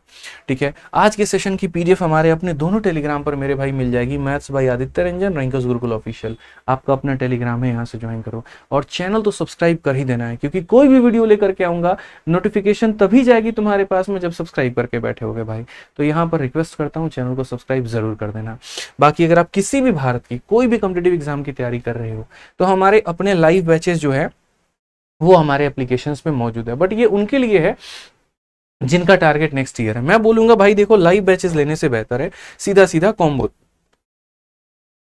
ठीक है, आज के सेशन की पीडीएफ हमारे अपने दोनों टेलीग्राम पर मेरे भाई मिल जाएगी, maths by Aditya Ranjan, rankers Gurukul official. आपका अपना टेलीग्राम है, यहाँ से ज्वाइन करो और चैनल तो सब्सक्राइब कर ही देना है, क्योंकि कोई भी वीडियो लेकर के आऊंगा नोटिफिकेशन तभी जाएगी तुम्हारे पास में जब सब्सक्राइब करके बैठे होगे भाई। तो यहाँ पर रिक्वेस्ट करता हूँ चैनल को सब्सक्राइब जरूर कर देना। बाकी अगर आप किसी भी भारत की कोई भी कॉम्पिटिटिव एग्जाम की तैयारी कर रहे हो तो हमारे अपने लाइव बैचेस जो है वो हमारे एप्लीकेशंस में मौजूद है, बट ये उनके लिए है जिनका टारगेट नेक्स्ट ईयर है। मैं बोलूंगा भाई देखो, लाइव बैचेस लेने से बेहतर है सीधा सीधा कॉम्बो।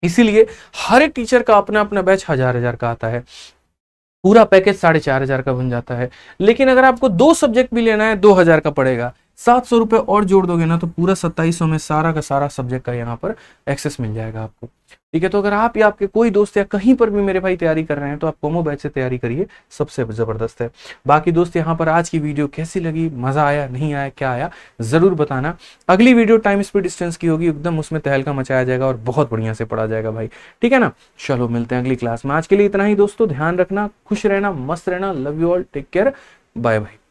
इसीलिए हर एक टीचर का अपना अपना बैच 1000 का आता है, पूरा पैकेज 4,500 का बन जाता है। लेकिन अगर आपको 2 सब्जेक्ट भी लेना है 2000 का पड़ेगा, 700 रुपए और जोड़ दोगे ना तो पूरा 2700 में सारा का सारा सब्जेक्ट का यहाँ पर एक्सेस मिल जाएगा आपको। ठीक है, तो अगर आप या आपके कोई दोस्त या कहीं पर भी मेरे भाई तैयारी कर रहे हैं तो आप कॉमो बैच से तैयारी करिए, सबसे जबरदस्त है। बाकी दोस्त यहाँ पर आज की वीडियो कैसी लगी, मजा आया नहीं आया, क्या आया जरूर बताना। अगली वीडियो टाइम स्पीड डिस्टेंस की होगी, एकदम उसमें तहलका मचाया जाएगा और बहुत बढ़िया से पढ़ा जाएगा भाई। ठीक है ना, चलो मिलते हैं अगली क्लास में। आज के लिए इतना ही दोस्तों, ध्यान रखना, खुश रहना, मस्त रहना, love you all, take care, bye bye.